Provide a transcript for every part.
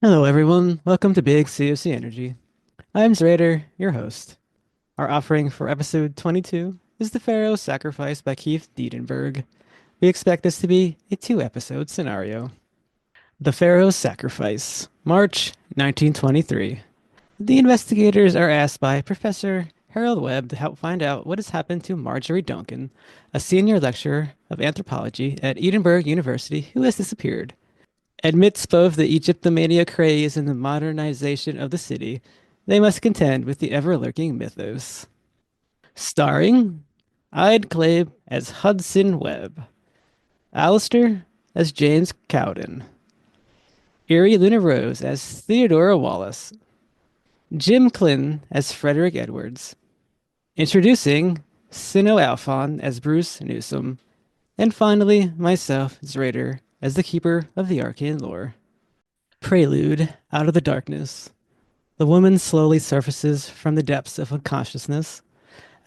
Hello, everyone. Welcome to Big COC Energy. I'm Zraitor, your host. Our offering for episode 22 is The Pharaoh's Sacrifice by Keith Diedenberg. We expect this to be a two-episode scenario. The Pharaoh's Sacrifice, March 1923. The investigators are asked by Professor Harold Webb to help find out what has happened to Marjorie Duncan, a senior lecturer of anthropology at Edinburgh University who has disappeared. Amidst both the Egyptomania craze and the modernization of the city, they must contend with the ever-lurking mythos. Starring EeiddKlabe as Hudson Webb, Alistair as James Cowden, Eerie Lunarose as Theodora Wallace, Jimclin as Frederick Edwards, introducing SINoALFON as Bruce Newsome, and finally myself, Zraitor, as the keeper of the arcane lore. Prelude out of the darkness. The woman slowly surfaces from the depths of unconsciousness.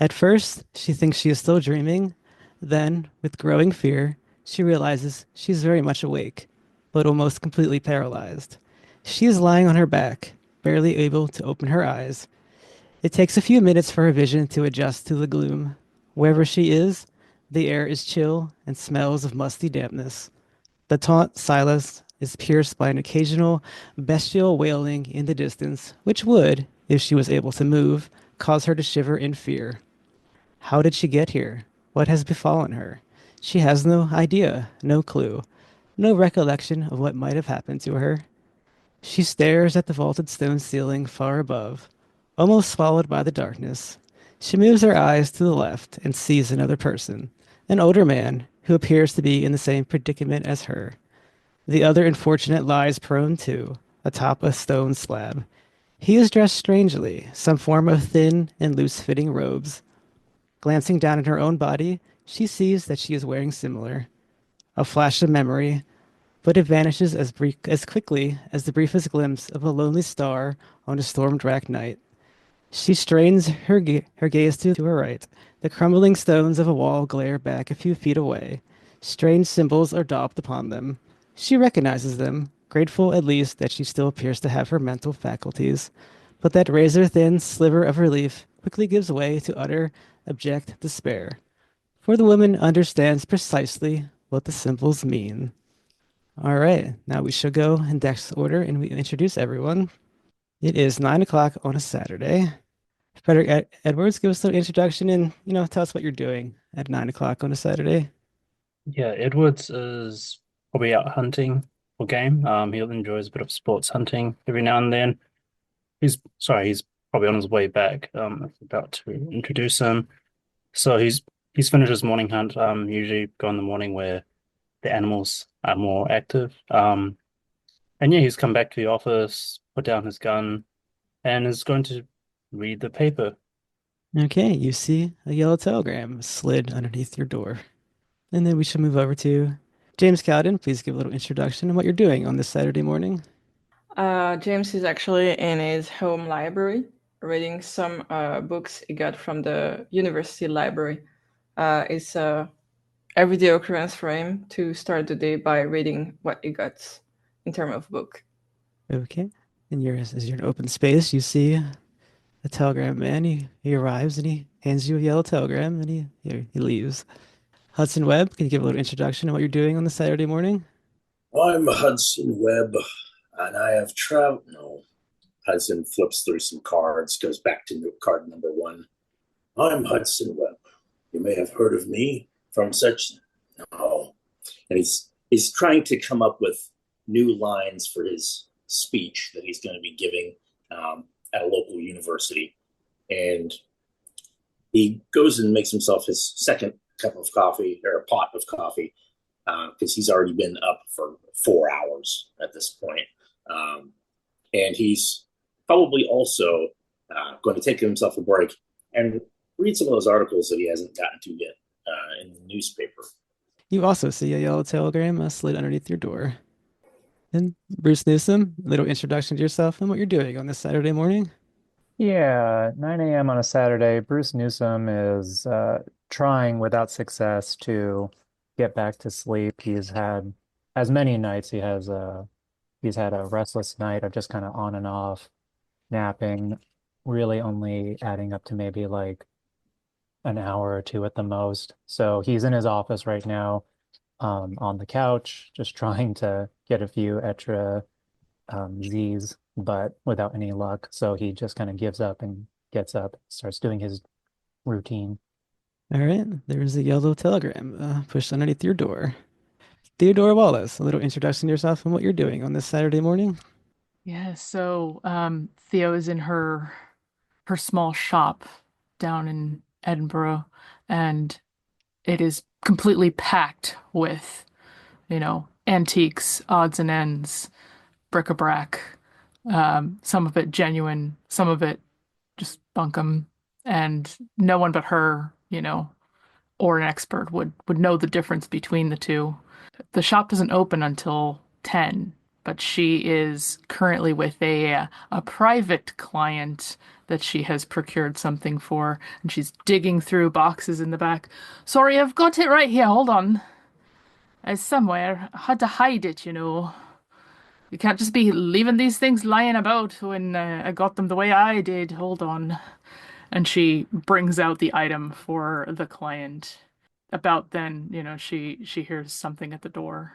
At first, she thinks she is still dreaming. Then, with growing fear, she realizes she is very much awake, but almost completely paralyzed. She is lying on her back, barely able to open her eyes. It takes a few minutes for her vision to adjust to the gloom. Wherever she is, the air is chill and smells of musty dampness. The taut silence is pierced by an occasional bestial wailing in the distance, which would, if she was able to move, cause her to shiver in fear. How did she get here? What has befallen her? She has no idea, no clue, no recollection of what might have happened to her. She stares at the vaulted stone ceiling far above, almost swallowed by the darkness. She moves her eyes to the left and sees another person, an older man who appears to be in the same predicament as her. The other unfortunate lies prone too, atop a stone slab. He is dressed strangely, some form of thin and loose-fitting robes. Glancing down at her own body, she sees that she is wearing similar. A flash of memory, but it vanishes as quickly as the briefest glimpse of a lonely star on a storm-racked night. She strains her gaze to her right. The crumbling stones of a wall glare back a few feet away. Strange symbols are daubed upon them. She recognizes them, grateful at least that she still appears to have her mental faculties. But that razor-thin sliver of relief quickly gives way to utter, abject despair. For the woman understands precisely what the symbols mean. All right, now we shall go in Dex order and we introduce everyone. It is 9 o'clock on a Saturday. Frederick Edwards, give us an introduction and, tell us what you're doing at 9 o'clock on a Saturday. Yeah, Edwards is probably out hunting for game. He enjoys a bit of sports hunting every now and then. He's probably on his way back. About to introduce him. So he's finished his morning hunt. Usually go in the morning where the animals are more active. And yeah, he's come back to the office, put down his gun, and is going to read the paper. Okay, you see a yellow telegram slid underneath your door. And then we shall move over to James Cowden. Please give a little introduction on what you're doing on this Saturday morning. James is actually in his home library reading some books he got from the university library. It's a everyday occurrence for him to start the day by reading what he got in terms of book. Okay. And as you're in open space, you see a telegram man. He arrives and he hands you a yellow telegram and he leaves. Hudson Webb, can you give a little introduction on what you're doing on the Saturday morning? I'm Hudson Webb, and I have traveled. No, Hudson flips through some cards, goes back to card number one. I'm Hudson Webb. You may have heard of me from such. No, and he's trying to come up with new lines for his speech that he's going to be giving at a local university, and he goes and makes himself his second cup of coffee or a pot of coffee because he's already been up for 4 hours at this point. Um, and he's probably also going to take himself a break and read some of those articles that he hasn't gotten to yet in the newspaper. You also see a yellow telegram slid underneath your door. And Bruce Newsome, a little introduction to yourself and what you're doing on this Saturday morning. Yeah, 9 a.m. on a Saturday. Bruce Newsome is trying without success to get back to sleep. He's had as many nights he has he's had a restless night of just kind of on and off napping, really only adding up to maybe like an hour or two at the most. So he's in his office right now, on the couch, just trying to get a few extra Z's, but without any luck. So he just kind of gives up and gets up, starts doing his routine. All right, there's a yellow telegram pushed underneath your door. Theodora Wallace, a little introduction to yourself and what you're doing on this Saturday morning. Yeah, so Theo is in her small shop down in Edinburgh, and it is completely packed with, antiques, odds and ends, bric-a-brac, some of it genuine, some of it just bunkum, and no one but her, or an expert would know the difference between the two. The shop doesn't open until 10, but she is currently with a private client that she has procured something for, and she's digging through boxes in the back. Sorry, I've got it right here. Hold on. It's somewhere. I had to hide it, You can't just be leaving these things lying about when I got them the way I did. Hold on. And she brings out the item for the client. About then, she hears something at the door.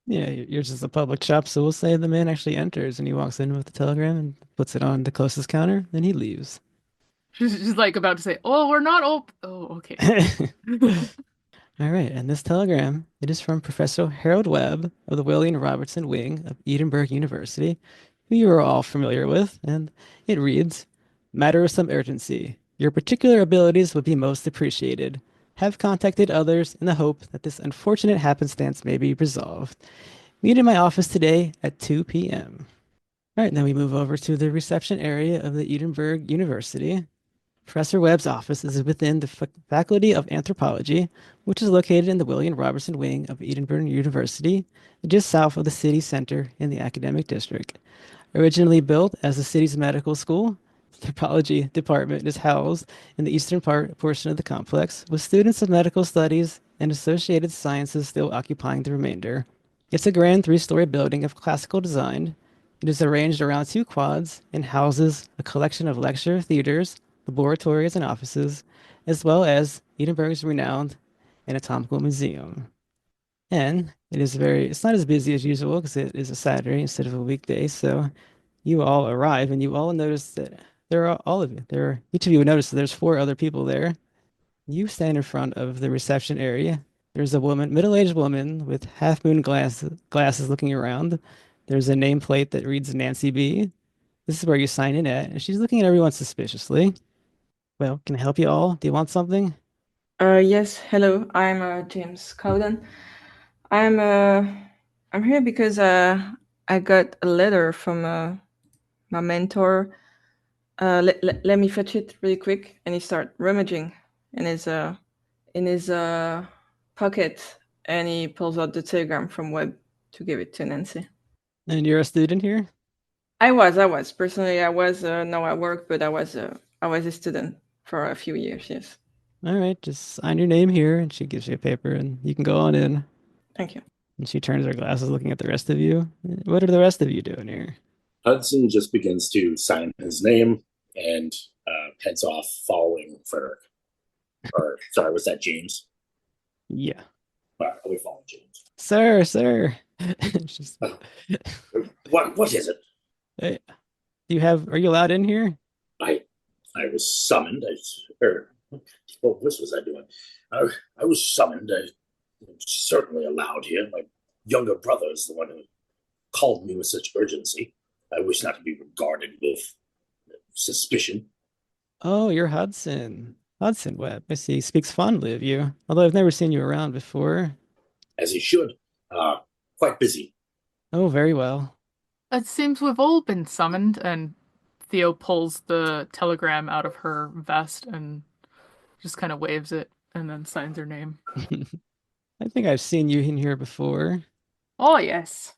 Yeah, yours is a public shop, so we'll say the man actually enters and he walks in with the telegram and puts it on the closest counter, then he leaves. She's like about to say, "Oh, we're not open." Oh, okay. All right, and this telegram, it is from Professor Harold Webb of the William Robertson Wing of Edinburgh University, who you are all familiar with, and it reads, Matter of some urgency. Your particular abilities would be most appreciated. Have contacted others in the hope that this unfortunate happenstance may be resolved. Meet in my office today at 2 p.m. All right, then we move over to the reception area of the Edinburgh University. Professor Webb's office is within the Faculty of Anthropology, which is located in the William Robertson Wing of Edinburgh University, just south of the city center in the academic district. Originally built as the city's medical school, the anthropology department is housed in the eastern portion of the complex, with students of medical studies and associated sciences still occupying the remainder. It's a grand three-story building of classical design. It is arranged around two quads and houses a collection of lecture theaters, laboratories, and offices, as well as Edinburgh's renowned anatomical museum. And it's not as busy as usual because it is a Saturday instead of a weekday. So you all arrive and you all notice that each of you would notice that there's four other people there. You stand in front of the reception area. There's a woman, middle-aged woman with half-moon glasses looking around. There's a nameplate that reads Nancy B. This is where you sign in at, and she's looking at everyone suspiciously. Well, can I help you all? Do you want something? Yes, hello. I'm James Cowden. I'm here because I got a letter from my mentor. Let me fetch it really quick. And he start rummaging in his pocket, and he pulls out the telegram from Webb to give it to Nancy. And you're a student here? I was personally. I was now at work, but I was a student for a few years. Yes. All right, just sign your name here, and she gives you a paper, and you can go on in. Thank you. And she turns her glasses looking at the rest of you. What are the rest of you doing here? Hudson just begins to sign his name and heads off following Frederick. Or, sorry, was that James? Yeah. All right, we follow James. Sir. She's, What is it? hey, are you allowed in here? I was summoned. What was I doing? I was summoned. I'm certainly allowed here. My younger brother is the one who called me with such urgency. I wish not to be regarded with suspicion. Oh, you're Hudson. Hudson Webb. I see. He speaks fondly of you, although I've never seen you around before. As he should. Quite busy. Oh, very well. It seems we've all been summoned, and Theo pulls the telegram out of her vest and just kind of waves it and then signs her name. I think I've seen you in here before. Oh, yes.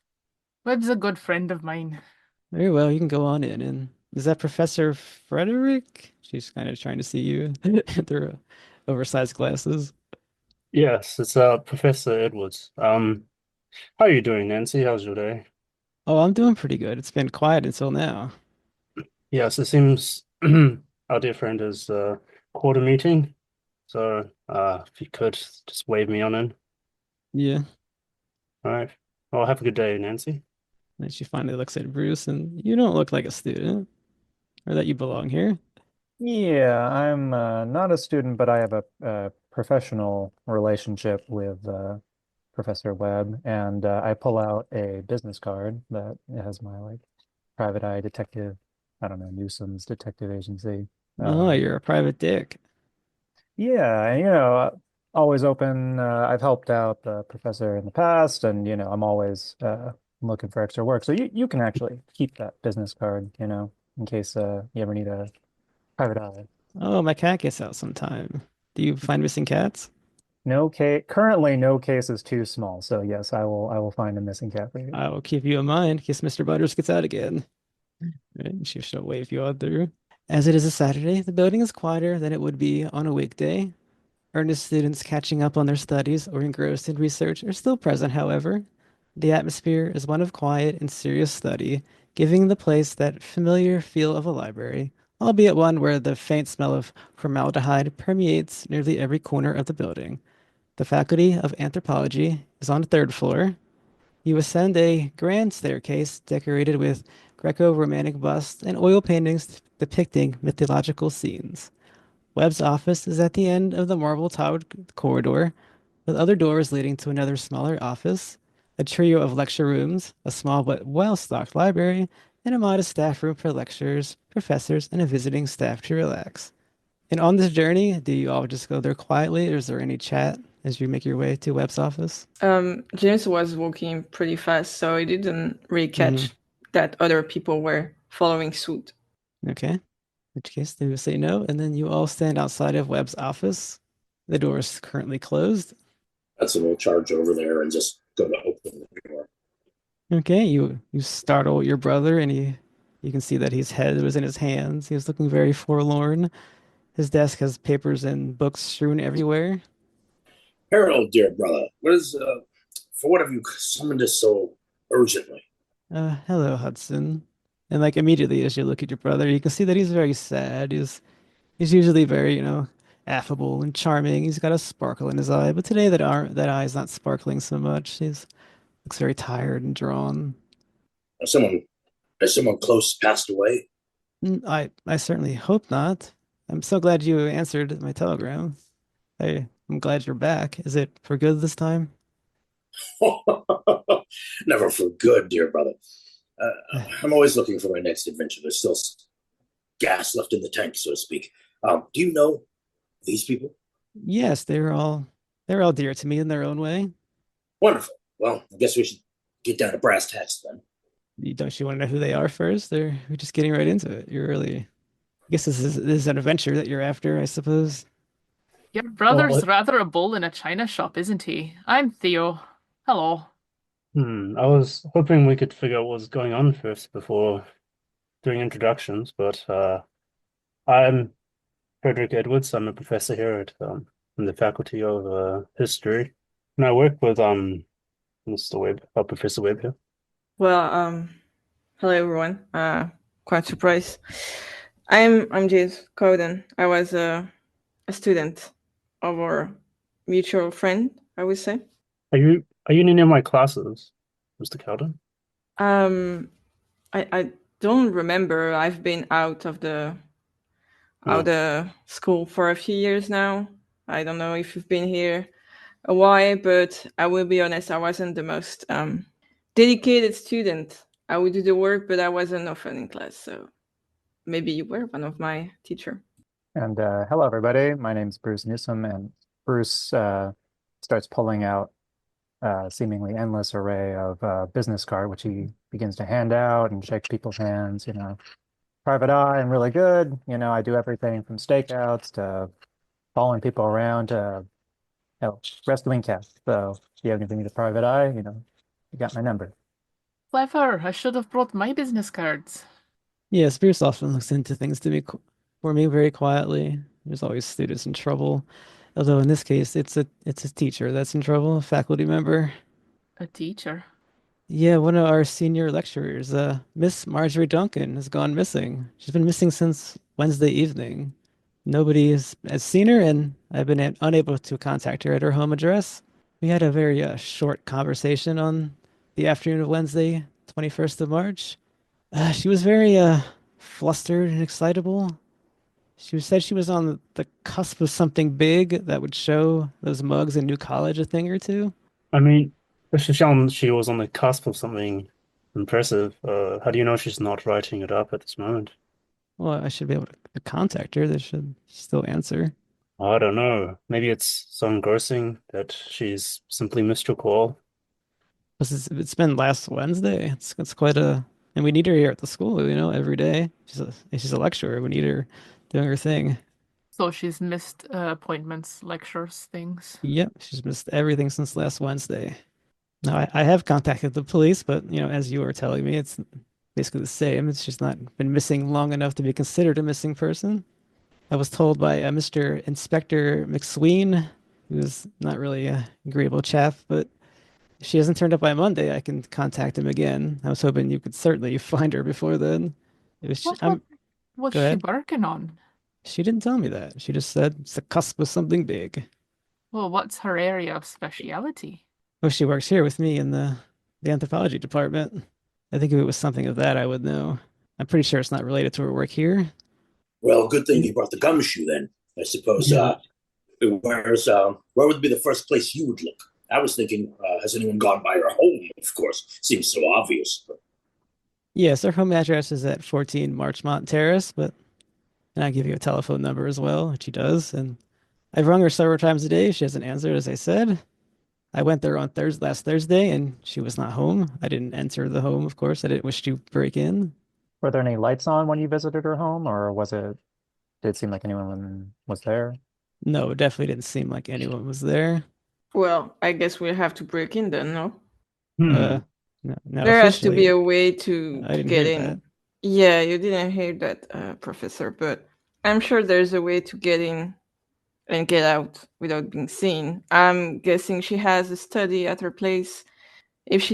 Webb's a good friend of mine. Very well, you can go on in. And is that Professor Frederick? She's kind of trying to see you through her oversized glasses. Yes, it's Professor Edwards. How are you doing, Nancy? How's your day? Oh, I'm doing pretty good. It's been quiet until now. Yes, it seems our dear friend is called a meeting. So if you could just wave me on in. Yeah. All right. Well, have a good day, Nancy. And she finally looks at Bruce, and you don't look like a student or that you belong here. Yeah, I'm not a student, but I have a professional relationship with Professor Webb, and I pull out a business card that has my like private eye detective, I don't know, Newsome's detective agency. Oh, Um, you're a private dick. yeah, and always open. I've helped out the professor in the past, and I'm always looking for extra work. So you can actually keep that business card, in case you ever need a private eye. Oh, my cat gets out sometime. Do you find missing cats? No case, currently no case is too small. So yes, I will find a missing cat for you. I will keep you in mind in case Mr. Butters gets out again. Right? And she'll wave you all through. As it is a Saturday, the building is quieter than it would be on a weekday. Earnest students catching up on their studies or engrossed in research are still present, however. The atmosphere is one of quiet and serious study, giving the place that familiar feel of a library, albeit one where the faint smell of formaldehyde permeates nearly every corner of the building. The Faculty of Anthropology is on the third floor. You ascend a grand staircase decorated with Greco-Romantic busts and oil paintings depicting mythological scenes. Webb's office is at the end of the marble-tiled corridor, with other doors leading to another smaller office, a trio of lecture rooms, a small but well-stocked library, and a modest staff room for lecturers, professors, and a visiting staff to relax. And on this journey, do you all just go there quietly, or is there any chat as you make your way to Webb's office? James was walking pretty fast, so he didn't really Hmm. catch that other people were following suit. Okay. In which case, they will say no, and then you all stand outside of Webb's office. The door is currently closed. Hudson will charge over there and just go to open the door. Okay, you startle your brother, and you can see that his head was in his hands. He was looking very forlorn. His desk has papers and books strewn everywhere. Harold, dear brother, for what have you summoned us so urgently? Hello, Hudson. And like immediately as you look at your brother, you can see that he's very sad. He's usually very, affable and charming. He's got a sparkle in his eye, but today that eye is not sparkling so much. He's looks very tired and drawn. Has someone close passed away? I certainly hope not. I'm so glad you answered my telegram. I'm glad you're back. Is it for good this time? Never for good, dear brother. I'm always looking for my next adventure. There's still gas left in the tank, so to speak. Do you know these people? Yes, they're all dear to me in their own way. Wonderful. Well, I guess we should get down to brass tacks then. Don't you want to know who they are first? Or we're just getting right into it. You're really, I guess this is an adventure that you're after, I suppose. Your Well, brother's rather a bull in a china shop, isn't he? I'm Theo. Hello. I was hoping we could figure out what's going on first before doing introductions, but I'm Frederick Edwards. I'm a professor here at in the Faculty of History, and I work with Mr. Webb, Professor Webb here. Well, hello everyone. Quite surprised. I'm James Cowden. I was a student of our mutual friend, I would say. Are you in any of my classes, Mr. Cowden? Um, I don't remember. I've been out Oh, of school for a few years now. I don't know if you've been here a while, but I will be honest, I wasn't the most dedicated student. I would do the work, but I wasn't often in class. So maybe you were one of my teacher. And hello, everybody. My name's Bruce Newsome, and Bruce starts pulling out a seemingly endless array of business card, which he begins to hand out and shake people's hands. Private eye, I'm really good. I do everything from stakeouts to following people around to rescuing cats. So if you ever need a private eye, you got my number. Clever. I should have brought my business cards. Yes, Bruce often looks into things for me very quietly. There's always students in trouble. Although in this case, it's a teacher that's in trouble, a faculty member. A teacher. Yeah, one of our senior lecturers, Miss Marjorie Duncan, has gone missing. She's been missing since Wednesday evening. Nobody has seen her, and I've been unable to contact her at her home address. We had a very short conversation on the afternoon of Wednesday, 21st of March. She was very flustered and excitable. She said she was on the cusp of something big that would show those mugs in New College a thing or two. I mean, if she was on the cusp of something impressive. How do you know she's not writing it up at this moment? Well, I should be able to contact her. They should still answer. I don't know. Maybe it's so engrossing that she's simply missed your call. It's been last Wednesday. It's quite a, and we need her here at the school, every day. She's a lecturer. We need her doing her thing. So she's missed appointments, lectures, things. Yep, she's missed everything since last Wednesday. Now I have contacted the police, but as you were telling me, it's basically the same. It's just not been missing long enough to be considered a missing person. I was told by Mr. Inspector McSween, who's not really a agreeable chap, but if she hasn't turned up by Monday, I can contact him again. I was hoping you could certainly find her before then. What was Go she ahead. working on? She didn't tell me that. She just said it's the cusp of something big. Well, what's her area of speciality? Oh, she works here with me in the anthropology department. I think if it was something of that, I would know. I'm pretty sure it's not related to her work here. Well, good thing you brought the gumshoe then. I suppose. Yeah. Where would be the first place you would look? I was thinking, has anyone gone by her home? Of course, seems so obvious. But Yes, her home address is at 14 Marchmont Terrace, but and I give you a telephone number as well, which she does. And I've rung her several times a day. She hasn't answered, as I said. I went there on last Thursday, and she was not home. I didn't enter the home, of course. I didn't wish to break in. Were there any lights on when you visited her home, or did it seem like anyone was there? No, it definitely didn't seem like anyone was there. Well, I guess we'll have to break in then, no? Hmm. No, not There has to be officially. a way to I didn't get hear in. that. Yeah, you didn't hear that, Professor, but I'm sure there's a way to get in and get out without being seen. I'm guessing she has a study at her place. If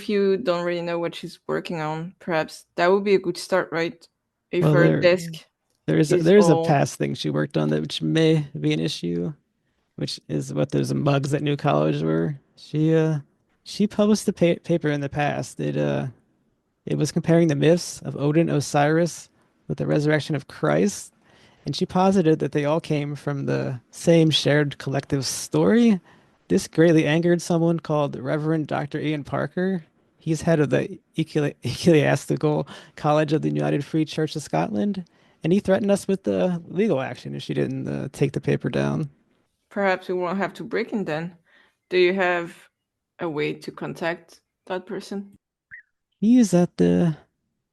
you don't really know what she's working on, perhaps that would be a good start, right? If Well, her desk is there is a all past thing she worked on that which may be an issue, which is what those mugs at New College were. She published the paper in the past. It was comparing the myths of Odin, Osiris with the resurrection of Christ, and she posited that they all came from the same shared collective story. This greatly angered someone called Reverend Dr. Ian Parker. He's head of the Ecclesiastical College of the United Free Church of Scotland, and he threatened us with legal action if she didn't take the paper down. perhaps we won't have to break in then. Do you have a way to contact that person? He's at the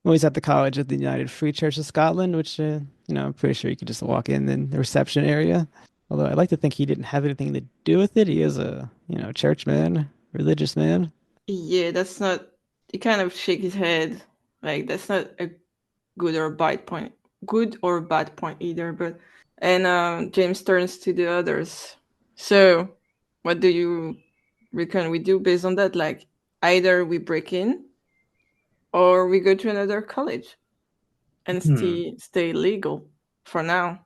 well, he's at the College of the United Free Church of Scotland, which I'm pretty sure you could just walk in the reception area. Although I like to think he didn't have anything to do with it. He is a church man, religious man. Yeah, that's not. He kind of shake his head, like that's not a good or bad point either. But and James turns to the others. So, what do you reckon we do based on that? Like either we break in, or we go to another college and stay legal for now.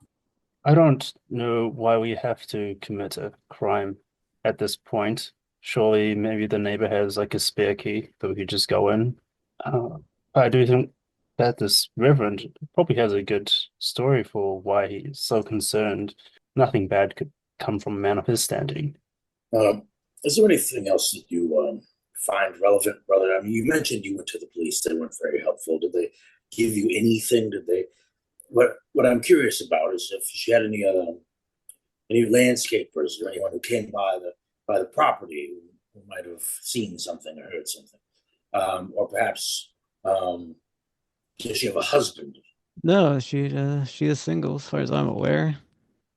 I don't know why we have to commit a crime at this point. Surely, maybe the neighbor has like a spare key that we could just go in. I do think that this reverend probably has a good story for why he's so concerned. Nothing bad could come from a man of his standing. is there anything else that you find relevant, brother? I mean, you mentioned you went to the police; they weren't very helpful. Did they give you anything? Did they? What I'm curious about is if she had any landscapers or anyone who came by the property who might have seen something or heard something, or perhaps does she have a husband? No, she is single as far as I'm aware,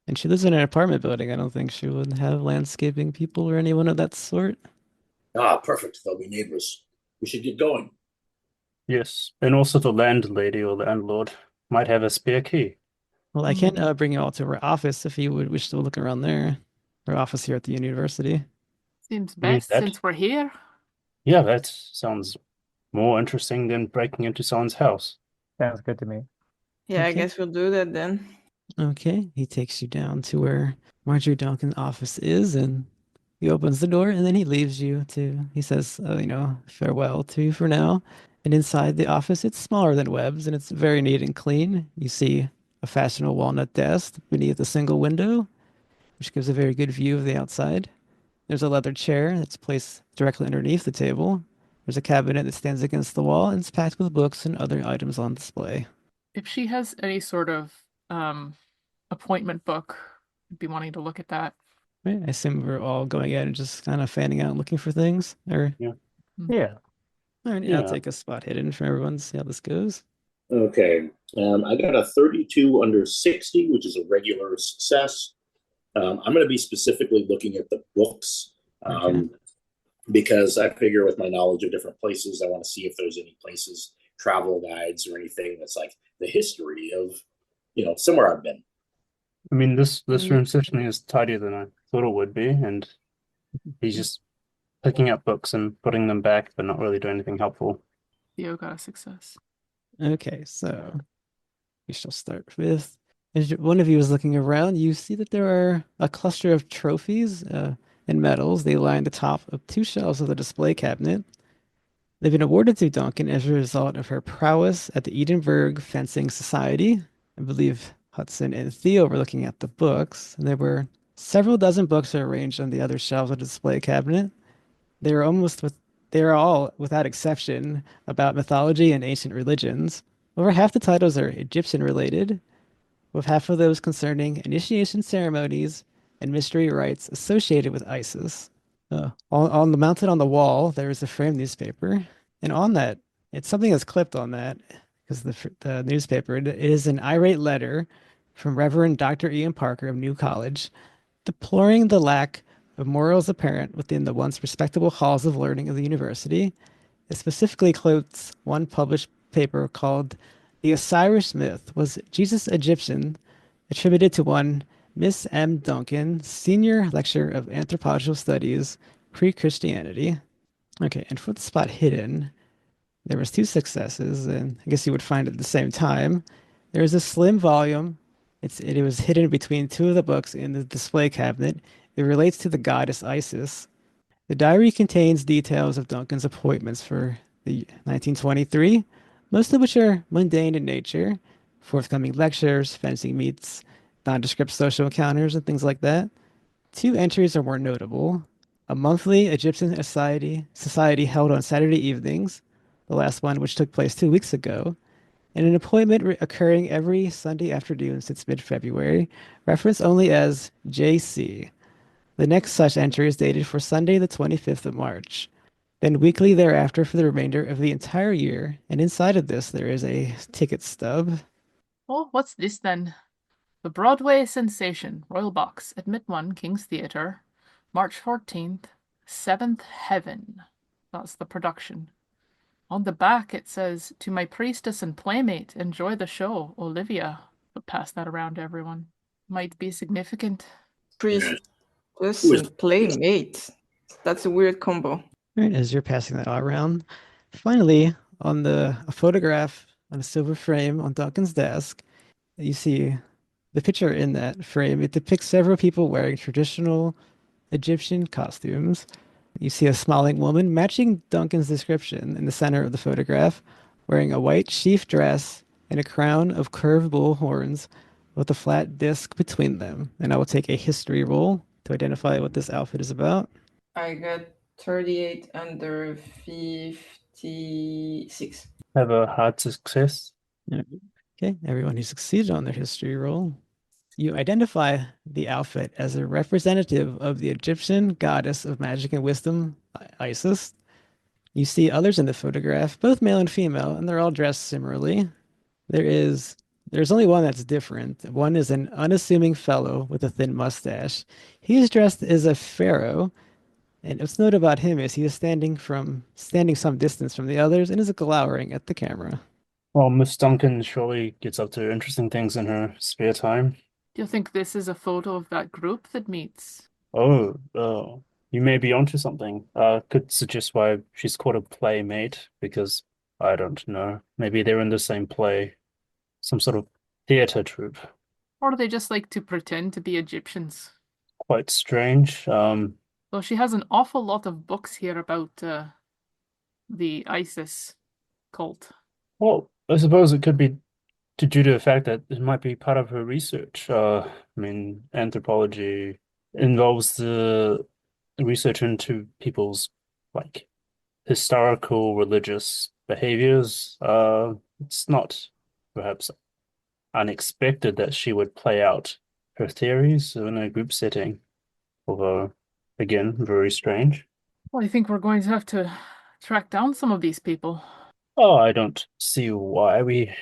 and she lives in an apartment building. I don't think she would have landscaping people or anyone of that sort. Ah, perfect. They'll be neighbors. We should get going. Yes, and also the landlady or landlord might have a spare key. Well, I can bring you all to her office if you would wish to look around there. Her office here at the university. Seems I mean, best since we're here. Yeah, that sounds more interesting than breaking into someone's house. Sounds good to me. Yeah, I Okay. guess we'll do that then. Okay, he takes you down to where Marjorie Duncan's office is, and he opens the door, and then he leaves you to, he says, farewell to you for now. And inside the office, it's smaller than Webb's, and it's very neat and clean. You see a fashionable walnut desk beneath a single window, which gives a very good view of the outside. There's a leather chair that's placed directly underneath the table. There's a cabinet that stands against the wall, and it's packed with books and other items on display. If she has any sort of appointment book, I'd be wanting to look at that. Right? I assume we're all going out and just kind of fanning out looking for things. Or, Yeah. all right, yeah, I'll Yeah. take a spot hidden for everyone to see how this goes. Okay. I got a 32 under 60, which is a regular success. I'm going to be specifically looking at the books Okay. because I figure with my knowledge of different places, I want to see if there's any places, travel guides or anything that's like the history of, somewhere I've been. I mean, this Mhm. room certainly is tidier than I thought it would be, and he's just picking up books and putting them back, but not really doing anything helpful. Theo got a success. Okay, so we shall start with, as one of you is looking around, you see that there are a cluster of trophies and medals. They line the top of two shelves of the display cabinet. They've been awarded to Duncan as a result of her prowess at the Edinburgh Fencing Society. I believe Hudson and Theo were looking at the books, and there were several dozen books arranged on the other shelves of the display cabinet. They are all, without exception, about mythology and ancient religions. Over half the titles are Egyptian related, with half of those concerning initiation ceremonies and mystery rites associated with Isis. On the mounted on the wall, there is a framed newspaper, and on that, it's something that's clipped on that because the newspaper it is an irate letter from Reverend Dr. Ian Parker of New College, deploring the lack of morals apparent within the once respectable halls of learning of the university. It specifically quotes one published paper called "The Osiris Myth Was Jesus Egyptian," attributed to one Miss M. Duncan, Senior Lecturer of Anthropological Studies, Pre-Christianity. Okay, and for the spot hidden, there was two successes, and I guess you would find it at the same time. There is a slim volume. It was hidden between two of the books in the display cabinet. It relates to the goddess Isis. The diary contains details of Duncan's appointments for the 1923, most of which are mundane in nature, forthcoming lectures, fencing meets, nondescript social encounters, and things like that. Two entries are more notable. A monthly Egyptian society held on Saturday evenings, the last one which took place 2 weeks ago, and an appointment occurring every Sunday afternoon since mid-February, referenced only as JC. The next such entry is dated for Sunday, the 25th of March. Then weekly thereafter for the remainder of the entire year, and inside of this there is a ticket stub. Oh, what's this then? The Broadway Sensation, Royal Box, Admit 1, King's Theatre, March 14th, Seventh Heaven. That's the production. On the back it says, "To my priestess and playmate, enjoy the show, Olivia." But pass that around to everyone. Might be significant. Priestess Who is- and playmate. That's a weird combo. Right, as you're passing that all around. Finally, on a photograph on a silver frame on Duncan's desk, you see the picture in that frame. It depicts several people wearing traditional Egyptian costumes. You see a smiling woman matching Duncan's description in the center of the photograph, wearing a white sheath dress and a crown of curved bull horns with a flat disc between them. And I will take a history roll to identify what this outfit is about. I got 38 under 56. Have a hard success. Okay, everyone who succeeded on their history roll. You identify the outfit as a representative of the Egyptian goddess of magic and wisdom, Isis. You see others in the photograph, both male and female, and they're all dressed similarly. There's only one that's different. One is an unassuming fellow with a thin mustache. He's dressed as a pharaoh, and what's noted about him is he is standing some distance from the others and is glowering at the camera. Well, Miss Duncan surely gets up to interesting things in her spare time. Do you think this is a photo of that group that meets? Oh, you may be onto something. Could suggest why she's called a playmate, because I don't know. Maybe they're in the same play, some sort of theater troupe. Or do they just like to pretend to be Egyptians? Quite strange. Well, she has an awful lot of books here about the ISIS cult. Well, I suppose it could be due to the fact that it might be part of her research. I mean, anthropology involves the research into people's like historical religious behaviors. It's not perhaps unexpected that she would play out her theories in a group setting, although again, very strange. Well, I think we're going to have to track down some of these people. Oh, I don't see why we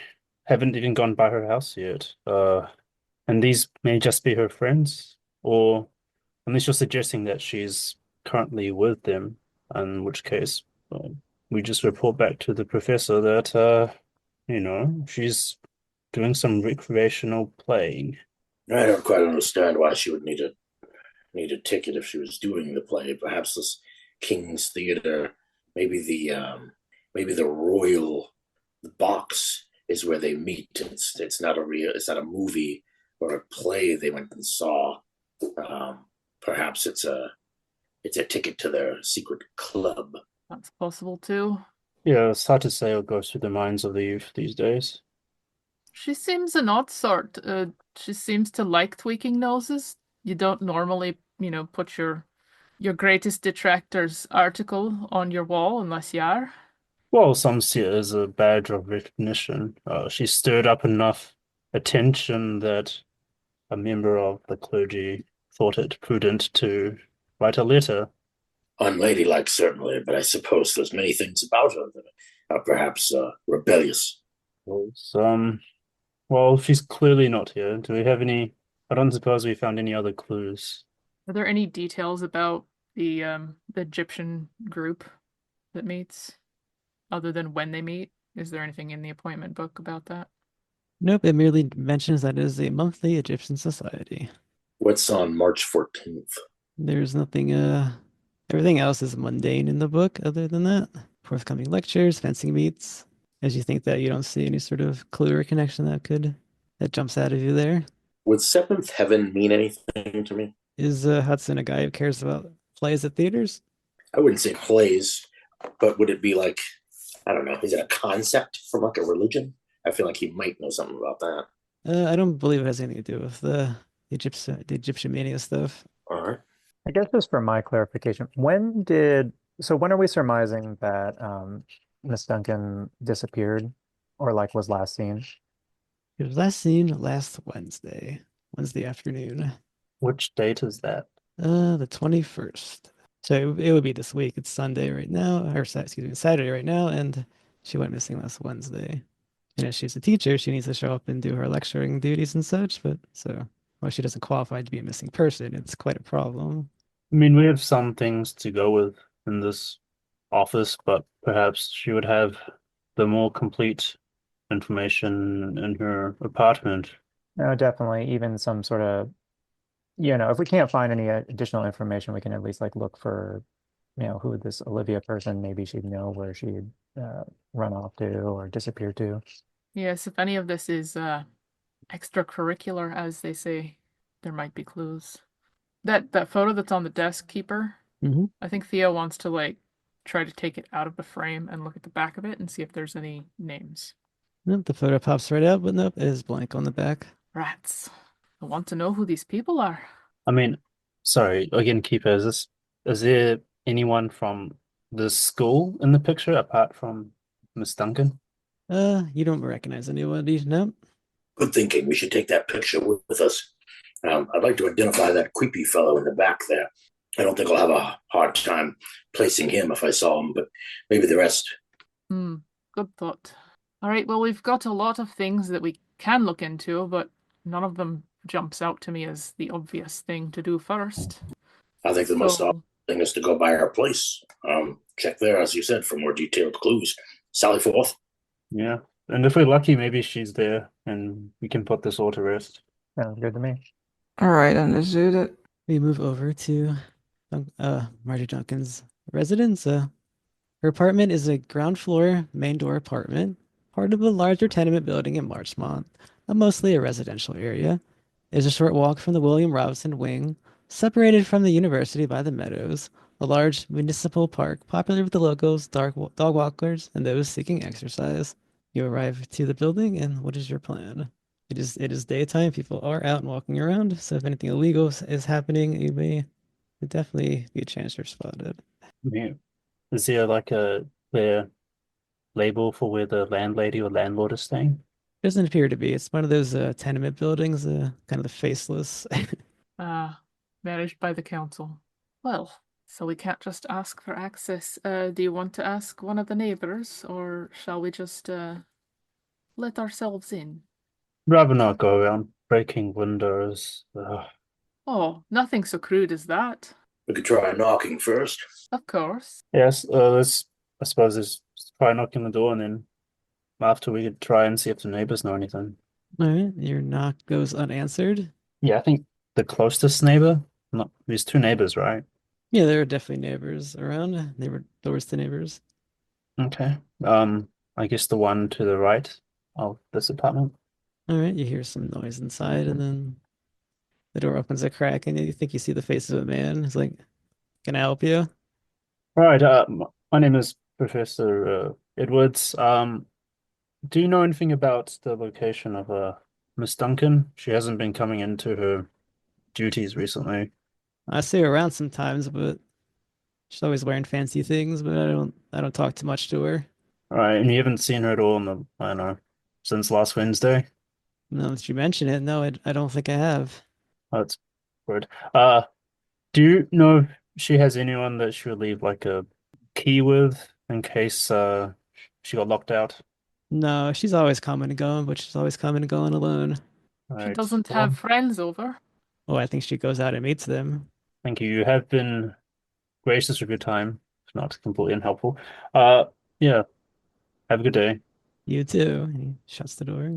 haven't even gone by her house yet. And these may just be her friends, or unless you're suggesting that she's currently with them, in which case we just report back to the professor that she's doing some recreational playing. I don't quite understand why she would need a ticket if she was doing the play. Perhaps this King's Theater, maybe the Royal box is where they meet. It's not a movie or a play they went and saw. Perhaps it's a ticket to their secret club. That's possible too. Yeah, it's hard to say what goes through the minds of the youth these days. She seems an odd sort. She seems to like tweaking noses. You don't normally, put your greatest detractors article on your wall unless you are. Well, some see it as a badge of recognition. She stirred up enough attention that a member of the clergy thought it prudent to write a letter. Unladylike, certainly, but I suppose there's many things about her that are perhaps rebellious. Well, she's clearly not here. Do we have any? I don't suppose we found any other clues. Are there any details about the Egyptian group that meets, other than when they meet? Is there anything in the appointment book about that? Nope, it merely mentions that it is a monthly Egyptian society. What's on March 14th? There's nothing, everything else is mundane in the book other than that. Forthcoming lectures, fencing meets. As you think that you don't see any sort of clue or connection that jumps out of you there. Would Seventh Heaven mean anything to me? Is Hudson a guy who cares about plays at theaters? I wouldn't say plays, but would it be like, I don't know, is it a concept from like a religion? I feel like he might know something about that. I don't believe it has anything to do with the Egyptian mania stuff. All right. I guess just for my clarification, when are we surmising that Miss Duncan disappeared or like was last seen? It was last seen last Wednesday afternoon. Which date is that? The 21st. So it would be this week. It's Sunday right now, or Saturday right now, and she went missing last Wednesday. And as she's a teacher, she needs to show up and do her lecturing duties and such, well, she doesn't qualify to be a missing person. It's quite a problem. I mean, we have some things to go with in this office, but perhaps she would have the more complete information in her apartment. No, definitely. Even some sort of, if we can't find any additional information, we can at least like look for, who this Olivia person, maybe she'd know where she'd run off to or disappear to. Yes, if any of this is extracurricular, as they say, there might be clues. That photo that's on the desk, Keeper, I think Theo wants to like try to take it out of the frame and look at the back of it and see if there's any names. Nope, the photo pops right out, but nope, it is blank on the back. Rats. I want to know who these people are. I mean, sorry, again, Keeper, is there anyone from the school in the picture apart from Miss Duncan? You don't recognize anybody, nope. Good thinking. We should take that picture with us. I'd like to identify that creepy fellow in the back there. I don't think I'll have a hard time placing him if I saw him, but maybe the rest. Good thought. All right, well, we've got a lot of things that we can look into, but none of them jumps out to me as the obvious thing to do first. I think the most obvious thing is to go by our place. Check there, as you said, for more detailed clues. Sally forth. Yeah, and if we're lucky, maybe she's there and we can put this all to rest. Sounds good to me. All right, understood it. We move over to Marjorie Duncan's residence. Her apartment is a ground floor main door apartment, part of a larger tenement building in Larchmont, mostly a residential area. There's a short walk from the William Robinson Wing, separated from the university by the meadows, a large municipal park popular with the locals, dog walkers, and those seeking exercise. You arrive to the building, and what is your plan? It is daytime. People are out and walking around, so if anything illegal is happening, you may definitely be a chance you're spotted. Yeah. Is there like a clear label for where the landlady or landlord is staying? Doesn't appear to be. It's one of those tenement buildings, kind of the faceless. Managed by the council. Well, so we can't just ask for access. Do you want to ask one of the neighbors, or shall we just let ourselves in? Rather not go around breaking windows. Oh, nothing so crude as that. We could try knocking first. Of course. Yes, I suppose let's try knocking the door and then after we could try and see if the neighbors know anything. All right, your knock goes unanswered. Yeah, I think the closest neighbor, not there's two neighbors, right? Yeah, there are definitely neighbors around. Neighbor doors to neighbors. Okay. I guess the one to the right of this apartment. All right, you hear some noise inside, and then the door opens a crack, and you think you see the face of a man. He's like, "Can I help you?" All right, my name is Professor Edwards. Do you know anything about the location of Miss Duncan? She hasn't been coming into her duties recently. I see her around sometimes, but she's always wearing fancy things. But I don't talk too much to her. All right, and you haven't seen her at all in the, I don't know, since last Wednesday? Now that you mention it, no, I don't think I have. Oh, that's good. Do you know if she has anyone that she would leave like a key with in case she got locked out? No, she's always coming and going, but she's always coming and going alone. All She right. doesn't Well, have friends over. Oh, I think she goes out and meets them. thank you. You have been gracious with your time, if not completely unhelpful. Yeah, have a good day. You too. And he shuts the door.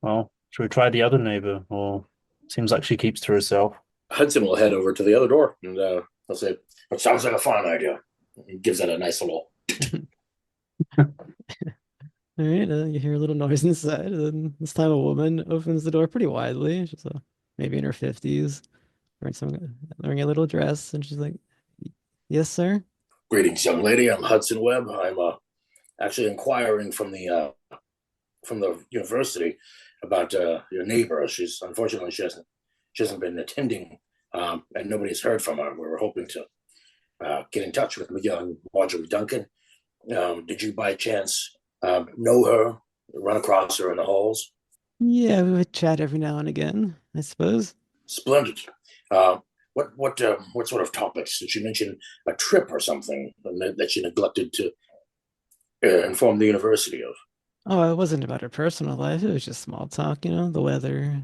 Well, should we try the other neighbor? Or seems like she keeps to herself. Hudson will head over to the other door and he'll say, "It sounds like a fine idea." He gives it a nice little. All right, you hear a little noise inside, and then this time a woman opens the door pretty widely. She's maybe in her 50s, wearing a little dress, and she's like, "Yes, sir." Greetings, young lady. I'm Hudson Webb. I'm actually inquiring from the university about your neighbor. She's unfortunately she hasn't been attending, and nobody's heard from her. We were hoping to get in touch with young Marjorie Duncan. Did you by chance know her? Run across her in the halls? Yeah, we would chat every now and again, I suppose. Splendid. What sort of topics did she mention? A trip or something that she neglected to inform the university of? Oh, it wasn't about her personal life. It was just small talk, the weather,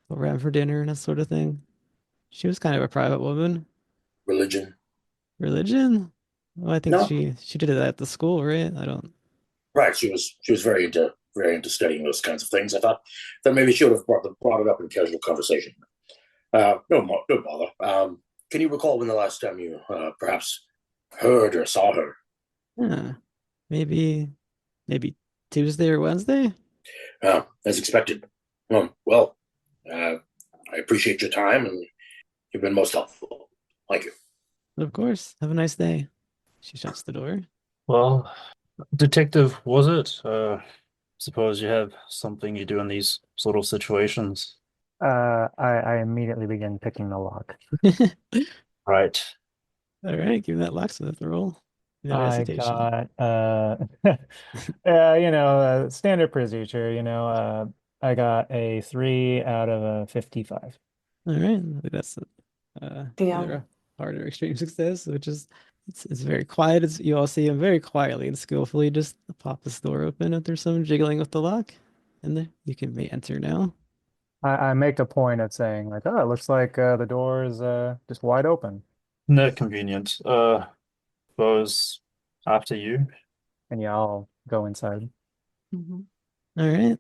what we're having for dinner, and that sort of thing. She was kind of a private woman. Religion? Religion? Well, I think No. she did it at the school, right? I don't. Right. She was very into studying those kinds of things. I thought that maybe she would have brought it up in casual conversation. No bother. Can you recall when the last time you perhaps heard or saw her? Yeah, maybe Tuesday or Wednesday. As expected. Well, I appreciate your time and you've been most helpful. Thank you. Of course. Have a nice day. She shuts the door. Well, detective, was it? Suppose you have something you do in these sort of situations. I immediately begin picking the lock. Right. All right, give me that locksmith roll. No I hesitation. got standard procedure, I got a 3 out of a 55. All right, I think that's Damn. either a harder extreme success, which is it's very quiet. You all see him very quietly and skillfully just pop this door open if there's some jiggling with the lock, and then you can enter now. I make a point of saying like, oh, it looks like the door is just wide open. No convenient. Suppose after you. And yeah, I'll go inside. Mm-hmm. All right.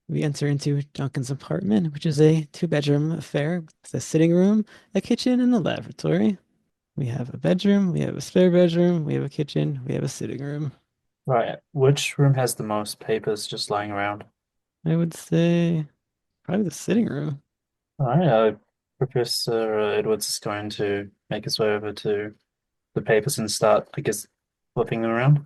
We enter into Duncan's apartment, which is a 2-bedroom affair with a sitting room, a kitchen, and a lavatory. We have a bedroom, we have a spare bedroom, we have a kitchen, we have a sitting room. Right. Which room has the most papers just lying around? I would say probably the sitting room. All right. Professor Edwards is going to make his way over to the papers and start, I guess, flipping them around.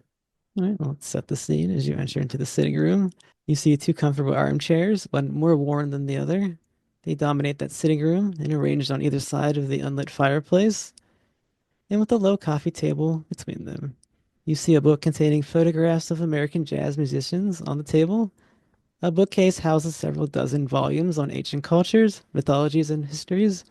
All right, well, let's set the scene as you enter into the sitting room. You see two comfortable armchairs, one more worn than the other. They dominate that sitting room and arranged on either side of the unlit fireplace, and with a low coffee table between them. You see a book containing photographs of American jazz musicians on the table. A bookcase houses several dozen volumes on ancient cultures, mythologies, and histories,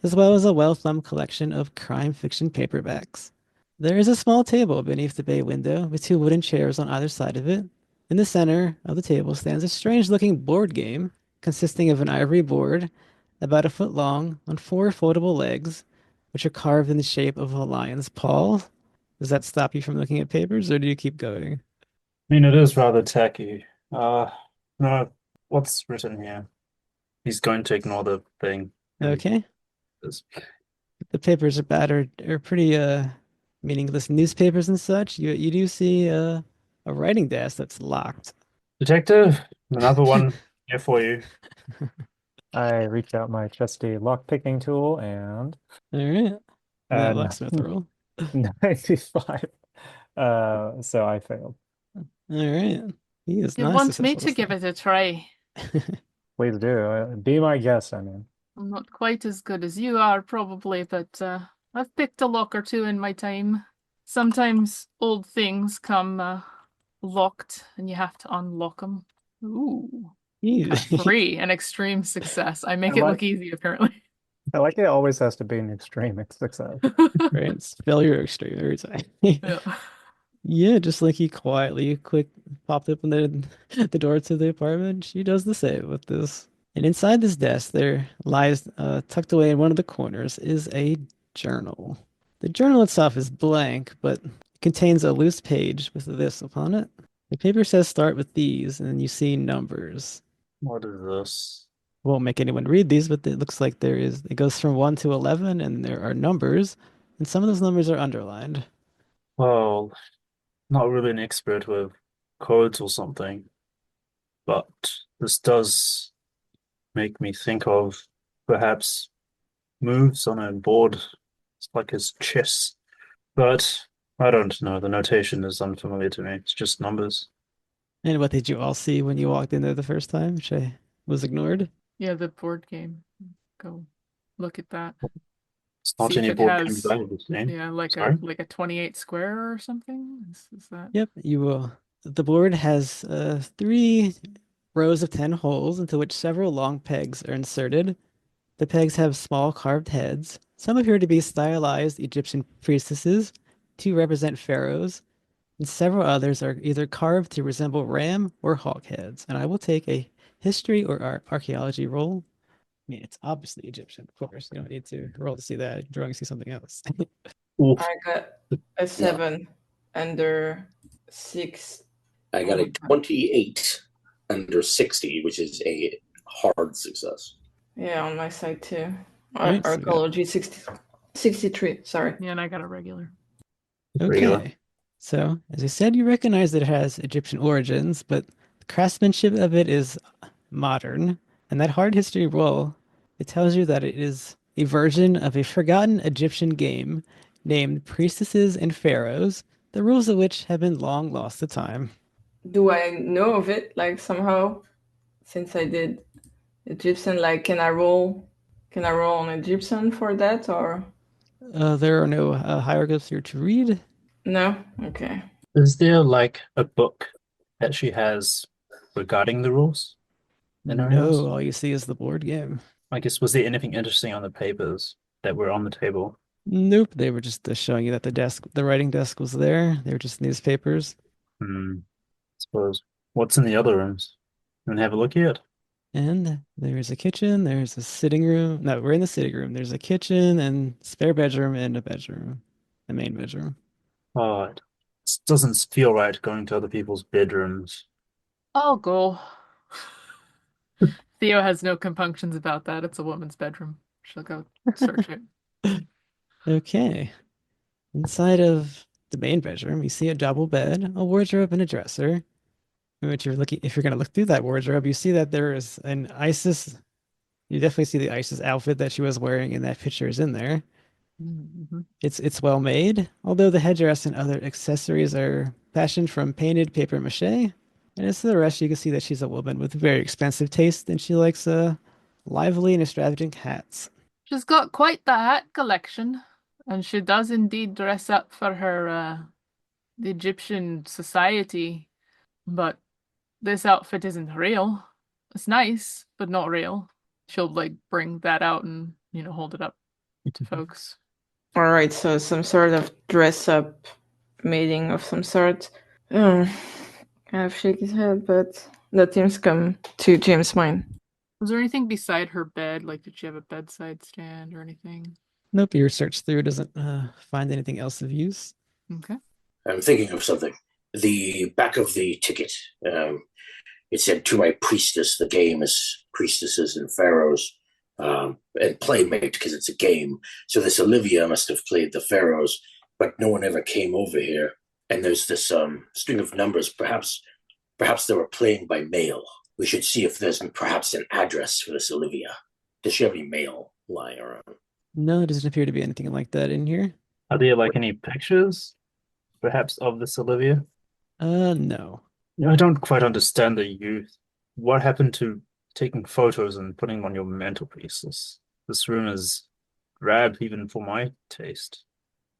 as well as a well-thumbed collection of crime fiction paperbacks. There is a small table beneath the bay window with two wooden chairs on either side of it. In the center of the table stands a strange-looking board game consisting of an ivory board about a foot long on four foldable legs, which are carved in the shape of a lion's paw. Does that stop you from looking at papers, or do you keep going? I mean, it is rather tacky. No, what's written here? He's going to ignore the thing. And Okay. this- The papers are bad or pretty meaningless newspapers and such. You do see a writing desk that's locked. Detective, another one here for you. I reach out my trusty lock-picking tool and All right. That and locksmith roll. 95. So I failed. All right. He is You not want me successful to this give it a try? Please do. Be my guest, I mean. I'm not quite as good as you are, probably, but I've picked a lock or two in my time. Sometimes old things come locked and you have to unlock them. Ooh, a time. 3, an extreme success. I make I it like look easy, apparently. I like it always has to be an extreme success. Right. It's failure extreme every time. Yeah. Yeah, just like he quietly, quick popped open the door to the apartment. She does the same with this. And inside this desk, there lies, tucked away in one of the corners, is a journal. The journal itself is blank, but contains a loose page with this upon it. The paper says start with these, and then you see numbers. What is this? Won't make anyone read these, but it looks like it goes from 1 to 11, and there are numbers, and some of those numbers are underlined. Well, not really an expert with codes or something, but this does make me think of perhaps moves on a board. It's like his chess. But I don't know. The notation is unfamiliar to me. It's just numbers. And what did you all see when you walked in there the first time, which I was ignored? Yeah, the board game. Go look at that. It's not See if any it board game has, that I have seen. yeah, like Sorry? a 28 square or something. Is that? Yep, you will. The board has three rows of 10 holes into which several long pegs are inserted. The pegs have small carved heads. Some appear to be stylized Egyptian priestesses, two represent pharaohs, and several others are either carved to resemble ram or hawk heads. And I will take a history or archaeology roll. I mean, it's obviously Egyptian, of course. You don't need to roll to see that. You can draw and see something else. Oof. I got a 7 under 6. I got a 28 under 60, which is a hard success. Yeah, on my side too. Right, so we got- Archaeology 63, sorry. Yeah, and I got a regular. Regular. Okay. So, as I said, you recognize that it has Egyptian origins, but the craftsmanship of it is modern. And that hard history roll, it tells you that it is a version of a forgotten Egyptian game named Priestesses and Pharaohs, the rules of which have been long lost to time. Do I know of it, like, somehow? Since I did Egyptian, like, can I roll on Egyptian for that, or There are no hieroglyphs here to read. no? Okay. Is there like a book that she has regarding the rules in her house? No, all you see is the board game. I guess, was there anything interesting on the papers that were on the table? Nope, they were just showing you that the writing desk was there. They were just newspapers. Suppose. What's in the other rooms? You want to have a look yet? And there's a kitchen, there's a sitting room. No, we're in the sitting room. There's a kitchen and spare bedroom and a bedroom, the main bedroom. Oh, it doesn't feel right going to other people's bedrooms. I'll go. Theo has no compunctions about that. It's a woman's bedroom. She'll go search it. Okay. Inside of the main bedroom, you see a double bed, a wardrobe, and a dresser. Which you're looking, if you're going to look through that wardrobe, you see that there is an ISIS. You definitely see the ISIS outfit that she was wearing in that picture is in there. Mm-hmm. It's well made, although the headdress and other accessories are fashioned from painted paper mache. And as to the rest, you can see that she's a woman with very expensive taste, and she likes lively and extravagant hats. She's got quite the hat collection, and she does indeed dress up for her the Egyptian society, but this outfit isn't real. It's nice, but not real. She'll like bring that out and, hold it up to folks. All right, so some sort of dress up meeting of some sort. Kind of shake his head, but nothing's come to James' mind. Was there anything beside her bed? Like, did she have a bedside stand or anything? Nope, your search through doesn't find anything else of use. Okay. I'm thinking of something. The back of the ticket, it said, "To my priestess, the game is priestesses and pharaohs, and playmate, because it's a game." So this Olivia must have played the pharaohs, but no one ever came over here. And there's this string of numbers. Perhaps they were playing by mail. We should see if there's perhaps an address for this Olivia. Does she have any mail lying around? No, it doesn't appear to be anything like that in here. Are there like any pictures, perhaps, of this Olivia? No. I don't quite understand the youth. What happened to taking photos and putting them on your mantelpiece? This room is drab even for my taste.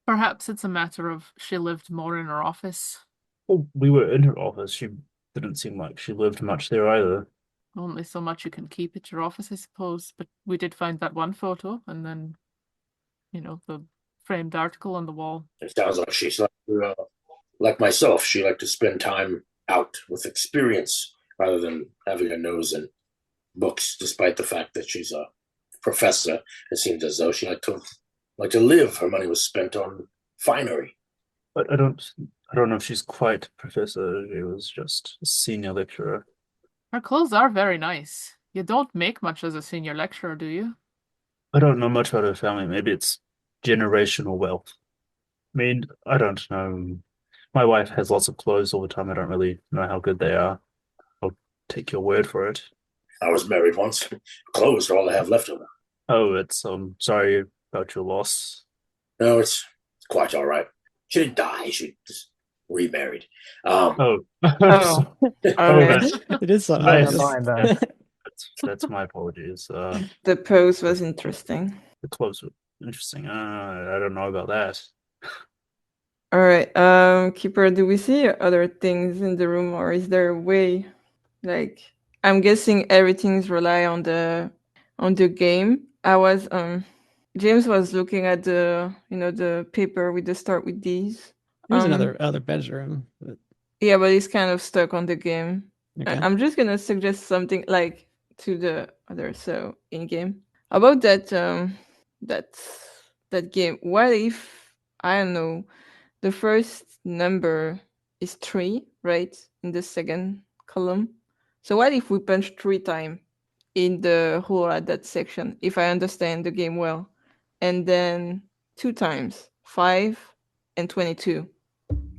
Perhaps it's a matter of she lived more in her office. Well, we were in her office. She didn't seem like she lived much there either. Only so much you can keep at your office, I suppose. But we did find that one photo, and then, the framed article on the wall. It sounds like she's like myself. She liked to spend time out with experience rather than having a nose in books. Despite the fact that she's a professor, it seems as though she liked to live. Her money was spent on finery. But I don't know if she's quite a professor. She was just a senior lecturer. Her clothes are very nice. You don't make much as a senior lecturer, do you? I don't know much about her family. Maybe it's generational wealth. I mean, I don't know. My wife has lots of clothes all the time. I don't really know how good they are. I'll take your word for it. I was married once. Clothes are all I have left of her. Oh, it's sorry about your loss. No, it's quite all right. She didn't die. She just remarried. Oh, Oh, okay. It is something. Nice. Never mind that. That's my apologies. The pose was interesting. The clothes were interesting. I don't know about that. All right, Keeper, do we see other things in the room, or is there a way? Like, I'm guessing everything's rely on the game. James was looking at the paper with the start with these. There's another bedroom. But... Yeah, but it's kind of stuck on the game. Okay. I'm just gonna suggest something like to the other, so in game about that that game. What if, I don't know, the first number is 3, right, in the second column? So what if we punch 3 times in the hole at that section, if I understand the game well, and then 2 times 5 and 22?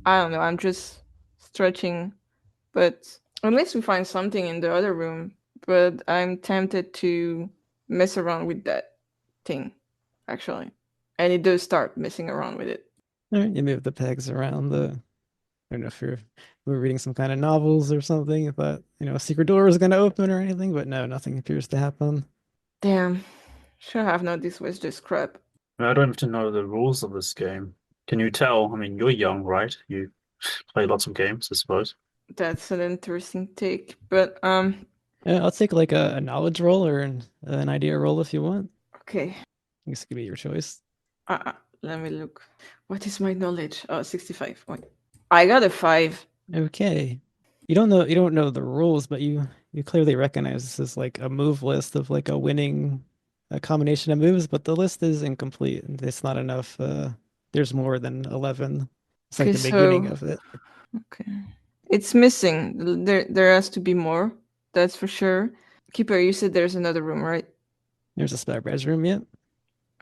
I don't know, I'm just stretching, but unless we find something in the other room. But I'm tempted to mess around with that thing, actually. And it does start messing around with it. All right, you move the pegs around I don't know if we're reading some kind of novels or something, if that, a secret door is going to open or anything, but no, nothing appears to happen. Damn. Should have known this was just crap. I don't have to know the rules of this game. Can you tell? I mean, you're young, right? You play lots of games, I suppose. That's an interesting take, but I'll take like a knowledge roll or an idea roll if you want. okay. This could be your choice. Let me look. What is my knowledge? Oh, 65. Wait. I got a 5. Okay. You don't know the rules, but you clearly recognize this is like a move list of like a combination of moves, but the list is incomplete. It's not enough. There's more than 11. It's like Okay, the beginning so- of it. Okay. It's missing. There has to be more. That's for sure. Keeper, you said there's another room, right? There's a spare bedroom, yet.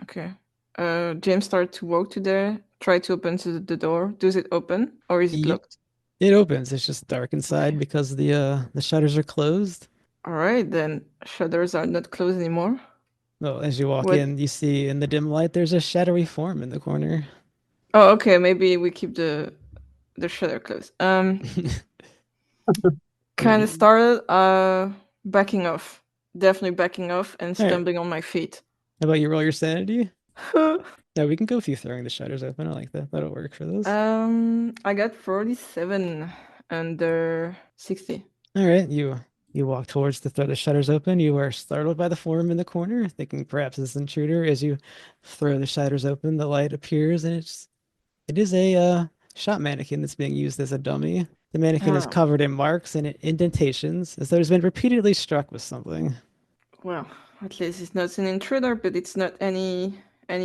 Okay. James started to walk to there, try to open the door. Does it open or is it Yep. locked? It opens. It's just dark inside Okay. because the shutters are closed. All right, then shutters are not closed anymore. Well, as you walk What? in, you see in the dim light there's a shadowy form in the corner. Oh, okay. Maybe we keep the shutter closed. Kind of Alright. started backing off, definitely backing off and All right. stumbling on my feet. How about you roll your sanity? Yeah, we can go through throwing the shutters open. I like that. That'll work for this. I got 47 under 60. All right, you walk towards to throw the shutters open. You are startled by the form in the corner, thinking perhaps it's an intruder. As you throw the shutters open, the light appears, and it is a shop mannequin that's being used as a dummy. The mannequin is Oh, covered in marks and indentations, as though it's been repeatedly struck with something. well, at least it's not an intruder, but it's not any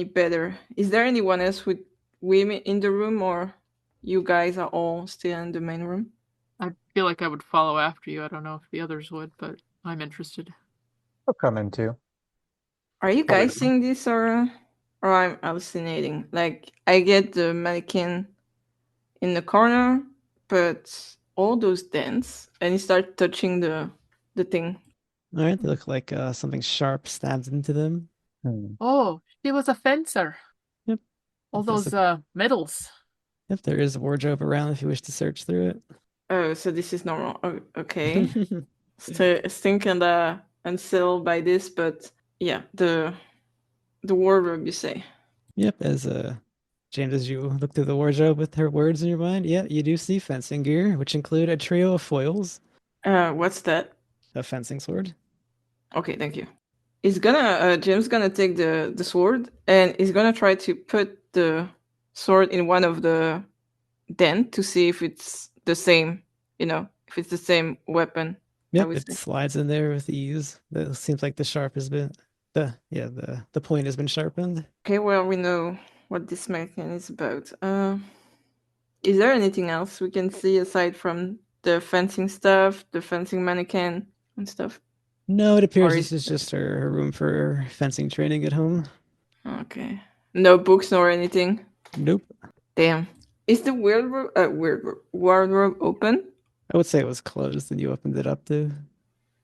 better. Is there anyone else with women in the room, or you guys are all still in the main room? I feel like I would follow after you. I don't know if the others would, but I'm interested. I'll come in too. Are you Probably guys seeing this, or I'm hallucinating? Like, I get the mannequin in the corner, but all those dents, and he started touching the thing. All right, they look like something sharp stabbed into them. Oh, she was a fencer. Yep. All There's those medals. Yep, there is a wardrobe around if you wish to search through Oh, so this is normal. Oh, okay. it. Still kinda unsettled by this, but yeah, the wardrobe, you say. Yep, as James, as you look through the wardrobe with her words in your mind, yeah, you do see fencing gear, which include a trio of foils, What's that? a fencing sword. Okay, thank you. He's gonna Jim's gonna take the sword and he's gonna try to put the sword in one of the dent to see if it's the same, if it's the same weapon. I Yep, would it say. slides in there with ease. It seems like the sharp has been the point has been sharpened. Okay, well, we know what this mechanism is about. Is there anything else we can see aside from the fencing stuff, the fencing mannequin and stuff? No, it appears Or this is is just her room for fencing training at home. okay? No books nor anything. Nope. Damn. Is the wardrobe open? I would say it was closed and you opened it up to.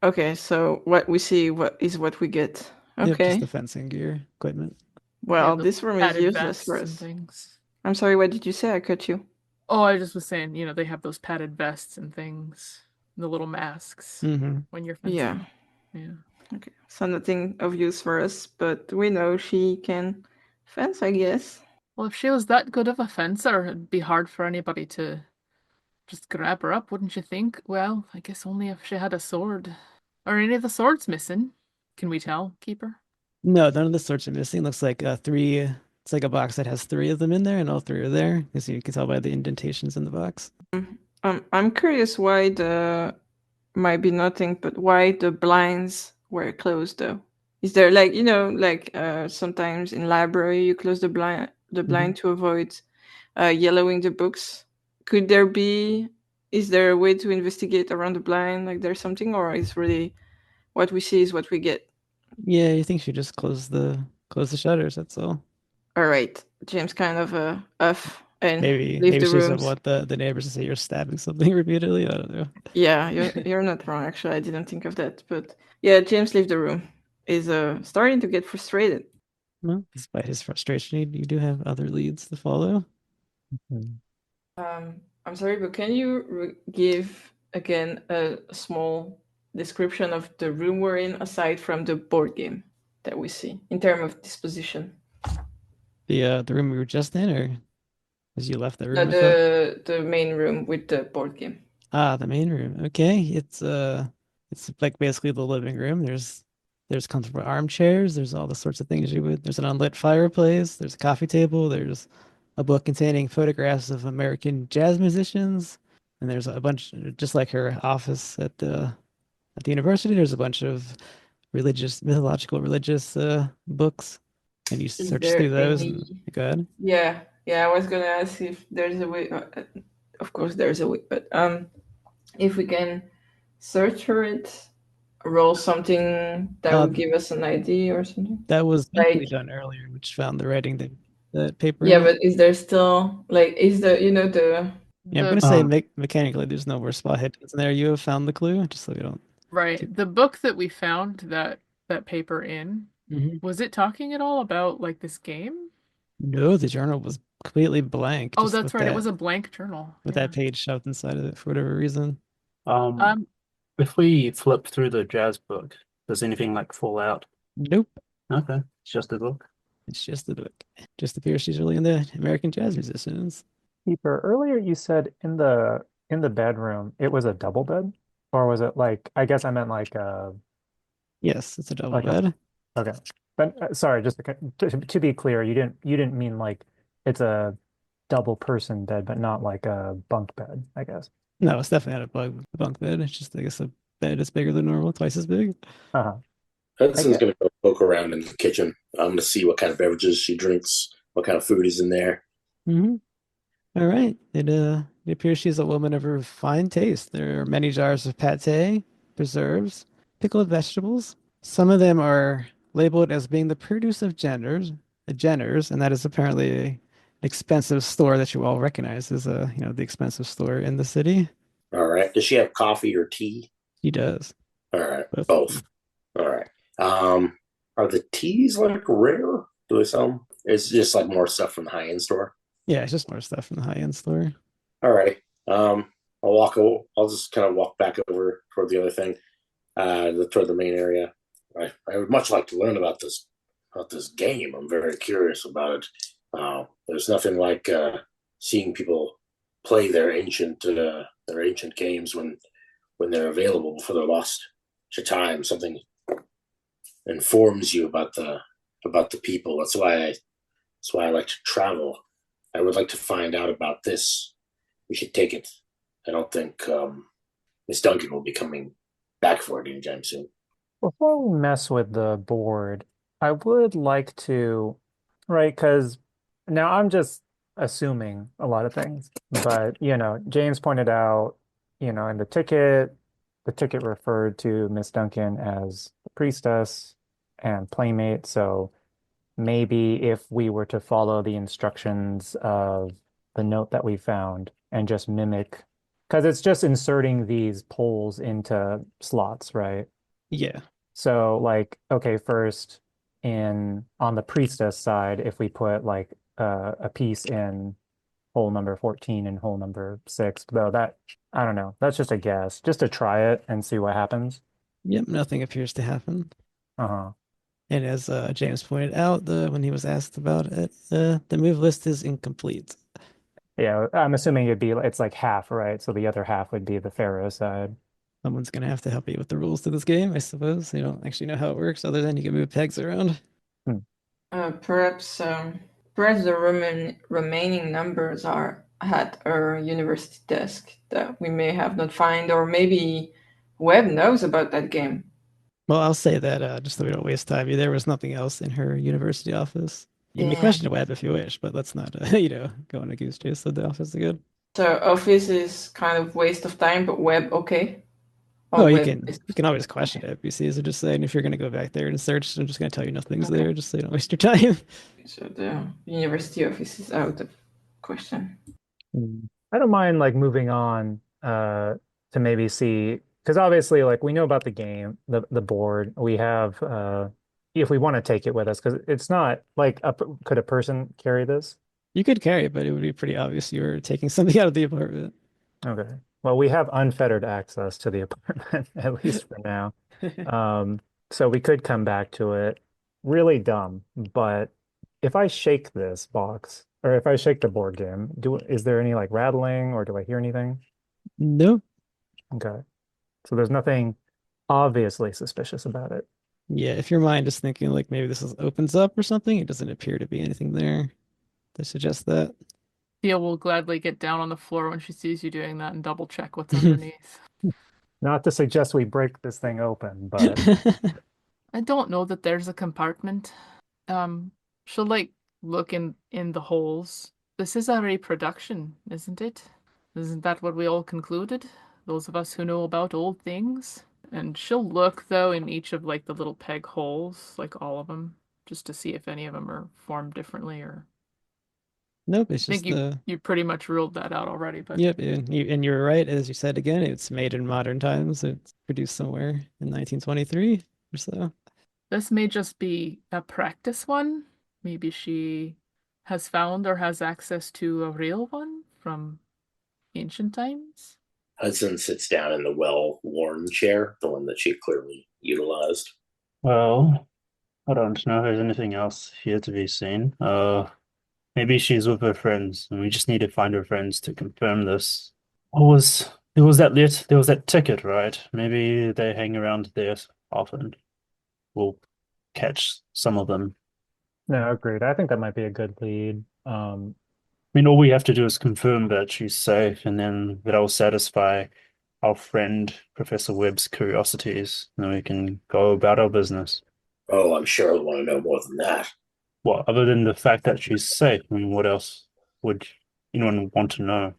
Okay, so what we see what we get. Yep, just the Okay. fencing gear equipment. They Well, have those this room is padded useless for vests and us. things. I'm sorry, what did you say? I cut you. Oh, I just was saying, they have those padded vests and things, the little masks Mm-hmm. when you're fencing. Yeah. Yeah. Okay. So nothing of use for us, but we know she can fence, I guess. Well, if she was that good of a fencer, it'd be hard for anybody to just grab her up, wouldn't you think? Well, I guess only if she had a sword. Are any of the swords missing? Can we tell, Keeper? No, none of the swords are missing. Looks like three. It's like a box that has three of them in there, and all three are there. As you can tell by the indentations in the box. I'm curious why might be nothing, but why the blinds were closed though? Is there sometimes in library you close the blind to avoid yellowing the books? Could there be? Is there a way to investigate around the blind? Like there's something, or is really what we see is what we get? Yeah, you think she just close the shutters, that's all. All right, James kind of off and leave Maybe the she doesn't rooms. want the neighbors to say you're stabbing something repeatedly. I don't know. Yeah, you're not wrong. Actually, I didn't think of that, but yeah, James leave the room. Is starting to get frustrated. Well, despite his frustration, you do have other leads to follow. I'm sorry, but can you give again a small description of the room we're in, aside from the board game that we see in terms of disposition? The room we were just in, or as you left the No, room, I thought. the main room with the board game. Ah, the main room. Okay, it's like basically the living room. There's comfortable armchairs. There's all the sorts of things you would. There's an unlit fireplace. There's a coffee table. There's a book containing photographs of American jazz musicians, and there's a bunch, just like her office at the university. There's a bunch of mythological religious books, and you Is search through there those. And any? go ahead. Yeah, yeah. I was gonna ask if there's a way. Of course, there's a way, but if we can search for it roll something that Uh, would give us an idea or something? that was Like, easily done earlier, which found the writing that paper yeah, in it. but is there still like is the the Yeah, I'm The gonna say Um, mechanically there's no more spot hidden in there. You have found the clue, just so we don't keep. right, the book that we found that paper in, Mhm. was it talking at all about like this game? No, the journal was completely blank, Oh, just that's right. It was a blank journal. with Yeah. that page shoved inside of it for whatever reason. um, Um, if we flip through the jazz book, does anything like fall out? Nope, Okay, it's just a book. it's just the book. Just appears she's really into American jazz musicians. Keeper, earlier you said in the bedroom it was a double bed, or was it like I guess I meant Yes, it's a double like a bed. okay. But sorry, just to be clear, you didn't mean like it's a double person bed, but not like a bunk bed, I guess. No, it's definitely not a bunk bed. It's just, I guess, a bed that's bigger than normal, twice as big. Uh-huh. I Hudson's get gonna go poke around in the kitchen. I'm gonna see what kind of beverages she drinks, what kind of food is in there. Hmm. All right. It appears she's a woman of refined taste. There are many jars of pate, preserves, pickled vegetables. Some of them are labeled as being the produce of Jenner's, and that is apparently an expensive store that you all recognize as the expensive store in the city. All right. Does she have coffee or tea? He does. All right, Both of both. them. All right. Are the teas like rare? Do they sell them? It's just like more stuff from the high end store. Yeah, it's just more stuff from the high-end store. All right. I'll just kind of walk back over toward the other thing, toward the main area. I would much like to learn about this game. I'm very curious about it. There's nothing like seeing people play their ancient games when they're available before they're lost to time. Something informs you about the people. That's why I like to travel. I would like to find out about this. We should take it. I don't think Miss Duncan will be coming back for it anytime soon. Before we mess with the board, I would like to, right, because now I'm just assuming a lot of things, but James pointed out, in the ticket referred to Miss Duncan as the priestess and playmate, so maybe if we were to follow the instructions of the note that we found and just mimic, because it's just inserting these poles into slots, right? Yeah. So like, okay, first in on the priestess side, if we put like a piece in hole number 14 and hole number 6, though that I don't know, that's just a guess, just to try it and see what happens. Yep, nothing appears to happen. Uh-huh. And as James pointed out, when he was asked about it, the move list is incomplete. Yeah, I'm assuming it's like half, right? So the other half would be the Pharaoh side. Someone's gonna have to help you with the rules to this game, I suppose. You don't actually know how it works, other than you can move pegs around. Hmm. Perhaps the remaining numbers are at our university desk that we may have not find, or maybe Webb knows about that game. Well, I'll say that just so we don't waste time. There was nothing else in her university office. You may Yeah. question Webb if you wish, but let's not, go on a goose chase. So the office is good. So office is kind of waste of time, but Webb okay. Oh, Or Webb is you can always question it if you see. So just saying, if you're gonna go back there and search, I'm just gonna tell you nothing's Okay. there, just so you don't waste your time. So the university office is out of question. I don't mind like moving on to maybe see because obviously like we know about the game, the board. We have if we want to take it with us because it's not like could a person carry this? You could carry it, but it would be pretty obvious you were taking something out of the apartment. Okay. Well, we have unfettered access to the apartment, at least for now. Um, so we could come back to it. Really dumb, but if I shake this box, or if I shake the board game, is there any like rattling or do I hear anything? Nope. Okay. So there's nothing obviously suspicious about it. Yeah, if your mind is thinking like maybe opens up or something, it doesn't appear to be anything there to suggest that. Thea will gladly get down on the floor when she sees you doing that and double check what's underneath. Not to suggest we break this thing open, but I don't know that there's a compartment. She'll like look in the holes. This is a reproduction, isn't it? Isn't that what we all concluded? Those of us who know about old things. And she'll look though in each of like the little peg holes, like all of them, just to see if any of them are formed differently or Nope, it's I think just you pretty much ruled that out already, but yep, and you were right, as you said again, it's made in modern times. It's produced somewhere in 1923 or so. this may just be a practice one. Maybe she has found or has access to a real one from ancient times. Hudson sits down in the well-worn chair, the one that she clearly utilized. Well, I don't know if there's anything else here to be seen. Maybe she's with her friends, and we just need to find her friends to confirm this. There was that ticket, right? Maybe they hang around there often. We'll catch some of them. No, agreed. I think that might be a good lead. I mean, all we have to do is confirm that she's safe, and then that'll satisfy our friend Professor Webb's curiosities, and then we can go about our business. Oh, I'm sure I'll want to know more than that. Well, other than the fact that she's safe, I mean, what else would anyone want to know?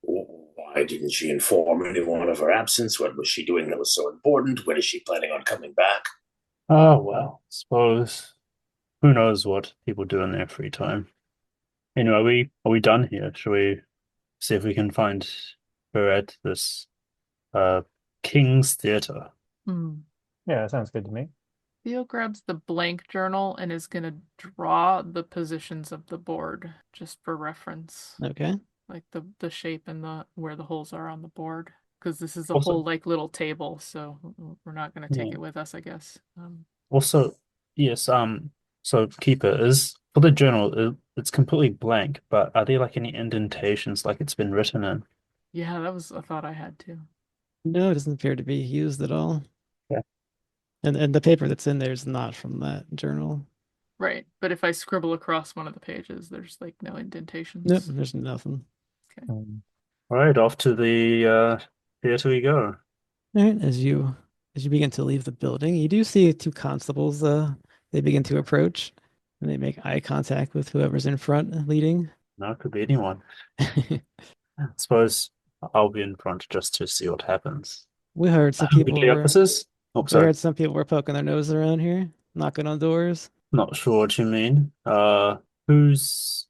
Why didn't she inform anyone of her absence? What was she doing that was so important? When is she planning on coming back? Oh, well, suppose who knows what people do in their free time. Anyway, are we done here? Shall we see if we can find her at this King's Theatre? Hmm. Yeah, that sounds good to me. Theo grabs the blank journal and is gonna draw the positions of the board just for reference. Okay. Like the shape and the where the holes are on the board. Because this is a Also- whole like little table, so we're not gonna take Yeah. it with us, I guess. Also, yes, so Keeper is for the journal, it's completely blank, but are there like any indentations like it's been written in? Yeah, that was a thought I had too. No, it doesn't appear to be used at all. Yeah. And the paper that's in there is not from that journal. Right, but if I scribble across one of the pages, there's like no indentations. Nope, there's nothing. Um, All right, off to the theatre we go. All right, as you begin to leave the building, you do see two constables. They begin to approach, and they make eye contact with whoever's in front leading. No, it could be anyone. I suppose I'll be in front just to see what happens. We heard some Good people day, were officers. Oh, we sorry. heard some people were poking their nose around here, knocking on doors. Not sure what you mean. Who's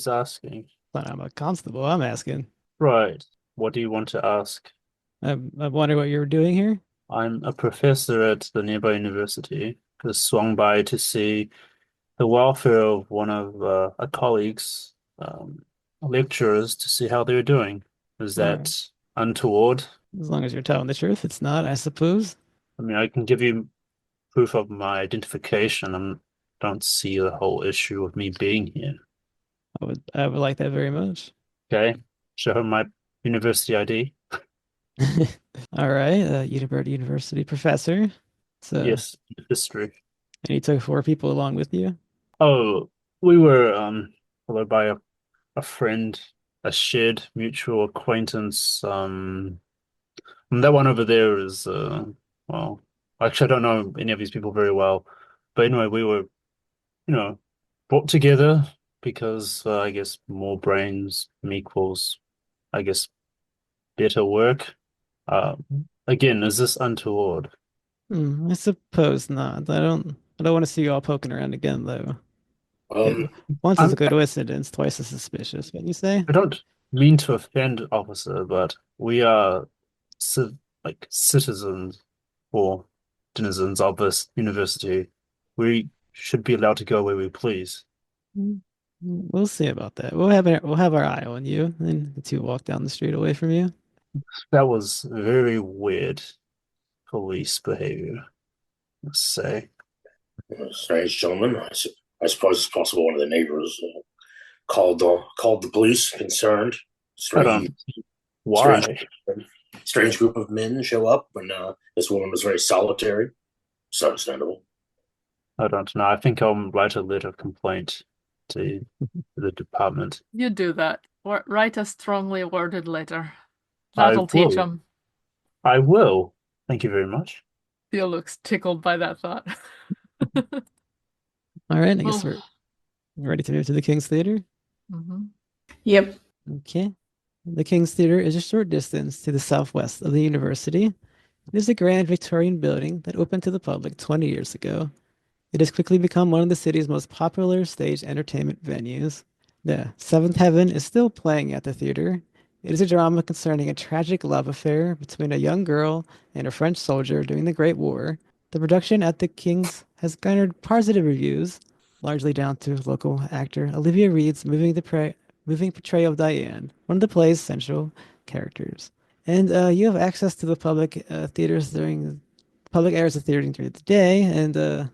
asking? But I'm a constable. I'm asking. Right. What do you want to ask? I wonder what you're doing here. I'm a professor at the nearby university. Just swung by to see the welfare of one of our colleagues, lecturers, to see how they're doing. Is All that right. untoward? As long as you're telling the truth, it's not, I suppose. I mean, I can give you proof of my identification. I don't see the whole issue of me being here. I would like that very much. Okay, show her my university ID. All right, Edinburgh University professor. So, Yes, history. and you took 4 people along with you. Oh, we were followed by a friend, a shared mutual acquaintance. And that one over there is well, actually I don't know any of these people very well, but anyway, we were, brought together because I guess more brains equals, I guess, better work. Again, is this untoward? I suppose not. I don't want to see you all poking around again, though. Once is a I'm, coincidence, twice is suspicious. What you say? I don't mean to offend, officer, but we are like citizens or denizens of this university. We should be allowed to go where we please. We'll see about that. We'll have our eye on you. And the two walk down the street away from you. That was very weird police behavior, let's say. Strange gentleman. I suppose it's possible one of the neighbors called the police, concerned. I don't why. Strange group of men show up when this woman was very solitary. It's understandable. I don't know. I think I'll write a letter of complaint to the department. You do that. Write a strongly worded letter. I That'll teach will. them. I will. Thank you very much. Theo looks tickled by that thought. All right, I guess Well, we're ready to move to the King's Theater. mhm. Yep. Okay. The King's Theater is a short distance to the southwest of the university It is a grand Victorian building that opened to the public 20 years ago. It has quickly become one of the city's most popular stage entertainment venues. The Seventh Heaven is still playing at the theater. It is a drama concerning a tragic love affair between a young girl and a French soldier during the Great War. The production at the King's has garnered positive reviews, largely down to local actor Olivia Reed's moving portrayal of Diane, one of the play's central characters. And you have access to the public areas of theater during the day, and the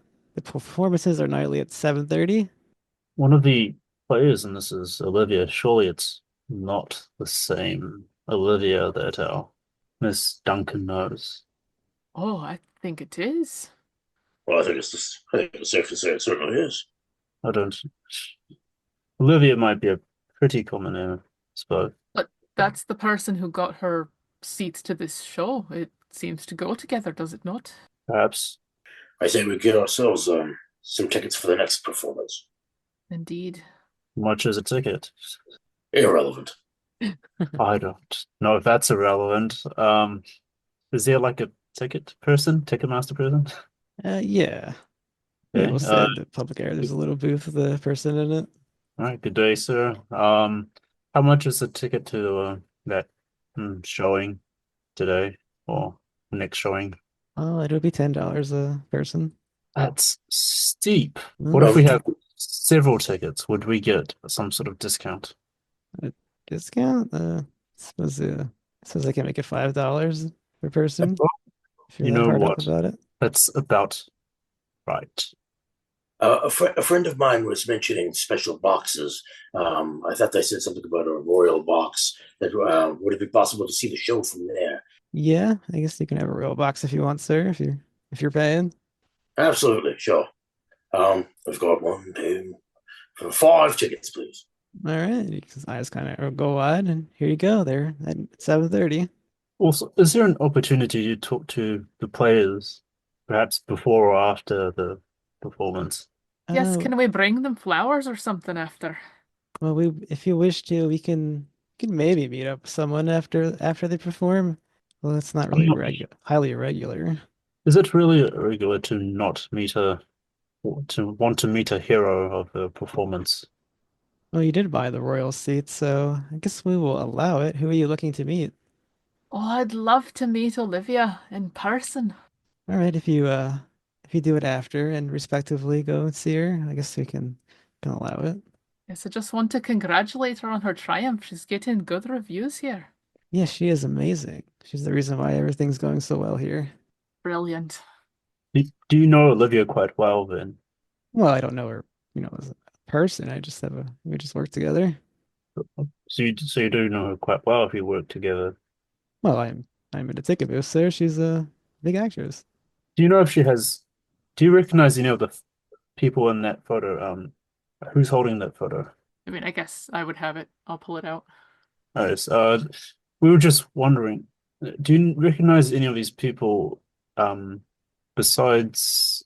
performances are nightly at 7:30. One of the players in this is Olivia. Surely it's not the same Olivia that our Miss Duncan knows. Oh, I think it is. Well, I think it's safe to say it certainly is. I don't. Olivia might be a pretty common name, I suppose. But that's the person who got her seats to this show. It seems to go together, does it not? Perhaps. I say we get ourselves some tickets for the next performance. Indeed. Much as a ticket. Irrelevant. I don't know if that's irrelevant. Is there like a ticket master person? Yeah. Okay. We'll say the public area. There's a little booth with a person in it. All right. Good day, sir. How much is the ticket to that showing today or next showing? Oh, it'll be $10 a person. That's steep. Mm. What if we have several tickets? Would we get some sort of discount? Discount? Suppose I can make it $5 per person if you're You that know hard up what? about it. That's about right. A friend of mine was mentioning special boxes. I thought they said something about a royal box. That would it be possible to see the show from there? Yeah, I guess you can have a real box if you want, sir, if you're paying. Absolutely, sure. I've got 1, 2, 5 tickets, please. All right, his eyes kind of go wide, and here you go. There at 7:30. Also, is there an opportunity to talk to the players, perhaps before or after the performance? Yes, can we bring them flowers or something after? Well, if you wish to, we can maybe meet up with someone after they perform. Well, it's not really highly irregular. Is it really irregular to not meet to want to meet a hero of a performance? Well, you did buy the royal seat, so I guess we will allow it. Who are you looking to meet? Oh, I'd love to meet Olivia in person. All right, if you do it after and respectively go and see her, I guess we can allow it. Yes, I just want to congratulate her on her triumph. She's getting good reviews here. Yeah, she is amazing. She's the reason why everything's going so well here. Brilliant. Do you know Olivia quite well then? Well, I don't know her, as a person. We just work together. So you do know her quite well if you work together. Well, I'm in a ticket booth, sir. She's a big actress. Do you know if do you recognize any of the people in that photo? Who's holding that photo? I mean, I guess I would have it. I'll pull it out. All right, we were just wondering, do you recognize any of these people besides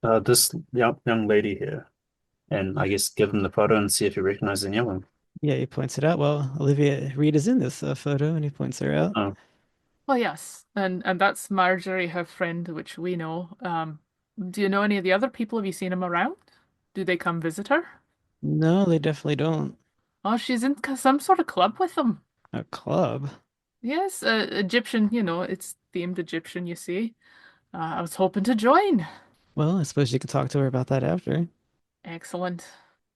this young lady here? And I guess give them the photo and see if you recognize any of them. Yeah, he points it out. Well, Olivia Reed is in this photo, and he points her out. Oh. Well, yes, and that's Marjorie, her friend, which we know. Do you know any of the other people? Have you seen them around? Do they come visit her? No, they definitely don't. Oh, she's in some sort of club with them. A club? Yes, Egyptian, it's themed Egyptian, you see. I was hoping to join. Well, I suppose you could talk to her about that after. Excellent.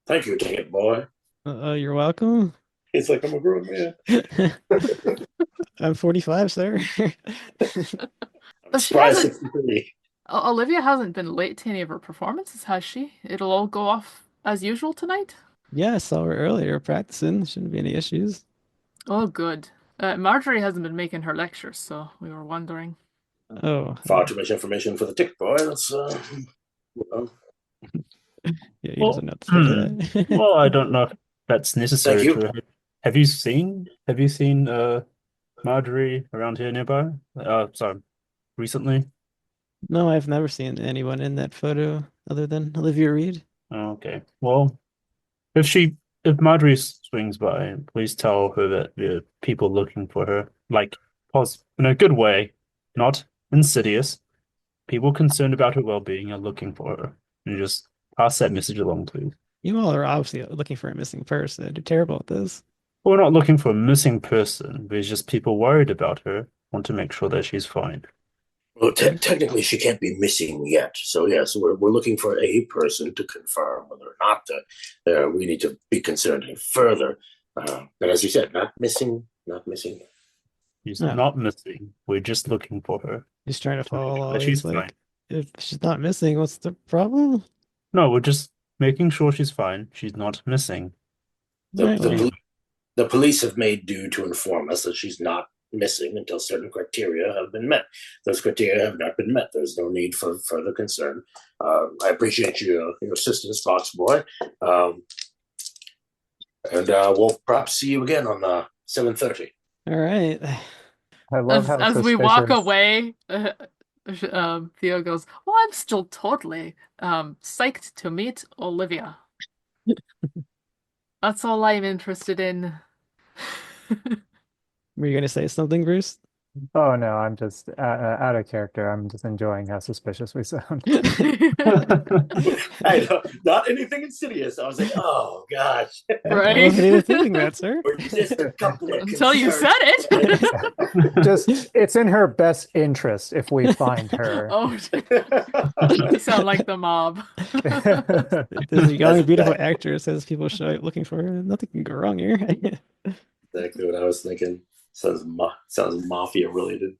Thank you, ticket boy. You're welcome. It's like I'm a grown man. I'm 45, sir. But she Surprise hasn't. 63. Olivia hasn't been late to any of her performances, has she? It'll all go off as usual tonight? Yeah, I saw her earlier practicing. Shouldn't be any issues. Oh, good. Marjorie hasn't been making her lectures, so we were wondering. Oh, Far too much information for the ticket boy. That's yeah, he doesn't know what to say to that. Well, I don't know if that's necessary. Thank you. Have you seen Marjorie around here nearby? Sorry, recently? No, I've never seen anyone in that photo other than Olivia Reed. Oh, okay. Well, if Marjorie swings by, please tell her that there are people looking for her. Like, in a good way, not insidious. People concerned about her well-being are looking for her. And just pass that message along, please. You all are obviously looking for a missing person. You're terrible at this. We're not looking for a missing person, but it's just people worried about her, want to make sure that she's fine. Well, technically, she can't be missing yet. So, yes, we're looking for a person to confirm whether or not we need to be concerned any further. But as you said, not missing, not missing. She's No. not missing. We're just looking for her. He's trying to follow all She's these, fine. if she's not missing, what's the problem? No, we're just making sure she's fine. She's not missing. Right, well, The police have made due to inform us that she's not missing until certain criteria have been met. Those criteria have not been met. There's no need for further concern. I appreciate your assistance, Fox Boy. And we'll perhaps see you again on 7:30. all right. I love how As we walk suspicious- away, Theo goes, "Oh, I'm still totally psyched to meet Olivia. That's all I'm interested in." Were you going to say something, Bruce? Oh no, I'm just out of character. I'm just enjoying how suspicious we sound. I not anything insidious. I was like, oh gosh. I Right? wasn't even thinking that, sir. We're just a couple of Until you said concerned- it. Just, it's in her best interest if we find her. Oh, you sound like the mob. This young, That's beautiful right. actress has people looking for her. Nothing can go wrong here. Exactly what I was thinking. Sounds mafia related.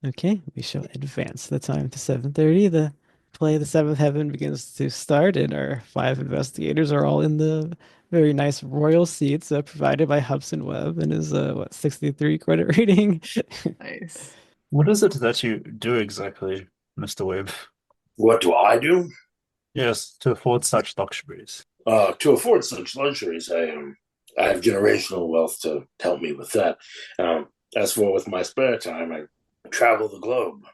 Okay, we shall advance the time to 7:30. The play of the Seventh Heaven begins to start, and our 5 investigators are all in the very nice royal seats provided by Hudson Webb and his 63 credit rating. Nice. What is it that you do exactly, Mr. Webb? What do I do? Yes, to afford such luxuries. To afford such luxuries, I have generational wealth to help me with that. As for with my spare time, I travel the globe.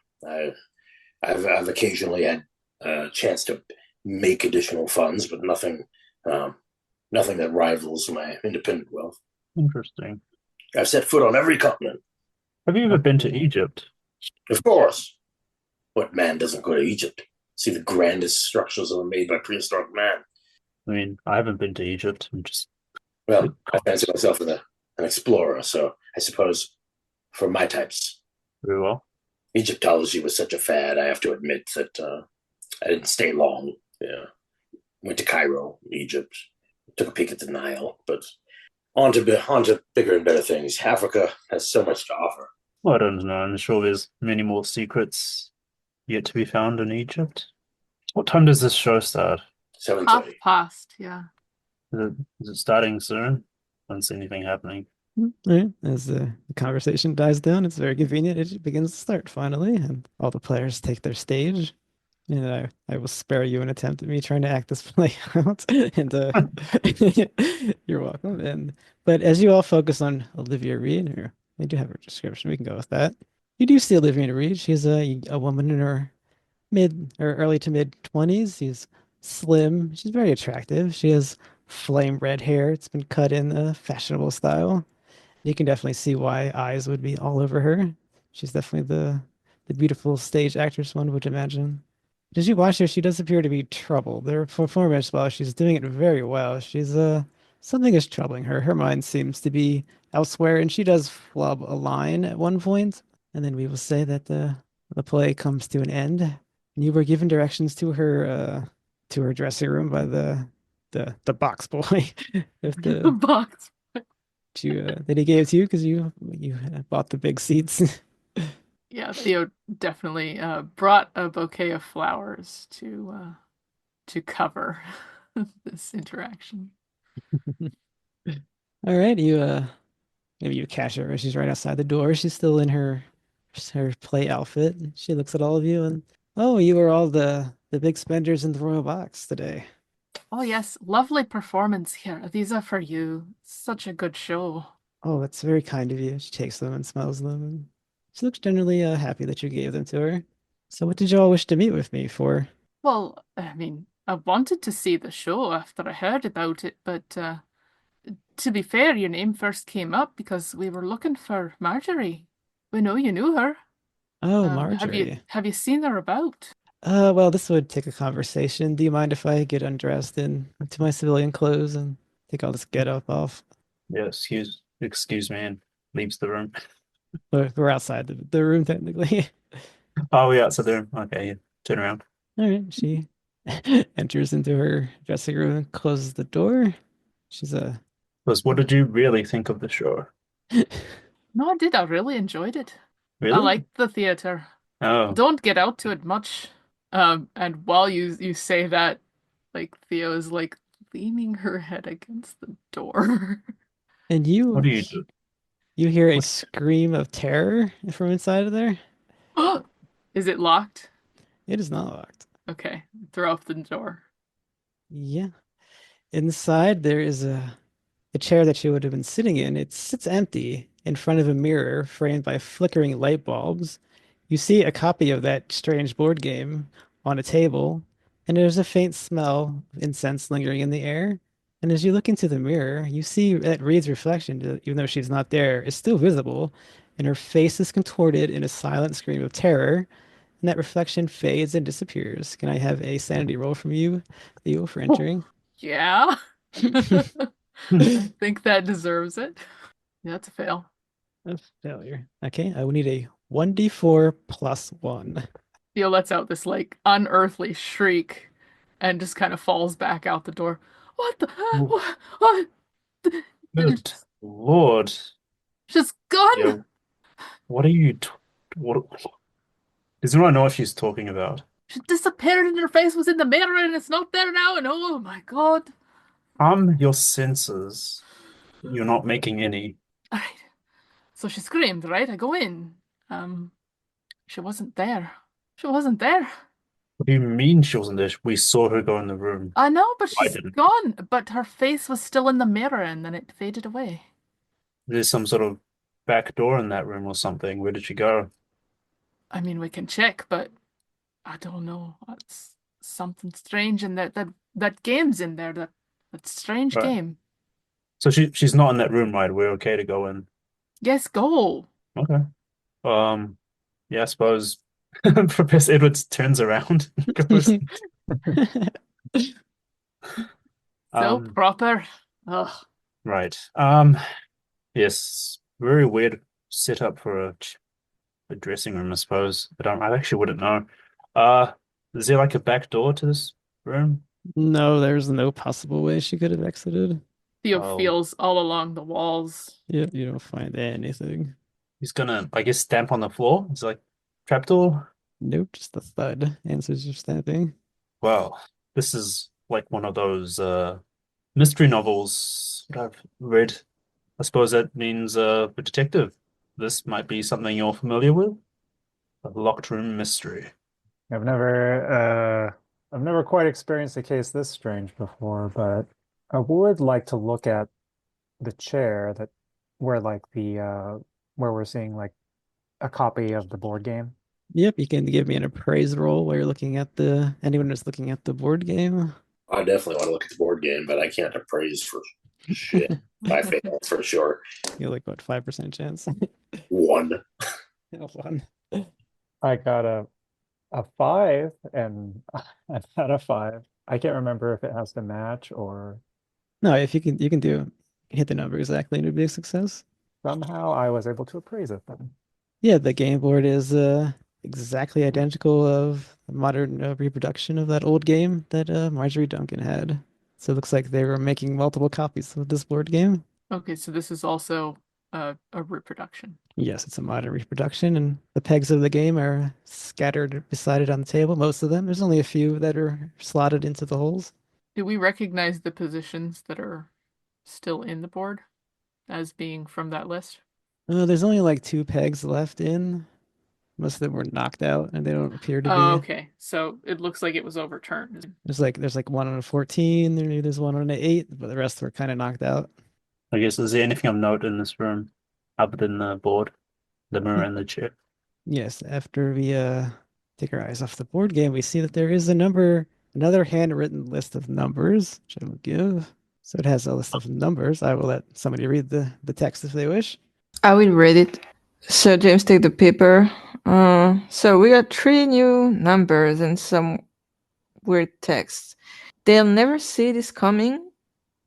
I've occasionally had a chance to make additional funds, but nothing that rivals my independent wealth. Interesting. I've set foot on every continent. Have you ever been to Egypt? Of course. What man doesn't go to Egypt? See the grandest structures that were made by prehistoric man. I mean, I haven't been to Egypt. I'm just Well, I fancy myself as an explorer, so I suppose for my types, very well. Egyptology was such a fad. I have to admit that I didn't stay long. Yeah, went to Cairo, Egypt, took a peek at the Nile, but on to bigger and better things. Africa has so much to offer. Well, I don't know. I'm sure there's many more secrets yet to be found in Egypt. What time does this show start? 7:30. 1/2 past, yeah. Is it starting soon? I don't see anything happening. All right, as the conversation dies down, it's very convenient. It begins to start finally, and all the players take their stage. And I will spare you an attempt at me trying to act this play out. And you're welcome. But as you all focus on Olivia Reed, or I do have her description, we can go with that. You do see Olivia Reed. She's a woman in her early to mid 20s. She's slim. She's very attractive. She has flame red hair. It's been cut in a fashionable style. You can definitely see why eyes would be all over her. She's definitely the beautiful stage actress one would imagine. As you watch her, she does appear to be troubled. Her performance, while she's doing it very well, she's something is troubling her. Her mind seems to be elsewhere, and she does flub a line at one point. And then we will say that the play comes to an end. And you were given directions to her dressing room by the box boy. If The the box. that he gave to you because you bought the big seats. Yeah, Theo definitely brought a bouquet of flowers to cover this interaction. All right, maybe you catch her. She's right outside the door. She's still in her play outfit. She looks at all of you and, oh, you were all the big spenders in the royal box today. Oh yes, lovely performance here. These are for you. Such a good show. Oh, that's very kind of you. She takes them and smells them, and she looks generally happy that you gave them to her. So, what did you all wish to meet with me for? Well, I mean, I wanted to see the show after I heard about it, but to be fair, your name first came up because we were looking for Marjorie. We know you knew her. Oh, Have you Marjorie. seen her about? Well, this would take a conversation. Do you mind if I get undressed into my civilian clothes and take all this get up off? Yeah, excuse me, and leaves the room. We're outside the room technically. Oh, yeah, so there. Okay, yeah. Turn around. All right, she enters into her dressing room and closes the door. She's a Because what did you really think of the show? No, I did. I really enjoyed it. I Really? liked the theater. Oh, Don't get out to it much. And while you say that, like Theo is like leaning her head against the door. and what do you do? you hear a What? scream of terror from inside of there. Is it locked? It is not locked. Okay, throw up the door. Yeah. Inside there is a chair that she would have been sitting in. It sits empty in front of a mirror framed by flickering light bulbs. You see a copy of that strange board game on a table, and there's a faint smell of incense lingering in the air. And as you look into the mirror, you see that Reed's reflection, even though she's not there, is still visible, and her face is contorted in a silent scream of terror. And that reflection fades and disappears. Can I have a sanity roll from you, Theo, for Oh. entering? Yeah. I think that deserves it. Yeah, that's a fail. A failure. Okay, I will need a 1d4 plus 1. Theo lets out this like unearthly shriek and just kind of falls back out the door. What the? What? Good Lord. She's gone. Yeah, what are you what does anyone know what she's talking about? She disappeared and her face was in the mirror and it's not there now. And oh my God. Your senses. You're not making any. All right. So she screamed, right? I go in. Um, she wasn't there. She wasn't there. What do you mean she wasn't there? We saw her go in the room. I know, but I she's didn't. gone. But her face was still in the mirror and then it faded away. There's some sort of back door in that room or something. Where did she go? I mean, we can check, but I don't know. It's something strange and that game's in there, that strange Right. game. So she's not in that room, right? We're okay to go in. Yes, go. Okay. Yeah, I suppose Professor Edwards turns around and goes. So proper. Ugh. Right. Yes, very weird setup for a dressing room, I suppose. But I actually wouldn't know. Is there like a back door to this room? No, there's no possible way she could have exited. Theo Oh. feels all along the walls. You don't find anything. He's gonna, I guess, stamp on the floor. It's like trapdoor. Nope, just the thud answers your stamping. Well, this is like one of those mystery novels that I've read. I suppose that means a detective. This might be something you're familiar with. A locked room mystery. I've never quite experienced a case this strange before, but I would like to look at the chair that where like the where we're seeing like a copy of the board game. Yep, you can give me an appraise roll while you're looking at anyone who's looking at the board game. I definitely want to look at the board game, but I can't appraise for shit. I fail for sure. You're like, what, 5% chance? One. One. I got a 5 and I've had a 5. I can't remember if it has to match or No, if you can hit the number exactly and it'd be a success. somehow I was able to appraise it then. Yeah, the game board is exactly identical of a modern reproduction of that old game that Marjorie Duncan had. So it looks like they were making multiple copies of this board game. Okay, so this is also a reproduction. Yes, it's a modern reproduction, and the pegs of the game are scattered beside it on the table, most of them. There's only a few that are slotted into the holes. Do we recognize the positions that are still in the board as being from that list? There's only like 2 pegs left in. Most of them were knocked out, and they don't appear to be. Oh, okay. So it looks like it was overturned. There's like one on a 14, maybe there's one on an 8, but the rest were kind of knocked out. I guess, is there anything of note in this room other than the board, the mirror, and the chair? Yes, after we take our eyes off the board game, we see that there is another handwritten list of numbers, which I will give. So it has a list of numbers. I will let somebody read the text if they wish. I will read it. So James take the paper. So we got 3 new numbers and some weird text. They'll never see this coming.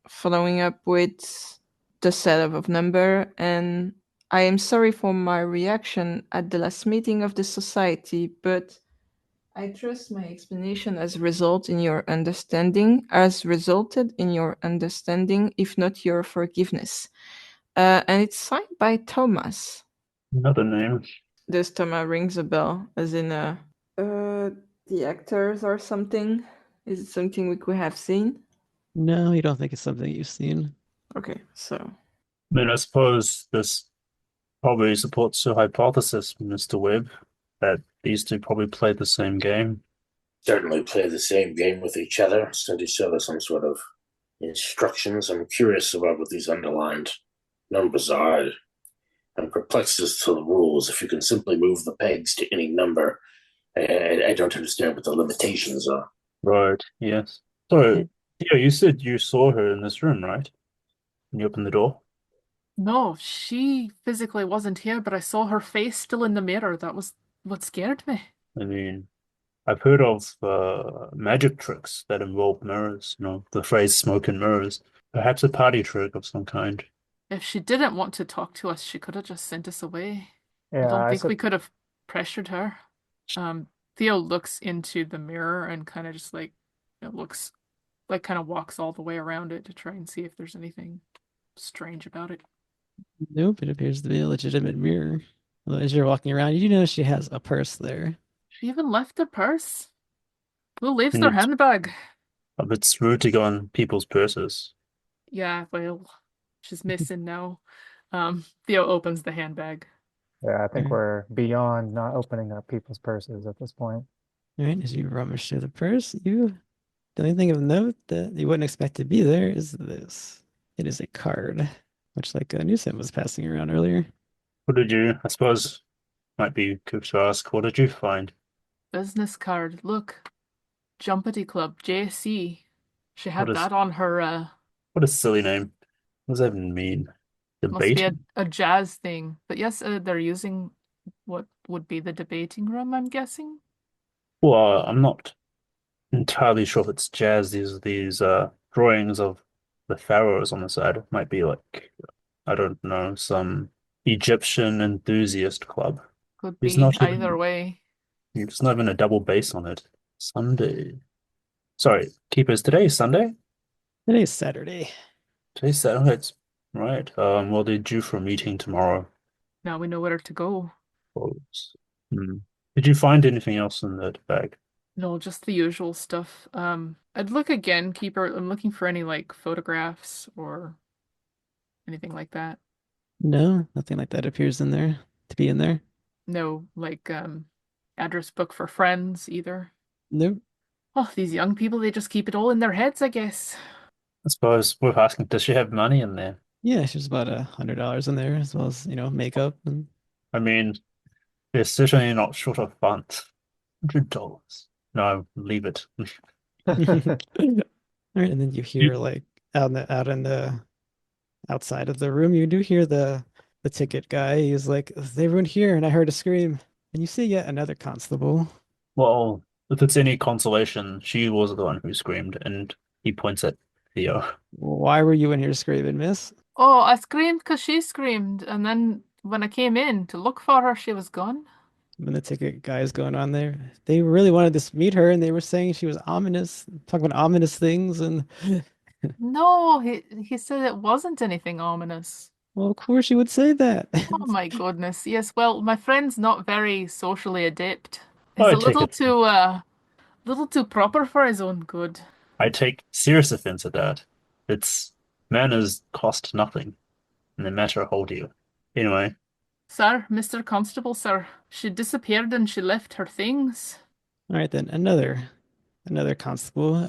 Following up with the setup of number, and I am sorry for my reaction at the last meeting of the society, but I trust my explanation resulted in your understanding, if not your forgiveness. And it's signed by Thomas. Another name. This Thomas rings a bell, as in the actors or something. Is it something we could have seen? No, you don't think it's something you've seen. Okay, so I mean, I suppose this probably supports your hypothesis, Mr. Webb, that these two probably played the same game. Certainly play the same game with each other, send each other some sort of instructions. I'm curious about what these underlined numbers are. I'm perplexed as to the rules. If you can simply move the pegs to any number, I don't understand what the limitations are. Right, yes. So, yeah, you said you saw her in this room, right? When you opened the door? No, she physically wasn't here, but I saw her face still in the mirror. That was what scared me. I mean, I've heard of magic tricks that involve mirrors, the phrase smoke and mirrors. Perhaps a party trick of some kind. If she didn't want to talk to us, she could have just sent us away. I Yeah, don't I think we said, could have pressured her. Theo looks into the mirror and kind of just like it looks like kind of walks all the way around it to try and see if there's anything strange about it. Nope, it appears to be a legitimate mirror. Well, as you're walking around, you do notice she has a purse there. She even left her purse. Who leaves And their handbag? it's rude to go on people's purses. Yeah, well, she's missing now. Theo opens the handbag. yeah, I think Alright. we're beyond not opening up people's purses at this point. All right, as you rummage through the purse, the only thing of note that you wouldn't expect to be there is this. It is a card, much like Newsome was passing around earlier. I suppose, might be good to ask, what did you find? Business card. Look, Jumpity Club, JC. She had What is that on her, what a silly name. What does that even mean? must be Debating? a jazz thing. But yes, they're using what would be the debating room, I'm guessing. Well, I'm not entirely sure if it's jazz. These drawings of the pharaohs on the side. It might be like, I don't know, some Egyptian enthusiast club. Could There's be not either even way. there's not even a double base on it. Sunday. Sorry, Keepers, today is Sunday? Today's Saturday. Today's Saturday. It's right. Well, they're due for a meeting tomorrow. Now we know where to go. Folks. Did you find anything else in that bag? No, just the usual stuff. I'd look again, Keeper. I'm looking for any like photographs or anything like that. No, nothing like that appears in there to be in there. No, like address book for friends either. Nope. Oh, these young people, they just keep it all in their heads, I guess. I suppose worth asking, does she have money in there? Yeah, she's about $100 in there, as well as, makeup and I mean, they're certainly not short of funds. $100. No, leave it. all right, and then you hear like out in the outside of the room, you do hear the ticket guy. He's like, "They weren't here, and I heard a scream." And you see yet another constable. Well, if it's any consolation, she was the one who screamed, and he points at Theo. Why were you in here screaming, miss? Oh, I screamed because she screamed, and then when I came in to look for her, she was gone. When the ticket guy is going on there, they really wanted to meet her, and they were saying she was ominous, talking about ominous things, and No, he said it wasn't anything ominous. well, of course you would say that. Oh my goodness. Yes, well, my friend's not very socially adept. He's I a take it. little too proper for his own good. I take serious offense at that. Its manners cost nothing, and the matter hold you. Anyway, Sir, Mr. Constable, sir, she disappeared and she left her things. All right, then another constable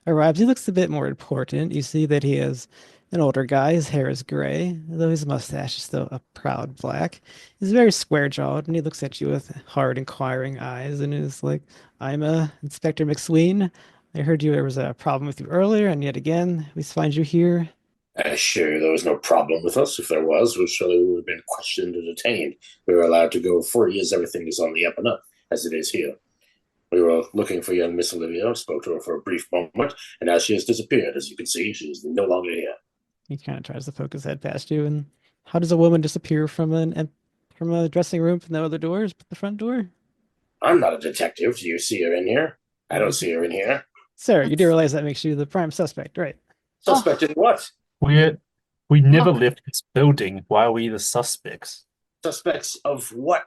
arrives. He looks a bit more important. You see that he is an older guy. His hair is gray, though his mustache is still a proud black. He's very square-jawed, and he looks at you with hard, inquiring eyes, and is like, "I'm Inspector McSween. I heard there was a problem with you earlier, and yet again, we find you here." I assure you there was no problem with us. If there was, we surely would have been questioned and detained. We were allowed to go free as everything is on the up and up, as it is here. We were looking for young Miss Olivia, spoke to her for a brief moment, and now she has disappeared. As you can see, she is no longer here. He kind of tries to poke his head past you. And how does a woman disappear from from a dressing room with no other doors but the front door? I'm not a detective. Do you see her in here? I don't see her in here. Sir, you do realize that makes you the prime suspect, right? Suspect in what? We never left this building. Why are we the suspects? Suspects of what?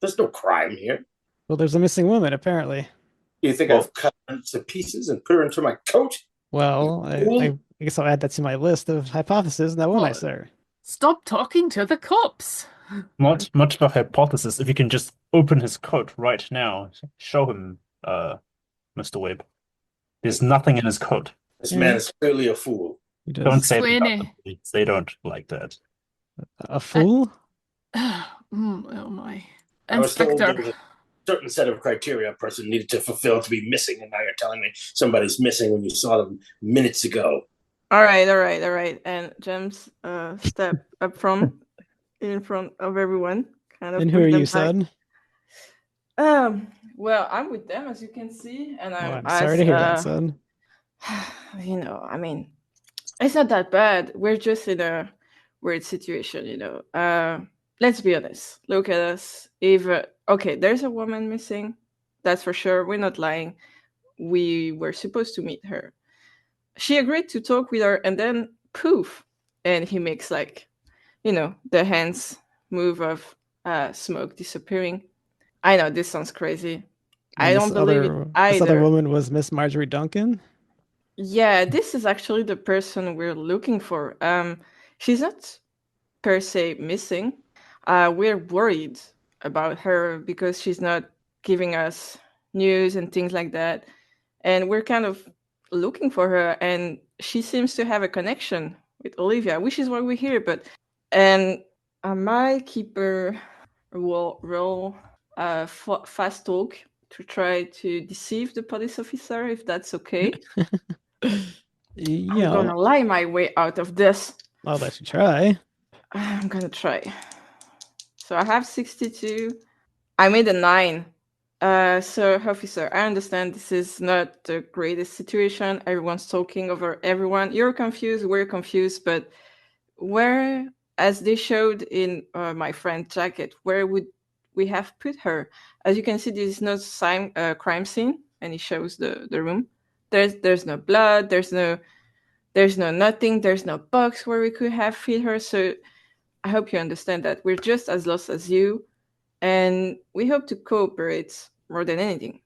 There's no crime here. Well, there's a missing woman, apparently. You think I've cut her to pieces and put her into my coat? Well, fool. I guess I'll add that to my list of hypotheses, now won't I, sir? Stop talking to the cops. Not much of a hypothesis. If you can just open his coat right now, show him, Mr. Webb. There's nothing in his coat. This man is clearly a fool. He does. Don't say that about Sweeney. the police. They don't like that. A fool? Oh my. I was told there Inspector. was a certain set of criteria a person needed to fulfill to be missing, and now you're telling me somebody's missing when you saw them minutes ago. All right. And James step up front, in front of everyone. Kind of And who push are them you, back. son? Well, I'm with them, as you can see, and Oh, I'm I'm sorry to hear that, son. I mean, it's not that bad. We're just in a weird situation, Let's be honest. Look at us. Okay, there's a woman missing. That's for sure. We're not lying. We were supposed to meet her. She agreed to talk with her, and then poof, and he makes the hands move of smoke disappearing. I know this sounds crazy. I don't believe it This other either. woman was Miss Marjorie Duncan? Yeah, this is actually the person we're looking for. She's not per se missing. We're worried about her because she's not giving us news and things like that. And we're kind of looking for her, and she seems to have a connection with Olivia, which is why we're here. And my keeper will roll fast talk to try to deceive the police officer, if that's okay. Yeah, I'm gonna lie my way out of this. I'll let you try. I'm gonna try. So I have 62. I made a 9. So, officer, I understand this is not the greatest situation. Everyone's talking over everyone. You're confused, we're confused, but where, as they showed in my friend's jacket, where would we have put her? As you can see, there is no crime scene, and he shows the room. There's no blood, there's no nothing, there's no box where we could have fit her. So I hope you understand that we're just as lost as you, and we hope to cooperate more than anything.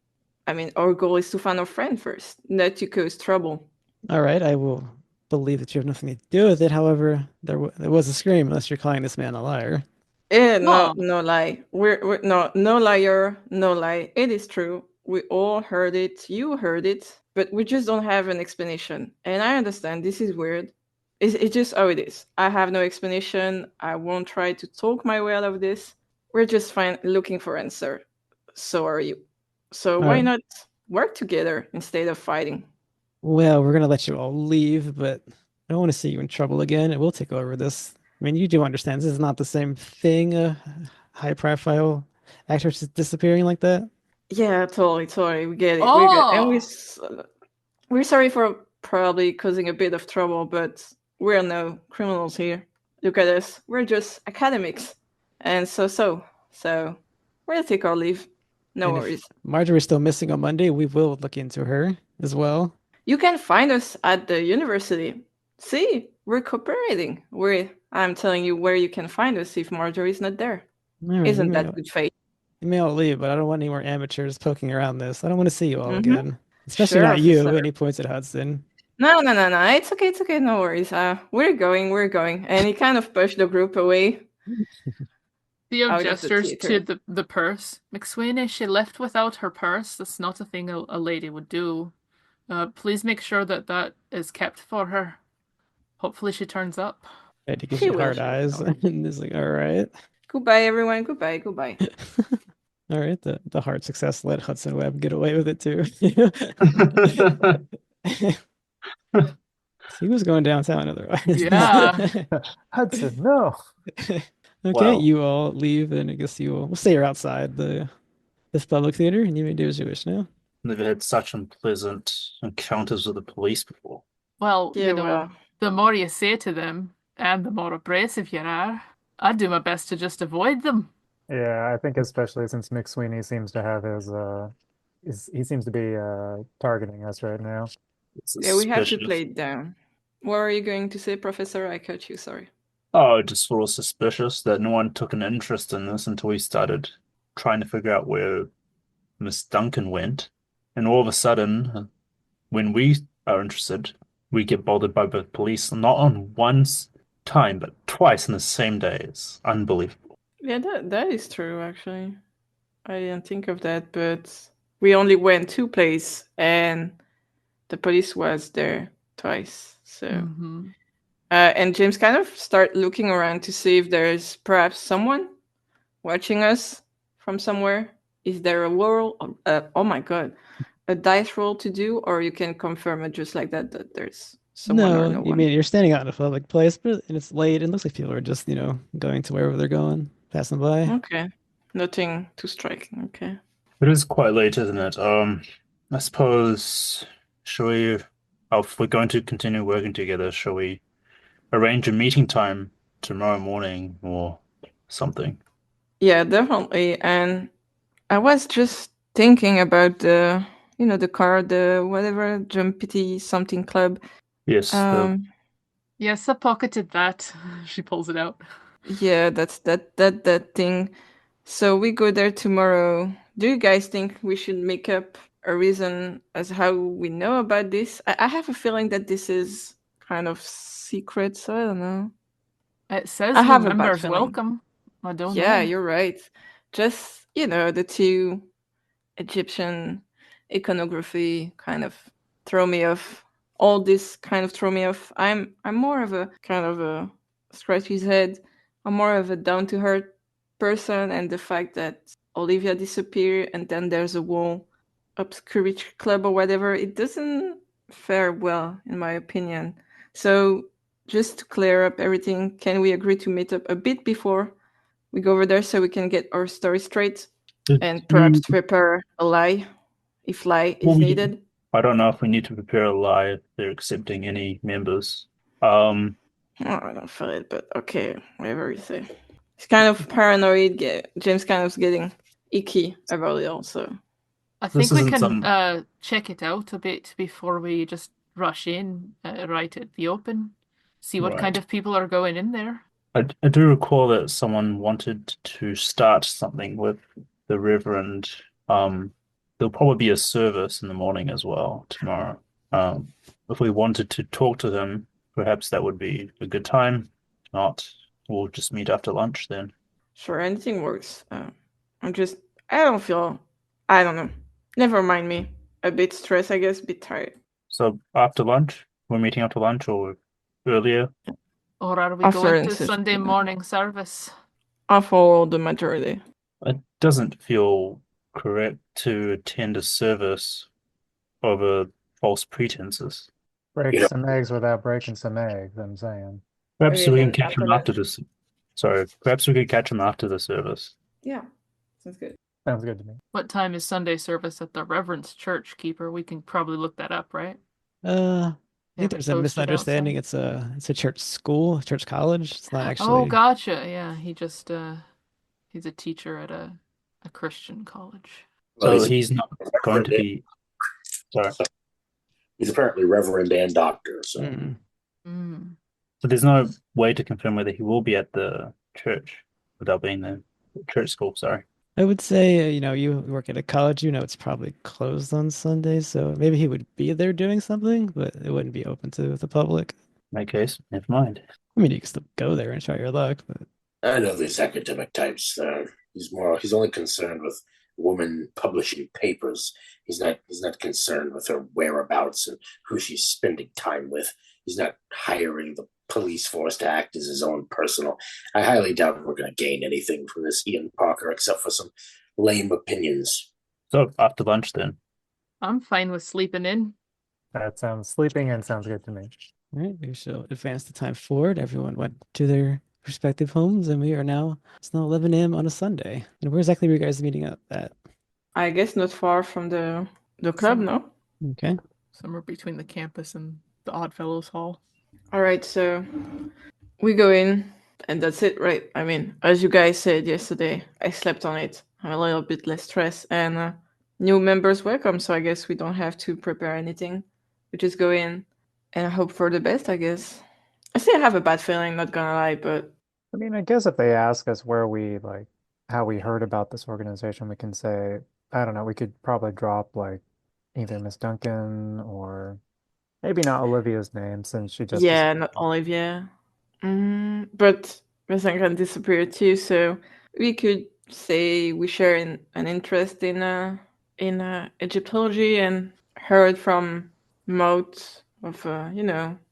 I mean, our goal is to find our friend first, not to cause trouble. All right, I will believe that you have nothing to do with it. However, there was a scream, unless you're calling this man a liar. No lie. We're no liar, no lie. It is true. We all heard it. You heard it, but we just don't have an explanation. And I understand this is weird. It's just how it is. I have no explanation. I won't try to talk my way out of this. We're just looking for answer. So are you. So why not work together instead of fighting? Well, we're gonna let you all leave, but I don't want to see you in trouble again. And we'll take over this. I mean, you do understand this is not the same thing. High-profile actors disappearing like that. Yeah, totally. We get it. Oh. We get it. And we're sorry for probably causing a bit of trouble, but we're no criminals here. Look at us. We're just academics. And so we're gonna take our leave. No And worries. if Marjorie's still missing on Monday, we will look into her as well. You can find us at the university. See, we're cooperating. I'm telling you where you can find us if Marjorie's not there. All right, Isn't that good fate? You may all leave, but I don't want any more amateurs poking around this. I don't want to see you all again. Especially Sure, not you. officer. And he points at Hudson. No. It's okay. No worries. We're going. And he kind of pushed the group away. Theo Out of the gestures to theater. the purse. McSweeney, she left without her purse. That's not a thing a lady would do. Please make sure that is kept for her. Hopefully she turns up. And he gives She you will, hard she will. eyes. And he's like, all right. Goodbye, everyone. Goodbye. All right. The hard success let Hudson Webb get away with it too. He was going downtown otherwise. Yeah. Hudson, no. Okay, Well- you all leave, and I guess we'll say you're outside this public theater, and you may do as you wish now. Never had such unpleasant encounters with the police before. Well, Yeah, well, the more you say to them, and the more abrasive you are, I do my best to just avoid them. Yeah, I think especially since McSweeney seems to have he seems to be targeting us right now. It's yeah, we have to suspicious. play it down. What are you going to say, Professor? I cut you, sorry. Oh, just sort of suspicious that no one took an interest in this until we started trying to figure out where Miss Duncan went. And all of a sudden, when we are interested, we get bothered by the police, not on one time, but twice in the same day. It's unbelievable. Yeah, that is true, actually. I didn't think of that, but we only went 2 places, and the police was there twice. So, Mhm. and James kind of start looking around to see if there's perhaps someone watching us from somewhere. Is there a roll? Oh my god, a dice roll to do, or you can confirm it just like that there's someone or No, no you one. mean you're standing out in a public place, but and it's late, and it looks like people are just, going to wherever they're going, passing by. Okay, nothing too striking. Okay. It is quite late, isn't it? I suppose, shall we, if we're going to continue working together, shall we arrange a meeting time tomorrow morning or something? Yeah, definitely. And I was just thinking about the car, the whatever Jumpity something club. Yes, Yes, I pocketed that. She pulls it out. Yeah, that's that thing. So we go there tomorrow. Do you guys think we should make up a reason as how we know about this? I have a feeling that this is kind of secret, so I don't know. It says I new have a bad members feeling. welcome. I don't Yeah, know. you're right. Just, the 2 Egyptian iconography kind of throw me off. All this kind of throw me off. I'm more of a kind of a scratch his head. I'm more of a down to earth person, and the fact that Olivia disappeared and then there's a whole obscurity club or whatever, it doesn't fare well in my opinion. So just to clear up everything, can we agree to meet up a bit before we go over there so we can get our story straight? And perhaps prepare a lie if lie is needed. I don't know if we need to prepare a lie if they're accepting any members. Oh, I don't feel it, but okay, whatever you say. He's kind of paranoid. James kind of getting icky about it also. I This think we isn't can check it out a bit before we just rush in right at the open. See what kind Right. of people are going in there. I do recall that someone wanted to start something with the Reverend. There'll probably be a service in the morning as well tomorrow. If we wanted to talk to them, perhaps that would be a good time. If not, we'll just meet after lunch then. Sure, anything works. I don't know. Never mind me. A bit stressed, I guess, a bit tired. So after lunch, we're meeting after lunch or earlier? Or are we After going to insist- Sunday morning service? I follow the majority. It doesn't feel correct to attend a service over false pretenses. Break You know- some eggs without breaking some eggs, I'm saying. Perhaps Okay, we can then catch after him after lunch. this. Sorry, perhaps we could catch him after the service. Yeah, sounds good. Sounds good to me. What time is Sunday service at the Reverend's Church, Keeper? We can probably look that up, right? I They have think there's a posted misunderstanding. outside. It's a church school, church college. It's not Oh, actually. gotcha. Yeah, he's a teacher at a Christian college. So Well, he's not going to be. Sorry. He's apparently reverend and doctor. So Mm. Mm. So there's no way to confirm whether he will be at the church without being there. Church school, sorry. I would say, you work at a college, it's probably closed on Sundays, so maybe he would be there doing something, but it wouldn't be open to the public. In that case, never mind. I mean, you can still go there and try your luck, but I know these academic types. He's only concerned with women publishing papers. He's not concerned with her whereabouts and who she's spending time with. He's not hiring the police force to act as his own personal. I highly doubt we're going to gain anything from this Ian Parker except for some lame opinions. So after lunch then. I'm fine with sleeping in. Sleeping in sounds good to me. All right, we shall advance the time forward. Everyone went to their respective homes, and it's now 11 a.m. on a Sunday. And where exactly were you guys meeting up at? I guess not far from the club, no? Okay. Somewhere between the campus and the Oddfellows Hall. All right, so we go in, and that's it, right? I mean, as you guys said yesterday, I slept on it. I'm a little bit less stressed, and new members welcome, so I guess we don't have to prepare anything. We just go in and hope for the best, I guess. I still have a bad feeling, not gonna lie, but I mean, I guess if they ask us how we heard about this organization, we can say, I don't know, we could probably drop like either Miss Duncan or maybe not Olivia's name since she just yeah, not Olivia. But Miss Duncan disappeared too, so we could say we share an interest in Egyptology and heard from mouth of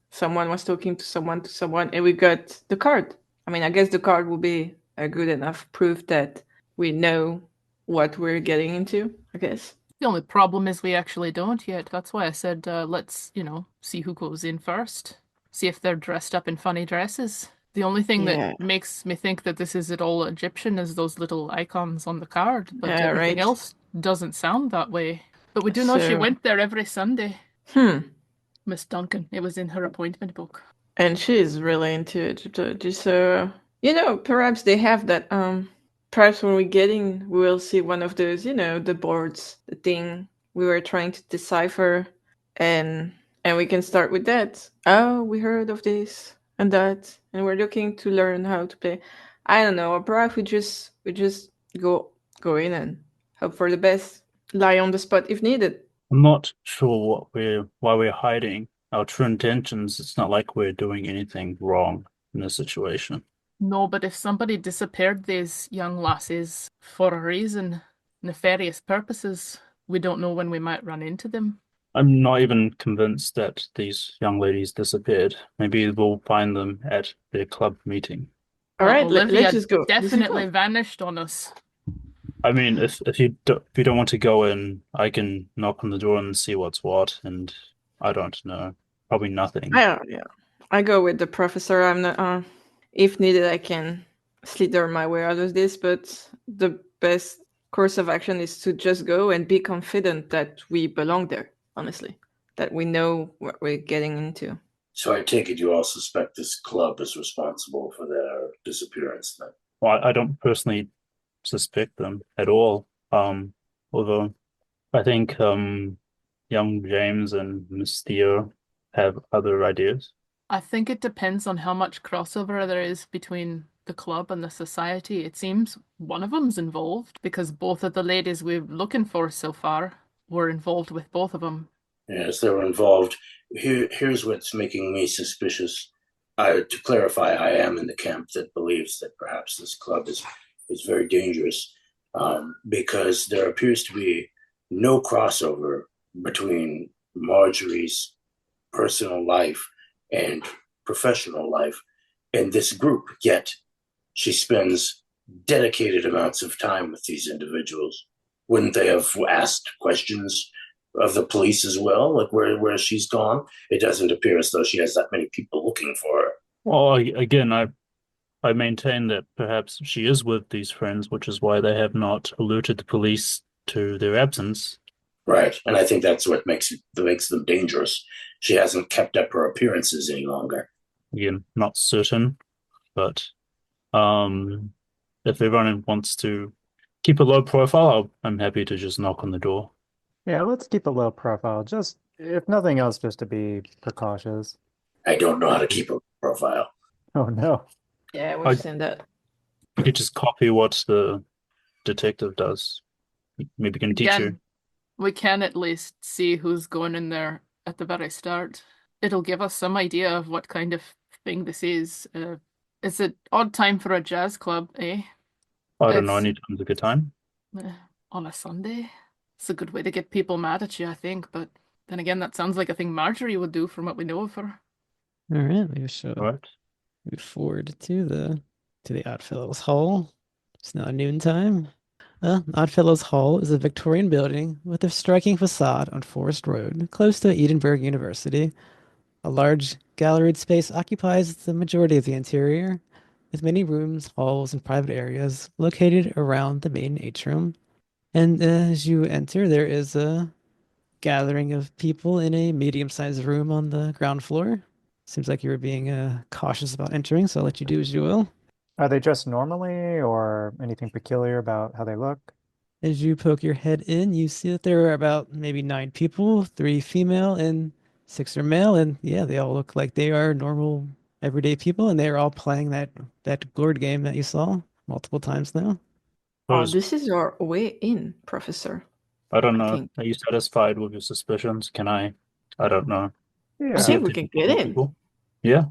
someone was talking to someone, and we got the card. I mean, I guess the card will be a good enough proof that we know what we're getting into, I guess. The only problem is we actually don't yet. That's why I said let's, see who goes in first. See if they're dressed up in funny dresses. The only thing Yeah. that makes me think that this is at all Egyptian is those little icons on the card, but Yeah, everything right. else doesn't sound that way. But we do know she So- went there every Sunday. Hmm. Miss Duncan. It was in her appointment book. And she is really into Egyptology, so perhaps they have that. Perhaps when we get in, we will see one of those, the boards, the thing we were trying to decipher, and we can start with that. Oh, we heard of this and that, and we're looking to learn how to play. I don't know, or perhaps we just go in and hope for the best, lie on the spot if needed. I'm not sure why we're hiding our true intentions. It's not like we're doing anything wrong in this situation. No, but if somebody disappeared these young lasses for a reason, nefarious purposes, we don't know when we might run into them. I'm not even convinced that these young ladies disappeared. Maybe we'll find them at their club meeting. All right, Olivia let's just go. definitely vanished on us. I mean, if you don't want to go in, I can knock on the door and see what's what, and I don't know, probably nothing. Yeah, I go with the professor. I'm not. If needed, I can slither my way out of this. But the best course of action is to just go and be confident that we belong there. Honestly, that we know what we're getting into. So I take it you all suspect this club is responsible for their disappearance then? Well, I don't personally suspect them at all. Although I think young James and Miss Theo have other ideas. I think it depends on how much crossover there is between the club and the society. It seems one of them's involved because both of the ladies we're looking for so far were involved with both of them. Yes, they were involved. Here's what's making me suspicious. To clarify, I am in the camp that believes that perhaps this club is very dangerous because there appears to be no crossover between Marjorie's personal life and professional life in this group, yet she spends dedicated amounts of time with these individuals. Wouldn't they have asked questions of the police as well, like where she's gone? It doesn't appear as though she has that many people looking for her. Well, again, I maintain that perhaps she is with these friends, which is why they have not alerted the police to their absence. Right, and I think that's what makes them dangerous. She hasn't kept up her appearances any longer. Again, not certain, but if everyone wants to keep a low profile, I'm happy to just knock on the door. Yeah, let's keep a low profile, just if nothing else, just to be precautious. I don't know how to keep a profile. Oh no. Yeah, we've seen that. You could just copy what the detective does. Maybe can teach you. We can at least see who's going in there at the very start. It'll give us some idea of what kind of thing this is. It's an odd time for a jazz club, eh? I don't know, any time's a good time. On a Sunday? It's a good way to get people mad at you, I think, but then again, that sounds like a thing Marjorie would do from what we know of her. All right, we shall All right. move forward to the Oddfellows Hall. It's now noontime. Oddfellows Hall is a Victorian building with a striking facade on Forest Road, close to Edinburgh University. A large galleried space occupies the majority of the interior, with many rooms, halls, and private areas located around the main atrium. And as you enter, there is a gathering of people in a medium-sized room on the ground floor. Seems like you were being cautious about entering, so I'll let you do as you will. Are they dressed normally or anything peculiar about how they look? As you poke your head in, you see that there are about maybe 9 people, 3 female and 6 are male, and yeah, they all look like they are normal, everyday people, and they're all playing that board game that you saw multiple times now. Oh, Suppose, this is your way in, Professor. I don't I know. think. Are you satisfied with your suspicions? Can I don't know. I Yeah. See think if we there's can get more in. people? Yeah.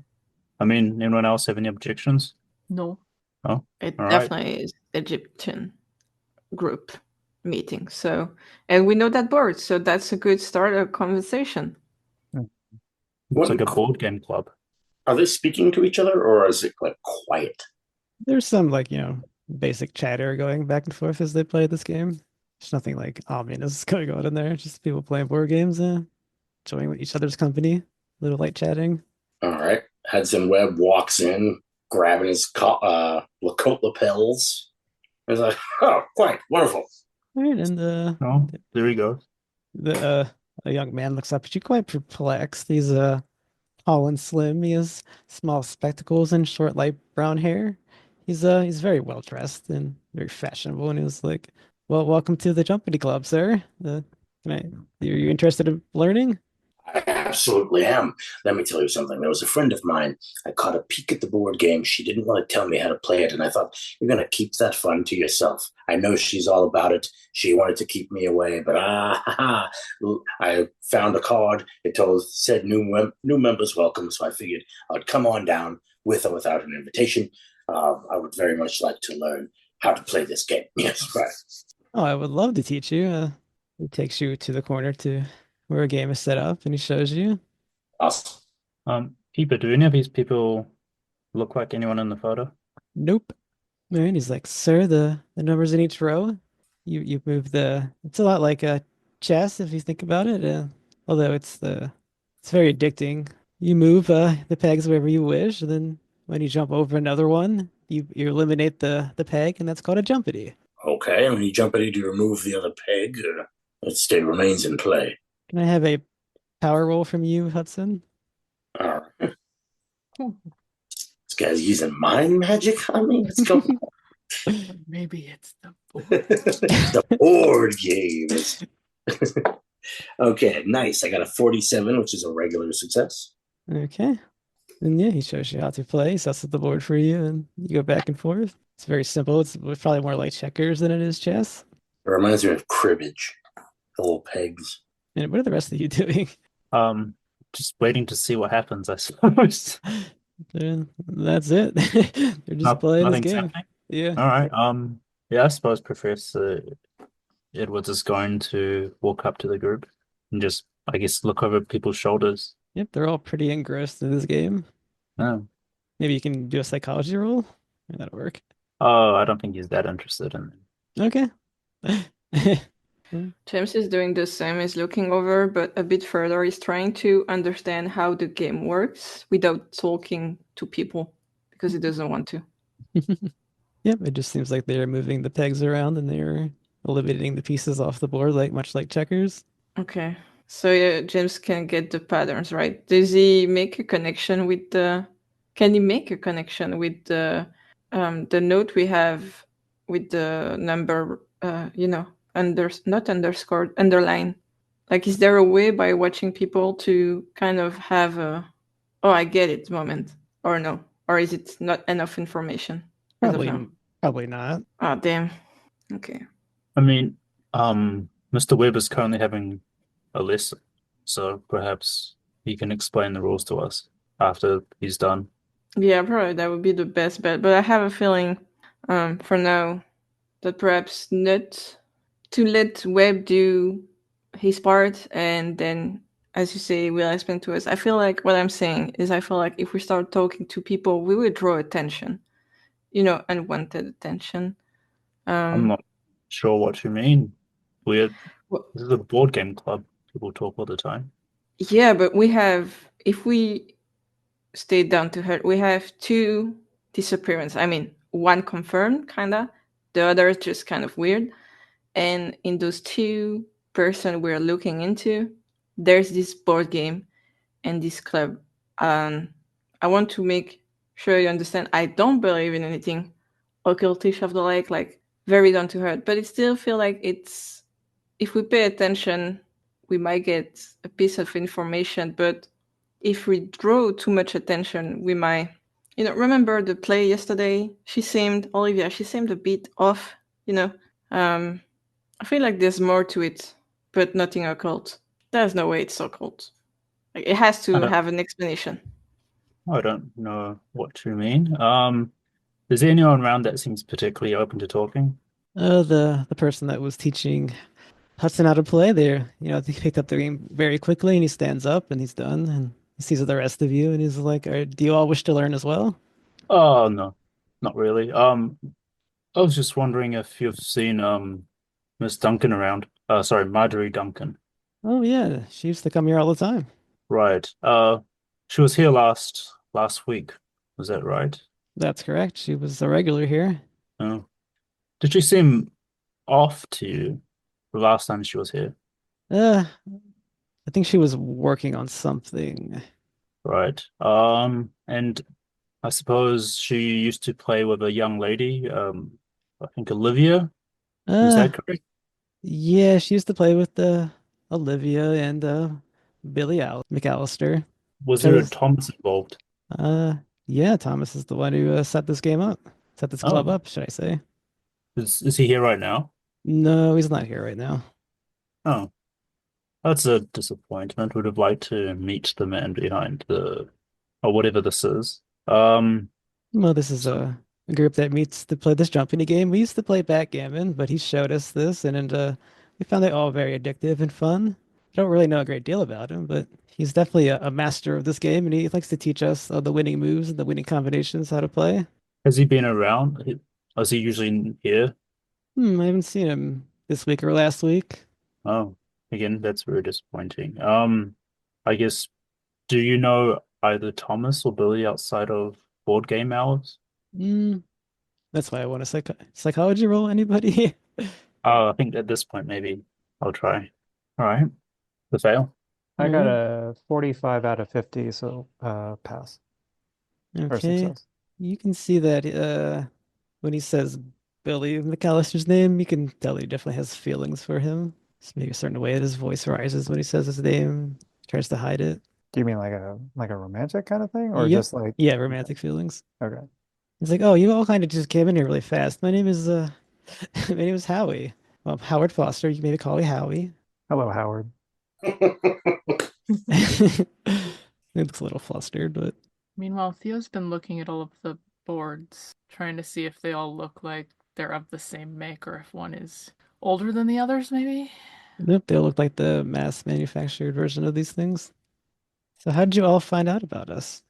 I mean, anyone else have any objections? No. Oh, It all right. definitely is Egyptian group meeting. So, and we know that board, so that's a good start of conversation. Looks What- like a board game club. Are they speaking to each other, or is it like quiet? There's some basic chatter going back and forth as they play this game. There's nothing like ominous going on in there. Just people playing board games, enjoying each other's company, a little light chatting. All right. Hudson Webb walks in, grabbing his coat lapels. He's like, "Oh, quite wonderful." All right, and Oh, there he goes. a young man looks up at you, quite perplexed. He's tall and slim. He has small spectacles and short light brown hair. He's very well dressed and very fashionable. And he was like, "Well, welcome to the Jumpity Club, sir. Can I? Are you interested in learning?" I absolutely am. Let me tell you something. There was a friend of mine. I caught a peek at the board game. She didn't want to tell me how to play it, and I thought, you're going to keep that fun to yourself. I know she's all about it. She wanted to keep me away, but I found a card. It said new members welcome, so I figured I would come on down with or without an invitation. I would very much like to learn how to play this game. Yes, right. Oh, I would love to teach you. He takes you to the corner to where a game is set up, and he shows you. Awesome. Peeper, do any of these people look like anyone in the photo? Nope. All right, he's like, "Sir, the numbers in each row. You move the. It's a lot like a chess if you think about it. Although it's very addicting. You move the pegs wherever you wish, and then when you jump over another one, you eliminate the peg, and that's called a jumpity. Okay, and when you jump in to remove the other peg, it still remains in play. Can I have a power roll from you, Hudson? All right. This guy's using mind magic on me. What's going on? Maybe it's the board. The board games. Okay, nice. I got a 47, which is a regular success. Okay. And yeah, he shows you how to play, sets up the board for you, and you go back and forth. It's very simple. It's probably more like checkers than it is chess. It reminds me of cribbage, the little pegs. And what are the rest of you doing? Just waiting to see what happens, I suppose. That's it. They're just playing this Nothing's game. happening. Yeah. All right. Yeah, I suppose Professor Edwards is going to walk up to the group and just, I guess, look over people's shoulders. Yep, they're all pretty engrossed in this game. Oh, Maybe you can do a psychology roll. That'll work. I don't think he's that interested in it. Okay. James is doing the same. He's looking over, but a bit further. He's trying to understand how the game works without talking to people because he doesn't want to. Yep, it just seems like they're moving the pegs around and they're eliminating the pieces off the board, much like checkers. Okay. So yeah, James can get the patterns, right? Does he make a connection with the... Can he make a connection with the note we have with the number, not underscored, underline? Like, is there a way by watching people to kind of have a, oh, I get it moment, or no? Or is it not enough information? Probably not. Oh, damn. Okay. I mean, Mr. Webb is currently having a lesson, so perhaps he can explain the rules to us after he's done. Yeah, probably that would be the best bet. But I have a feeling, for now, that perhaps not to let Webb do his part, and then, as you say, will explain to us. I feel like what I'm saying is, I feel like if we start talking to people, we will draw attention, unwanted attention. I'm not sure what you mean. This is a board game club. People talk all the time. Yeah, but we have if we stay down to earth, we have 2 disappearances. I mean, one confirmed, kinda. The other is just kind of weird. And in those 2 person we're looking into, there's this board game and this club. I want to make sure you understand I don't believe in anything occultish of the like very down to earth, but it still feel like it's, if we pay attention, we might get a piece of information, but if we draw too much attention, we might, remember the play yesterday? Olivia, she seemed a bit off, I feel like there's more to it, but nothing occult. There's no way it's occult. Like, it has to have an explanation. I don't know what you mean. Is there anyone around that seems particularly open to talking? The person that was teaching Hudson how to play there, he picked up the game very quickly and he stands up and he's done and he sees the rest of you and he's like, do you all wish to learn as well? Oh, no, not really. I was just wondering if you've seen Miss Duncan around. Sorry, Marjorie Duncan. Oh yeah, she used to come here all the time. Right. She was here last week. Was that right? That's correct. She was a regular here. Oh. Did she seem off to you the last time she was here? Uh, I think she was working on something. Right. And I suppose she used to play with a young lady, I think Olivia. Is Uh, that correct? yeah, she used to play with Olivia and Billy Al McAllister. Was That there a was Thomas involved? uh yeah, Thomas is the one who set this game up. Set this club Oh, up, should I say. is he here right now? No, he's not here right now. Oh, that's a disappointment. Would have liked to meet the man behind or whatever this is. Well, this is So a group that meets to play this jumping game. We used to play backgammon, but he showed us this, and we found it all very addictive and fun. I don't really know a great deal about him, but he's definitely a master of this game, and he likes to teach us the winning moves and the winning combinations, how to play. has he been around? Is he usually here? I haven't seen him this week or last week. Oh, again, that's very disappointing. I guess, do you know either Thomas or Billy outside of board game hours? Mm, that's why I want a psychology roll. Anybody? I think at this point maybe I'll try. All right, the fail. I got Alright. a 45 out of 50, so pass or Okay. success. You can see that when he says Billy McAllister's name, you can tell he definitely has feelings for him. It's maybe a certain way that his voice rises when he says his name, tries to hide it. Do you mean like a romantic kind of thing, or Yep. just like Yeah, romantic feelings. okay? He's like, oh, you all kind of just came in here really fast. My name is my name is Howie. Well, I'm Howard Foster. You can maybe call me Howie. Hello, Howard. He looks a little flustered, but Meanwhile, Theo's been looking at all of the boards, trying to see if they all look like they're of the same make or if one is older than the others, maybe? nope, they look like the mass manufactured version of these things. So how did you all find out about us?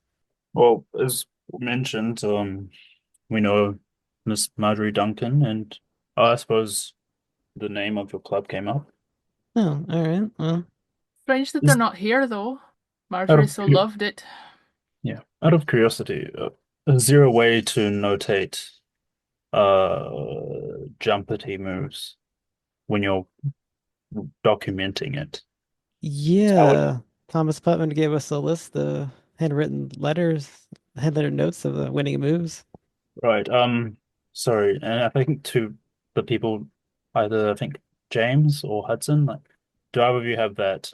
Well, as mentioned, we know Miss Marjorie Duncan, and I suppose the name of your club came up. Oh, all right. Well, Strange that they're Is not here, though. out Marjorie of so loved it. yeah, out of curiosity, is there a way to notate jumpity moves when you're documenting it? How would yeah. Thomas Putman gave us a list of handwritten letters, handwritten notes of the winning moves. right? Sorry, and I think to the people, either I think James or Hudson, like, do either of you have that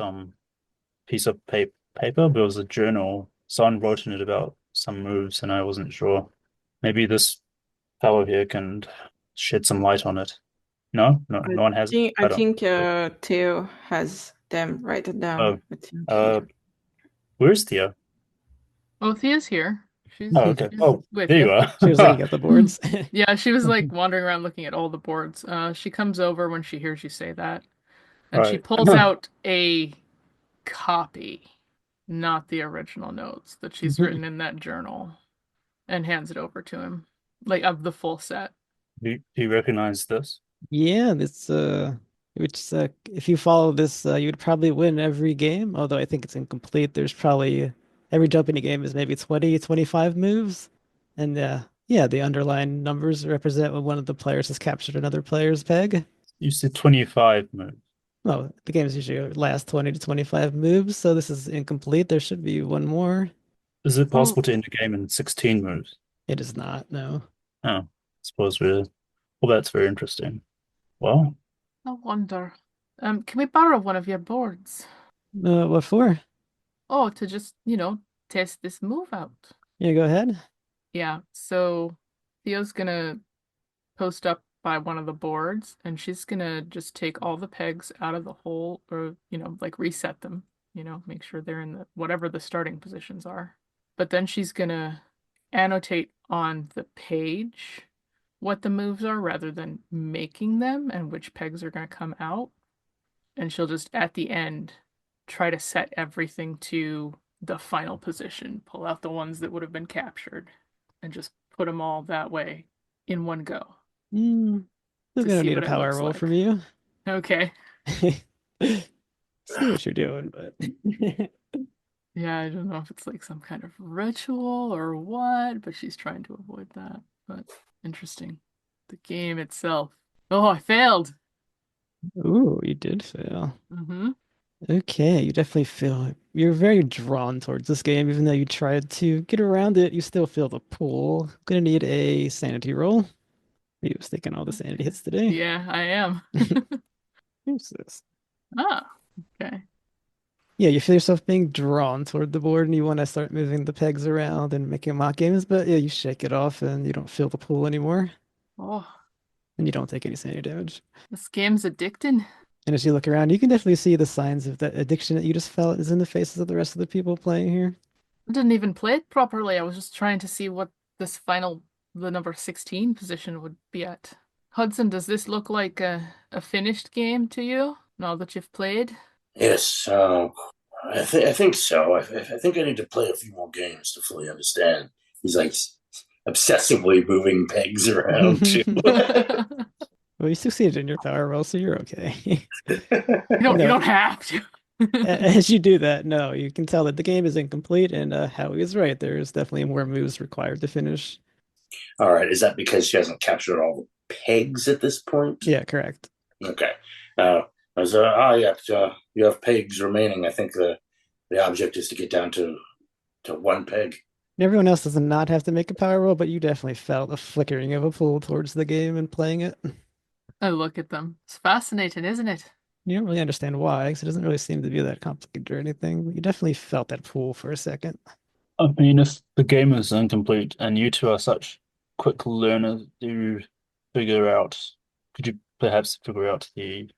piece of paper? But it was a journal. Someone wrote in it about some moves, and I wasn't sure. Maybe this fellow here can shed some light on it. No, no, I no one has it. I I don't. think Theo has them write it down. Oh, I think uh, where's Theo? Oh, Thea's here. She's, Oh, okay. she's Oh, with there you. you are. She was looking at the boards. Yeah, she was like wandering around looking at all the boards. She comes over when she hears you say that, and she Right. pulls out a copy, not the original notes that she's written in that journal, and hands it over to him, like of the full set. Do you recognize this? Yeah, this which if you follow this, you would probably win every game. Although I think it's incomplete. There's probably every jump in a game is maybe 20, 25 moves. And yeah, the underlying numbers represent when one of the players has captured another player's peg. You said 25 moves. Well, the games usually last 20 to 25 moves, so this is incomplete. There should be one more. Is it Oh, possible to end a game in 16 moves? It is not, no. Oh, I suppose we're. Well, that's very interesting. Well, I wonder. Can we borrow one of your boards? What for? Oh, to just, test this move out. Yeah, go ahead. Yeah, so Theo's gonna post up by one of the boards, and she's gonna just take all the pegs out of the hole, or, like reset them, make sure they're in whatever the starting positions are. But then she's gonna annotate on the page what the moves are rather than making them and which pegs are gonna come out. And she'll just at the end try to set everything to the final position, pull out the ones that would have been captured, and just put them all that way in one go. Mm, Still To gonna see need a what it power looks roll like. from you. Okay. See what you're doing, but Yeah, I don't know if it's like some kind of ritual or what, but she's trying to avoid that. But interesting. The game itself. Oh, I failed. ooh, you did fail. Mm-hmm. Okay, you definitely feel you're very drawn towards this game, even though you tried to get around it, you still feel the pull. Gonna need a sanity roll. He was taking all the sanity hits today. Yeah, I am. Who's this? Ah, okay. Yeah, you feel yourself being drawn toward the board and you want to start moving the pegs around and making mock games, but yeah, you shake it off and you don't feel the pull anymore, Oh, and you don't take any sanity damage. this game's addicting. And as you look around, you can definitely see the signs of that addiction that you just felt is in the faces of the rest of the people playing here. I didn't even play it properly. I was just trying to see what the number 16 position would be at. Hudson, does this look like a finished game to you now that you've played? Yes, I think so. I think I need to play a few more games to fully understand. He's like obsessively moving pegs around too. Well, you succeeded in your power roll, so you're okay. You No, don't have to. as you do that, no, you can tell that the game is incomplete, and Howie is right. There's definitely more moves required to finish. All right, is that because she hasn't captured all the pegs at this point? Yeah, correct. Okay. Yeah, you have pegs remaining. I think the object is to get down to one peg. Everyone else does not have to make a power roll, but you definitely felt a flickering of a pull towards the game and playing it. I look at them. It's fascinating, isn't it? You don't really understand why, because it doesn't really seem to be that complicated or anything. But you definitely felt that pull for a second. I mean, if the game is incomplete and you two are such quick learners to figure out, could you perhaps figure out the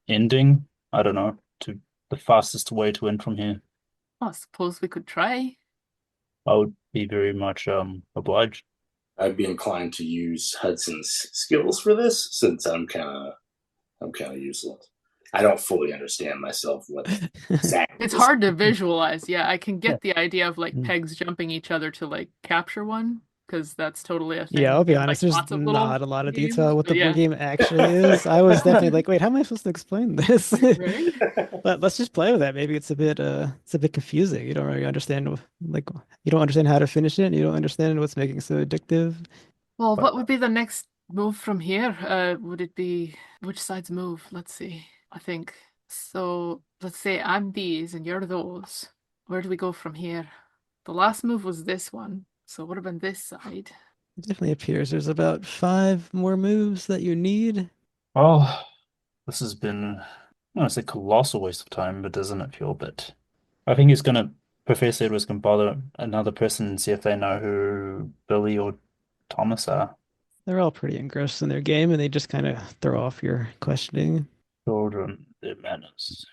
ending? I don't know, to the fastest way to win from here. I suppose we could try. I would be very much obliged. I'd be inclined to use Hudson's skills for this, since I'm kind of useless. I don't fully understand myself what exactly. It's hard to visualize. Yeah, I can get the idea of like Mm. pegs jumping each other to like capture one, because that's totally a thing Yeah, I'll be in, honest, like, there's lots of little not a lot of games. detail what But the board yeah. game actually is. I was definitely like, wait, how am I supposed to explain this? Right? But let's just play with that. Maybe it's a bit confusing. You don't really understand like you don't understand how to finish it, and you don't understand what's making it so addictive. Well, But what would be the next move from here? Would it be which side's move? Let's see. I think so. Let's say I'm these and you're those. Where do we go from here? The last move was this one, so it would have been this side. It definitely appears there's about 5 more moves that you need. well, this has been, I don't want to say colossal waste of time, but doesn't it feel a bit? I think Professor Edwards can bother another person and see if they know who Billy or Thomas are. They're all pretty engrossed in their game, and they just kind of throw off your questioning. Children, their manners.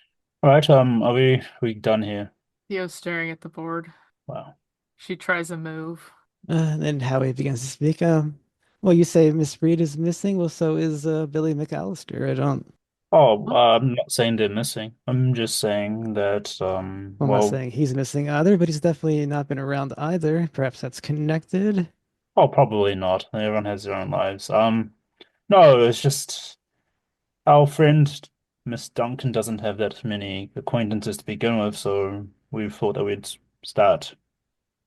All right, are we done here? Theo's staring at the board. Wow. She tries a move. And then Howie begins to speak. Well, you say Miss Reed is missing. Well, so is Billy McAllister. I don't. Oh, Oh, I'm not saying they're missing. I'm just saying that, I'm not saying he's missing either, but he's definitely not been around either. Perhaps that's connected. oh, probably not. Everyone has their own lives. No, it's just our friend Miss Duncan doesn't have that many acquaintances to begin with, so we thought that we'd start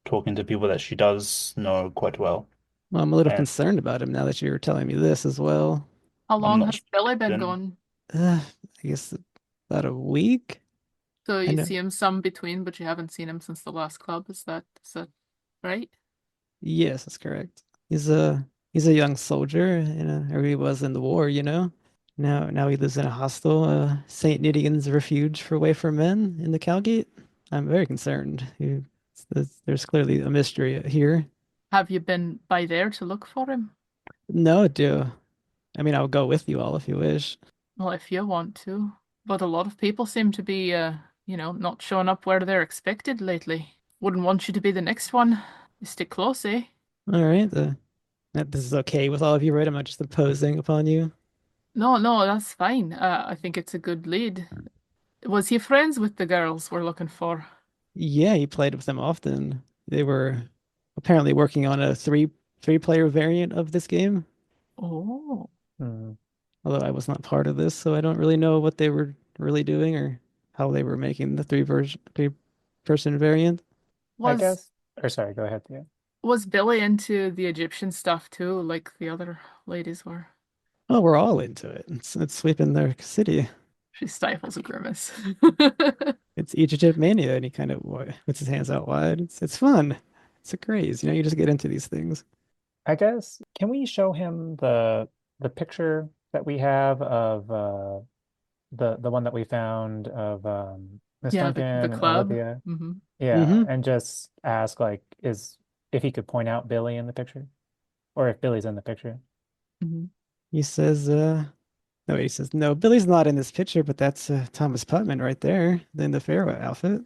talking to people that she does know quite well. Well, I'm a little And concerned about him now that you're telling me this as well. How I'm long not has sure Billy been then. gone? I guess about a week. So I you know. see him some between, but you haven't seen him since the last club. Is that right? Yes, that's correct. He's a young soldier, or he was in the war, you know. Now he lives in a hostel, Saint Ninian's Refuge for Wafer Men in the Cowgate. I'm very concerned. There's clearly a mystery here. Have you been by there to look for him? No, do. I mean, I'll go with you all if you wish. Well, if you want to. But a lot of people seem to be, not showing up where they're expected lately. Wouldn't want you to be the next one. You stick close, eh? All right, this is okay with all of you, right? I'm not just imposing upon you. No, no, that's fine. I think it's a good lead. Was he friends with the girls we're looking for? Yeah, he played with them often. They were apparently working on a three player variant of this game. Oh. Hmm. Although I was not part of this, so I don't really know what they were really doing or how they were making the three person variant. I Was guess, or sorry, go ahead, Theo. was Billy into the Egyptian stuff too, like the other ladies were? Oh, we're all into it. It's sweeping their city. She stifles a grimace. It's Egypt mania, and he kind of puts his hands out wide. It's fun. It's a craze, you know. You just get into these things. I guess, can we show him the picture that we have of the one that we found of Miss Yeah, the Duncan and club. Olivia? Hmm. Yeah, Mm-hmm. and just ask like is if he could point out Billy in the picture, or if Billy's in the picture. Hmm. He says, no, he says, no, Billy's not in this picture, but that's Thomas Putman right there in the Pharaoh outfit.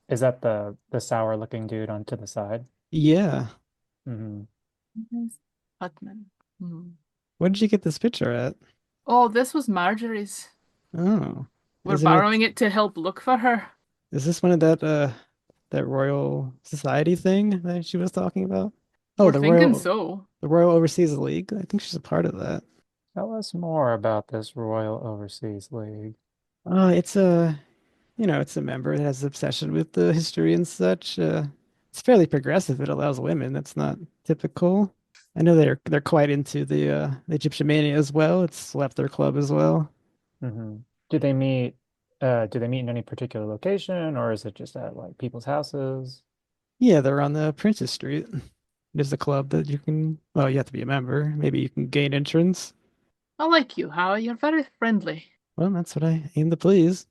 Is that the sour looking dude on to the side? Yeah. Hmm. Hutman. Hmm. Where did you get this picture at? Oh, this was Marjorie's. Oh, We're isn't it? borrowing it to help look for her. Is this one of that Royal Society thing that she was talking about? Oh, We're thinking so. the Royal Overseas League. I think she's a part of that. Tell us more about this Royal Overseas League. It's it's a member that has obsession with the history and such. It's fairly progressive. It allows women. That's not typical. I know they're quite into the Egyptian mania as well. It's left their club as well. Hmm. Do they meet do they meet in any particular location, or is it just at like people's houses? Yeah, they're on the Princess Street. There's a club that you can, well, you have to be a member. Maybe you can gain entrance. I like you, Howie. You're very friendly. Well, that's what I aim to please.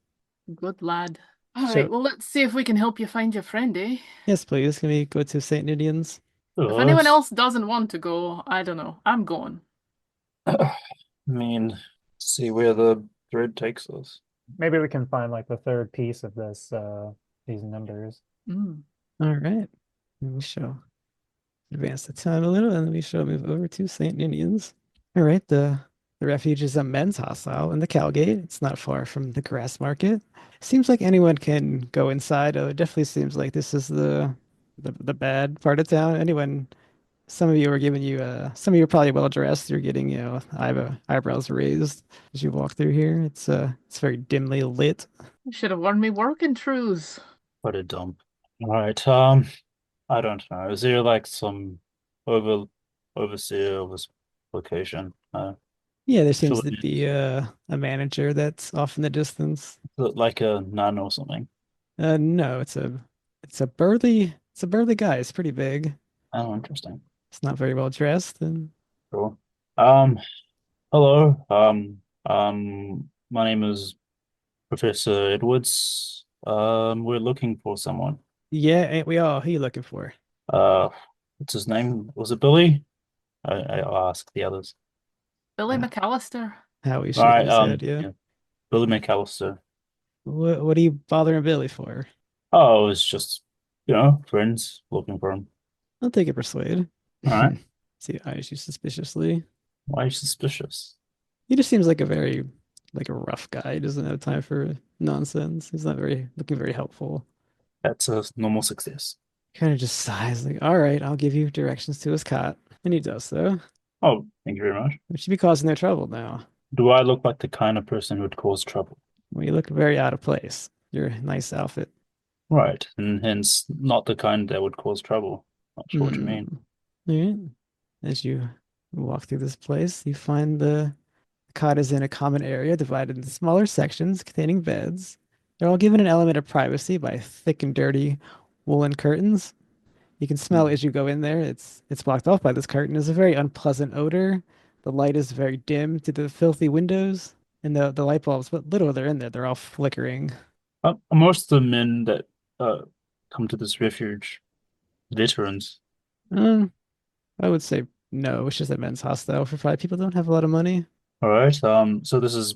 Good lad. All right, So, well, let's see if we can help you find your friend, eh? yes, please. Can we go to St. Ninian's? If anyone Us. else doesn't want to go, I don't know. I'm going. I mean, see where the thread takes us. Maybe we can find like the third piece of this these numbers. Mm. All right. We shall advance the time a little, and then we shall move over to St. Ninian's. All right. The refuge is a men's hostel in the Cowgate. It's not far from the grass market. Seems like anyone can go inside. Oh, it definitely seems like this is the bad part of town. Anyone Some of you are giving you some of you are probably well dressed. You're getting, eyebrows raised as you walk through here. It's very dimly lit. You should have worn me working trues. What a dump. All right. I don't know. Is there like some over overseer of this location? Yeah, there seems Feel to it be a manager that's off in the distance. like a nun or something. No, it's a burly guy. It's pretty big. Oh, interesting. It's not very well dressed, and Cool. Um, hello. My name is Professor Edwards. We're looking for someone. yeah, ain't we all? Who you looking for? Uh, what's his name? Was it Billy? I'll ask the others. Billy Uh, McAllister. Howie All shaking right. his head. Yeah. Yeah, Billy McAllister. What are you bothering Billy for? Oh, it's just, friends looking for him. I'll take it persuade. All right. See, eyes you suspiciously. Why are you suspicious? He just seems like a rough guy. He doesn't have time for nonsense. He's not very looking very helpful. That's a normal success. Kind of just sighs like, all right, I'll give you directions to his cot. And he does so. Oh, thank you very much. We should be causing no trouble now. Do I look like the kind of person who would cause trouble? Well, you look very out of place. Your nice outfit. Right, and hence not the kind that would cause trouble. Not sure what you Hmm. mean. All right. As you walk through this place, you find the cot is in a common area divided into smaller sections containing beds. They're all given an element of privacy by thick and dirty woolen curtains. You can smell Hmm. as you go in there. It's blocked off by this curtain. It's a very unpleasant odor. The light is very dim to the filthy windows, and the light bulbs, what little they're in there, they're all flickering. Are most of the men that uh, come to this refuge veterans? Um, I would say no. It's just that men's hostile for five people don't have a lot of money. All right. So this is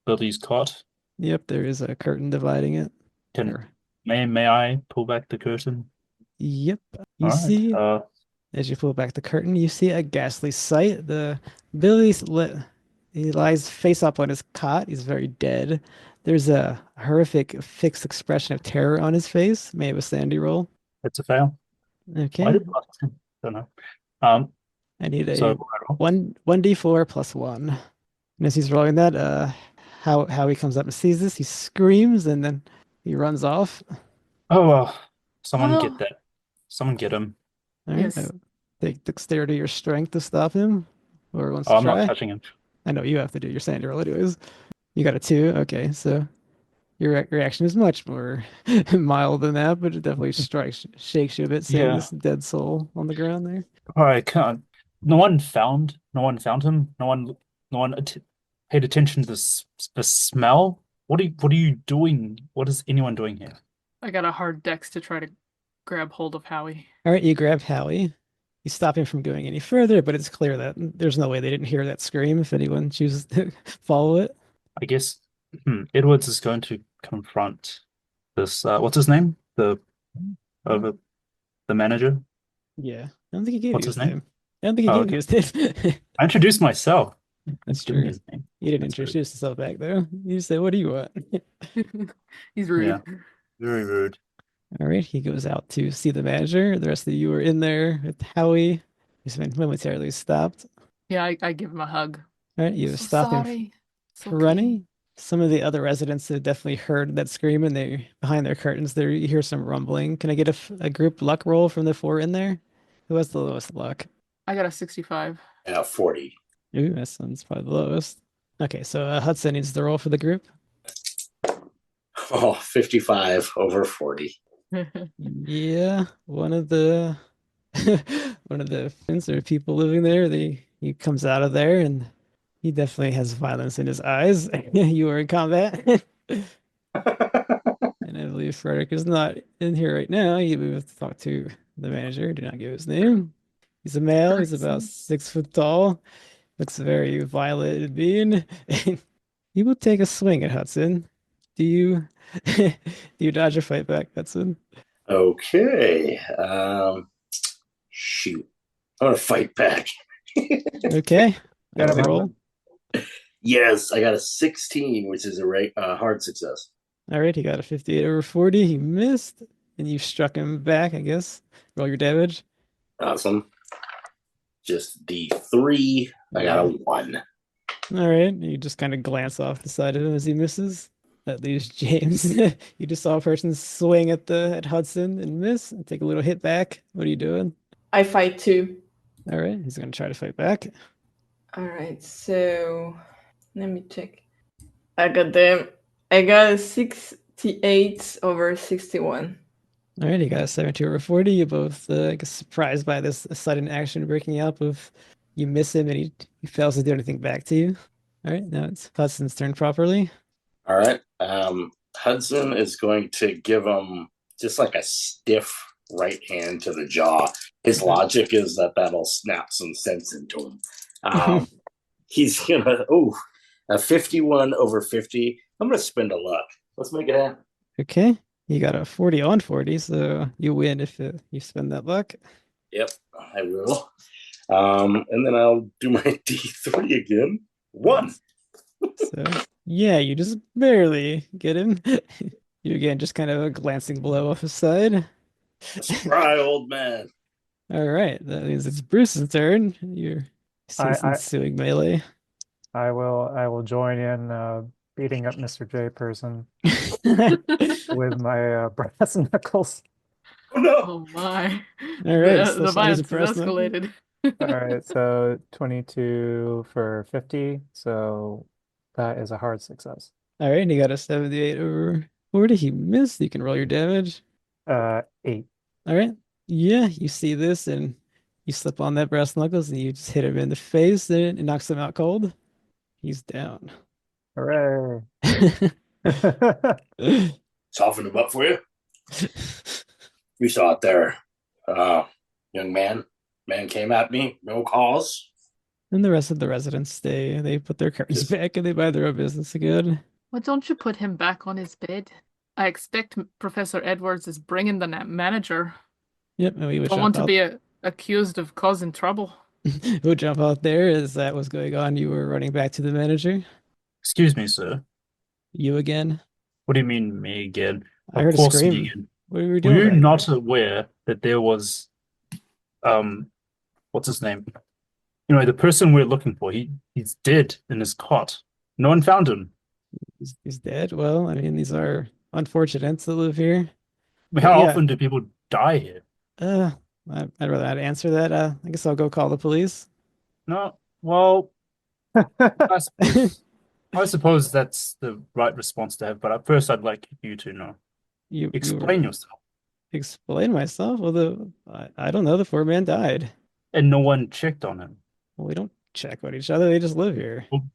Billy's cot. Yep, there is a curtain dividing it. Can Or, may I pull back the curtain? yep. You All right. see, as you pull back the curtain, you see a ghastly sight. The Billy's lit. He lies face up on his cot. He's very dead. There's a horrific fixed expression of terror on his face. May have a sandy roll. It's a fail. Why Okay. did I don't know. Um. I need So a one d4 plus one. And as he's rolling that, how he comes up and sees this, he screams and then he runs off. oh well. Someone Oh, get that. Someone get him. All right. yes. Take dexterity or strength to stop him. Whoever wants Oh, to I'm not try. touching him. I know you have to do your sandy roll anyways. You got a two. Okay, so your reaction is much more mild than that, but it definitely strikes, shakes you a bit, seeing Yeah. this dead soul on the ground there. All right. Can't. No one found. No one found him. No one. No one paid attention to the smell. What are you doing? What is anyone doing here? I got a hard dex to try to grab hold of Howie. All right, you grab Howie. You stop him from going any further, but it's clear that there's no way they didn't hear that scream if anyone chooses to follow it. I guess Edwards is going to confront this. What's his name? Uh, the manager. Yeah, I don't think he gave What's you his his name? name. I don't think he Oh, gave you okay. his name. I introduced myself. That's Give me true. his name. You didn't That's rude. introduce yourself back there. You say, "What do you want?" He's Yeah, rude. very rude. All right, he goes out to see the manager. The rest of you are in there with Howie. He's been momentarily stopped. Yeah, I give him a hug. All right, you So stop him sorry. It's for okay. running. Some of the other residents have definitely heard that scream, and they behind their curtains. There, you hear some rumbling. Can I get a group luck roll from the four in there? Who has the lowest luck? I got a 65. 40. Ooh, that sounds probably the lowest. Okay, so Hudson needs the roll for the group. Oh, 55 over 40. Yeah, one of the one of the friends or people living there, he comes out of there and he definitely has violence in his eyes. You are in combat. And I believe Frederick is not in here right now. We have to talk to the manager. Do not give his name. He's a male. He's about 6 foot tall. Looks very violent in being. He will take a swing at Hudson. Do you do you dodge or fight back, Hudson? Okay. Shoot. I'm going to fight back. Okay. Got I'll it, roll. Yes, I got a 16, which is a hard success. All right, he got a 58 over 40. He missed, and you struck him back, I guess. Roll your damage. Awesome. Just the 3. I got a 1. All right, you just kind of glance off the side of him as he misses. That leaves James. You just saw a person swing at Hudson and miss and take a little hit back. What are you doing? I fight too. All right, he's gonna try to fight back. All right, so let me check. I got a 68 over 61. All right, he got a 72 over 40. You both I guess surprised by this sudden action breaking up of you miss him and he fails to do anything back to you. All right, now it's Hudson's turn properly. All right. Hudson is going to give him just like a stiff right hand to the jaw. His logic is that that'll snap some sense into him. He's gonna a 51 over 50. I'm gonna spend a luck. Let's make it happen. Okay, you got a 40 on 40, so you win if you spend that luck. Yep, I will. And then I'll do my D3 again. 1. So yeah, you just barely get him. You again just kind of a glancing blow off his side. Spry old man. All right, that means it's Bruce's turn. You're seeing some I ensuing melee. I will join in beating up Mr. J person with my brass knuckles. Oh no! Oh my. All right, The special use of violence has brass knuckle. escalated. All right, so 22 for 50, so that is a hard success. All right, and he got a 78 over 40. He missed. You can roll your damage. 8. All right. Yeah, you see this and you slip on that brass knuckles and you just hit him in the face and it knocks him out cold. He's down. Hooray. Soften him up for you. We saw it there. Young man came at me, no cause. And the rest of the residents stay. They put their cards Just- back and they buy their own business again. Why don't you put him back on his bed? I expect Professor Edwards is bringing the manager. Yep, and we would Don't want jump to out. be accused of causing trouble. We'll jump out there as that was going on. You were running back to the manager. Excuse me, sir. You again. What do you mean, me again? I Of heard a course, me scream. again. What were you Were doing you back not there? aware that there was, what's his name? The person we're looking for, he's dead in his cot. No one found him. He's dead. Well, I mean, these are unfortunates that live here. I mean, But how yeah, often do people die here? uh, I'd rather not answer that. I guess I'll go call the police. No, well, I suppose, I suppose that's the right response to have, but at first I'd like you to know. You Explain were yourself. explain myself. Well, I don't know. The four man died. And no one checked on him. Well, we don't check on each other. They just live here. Well,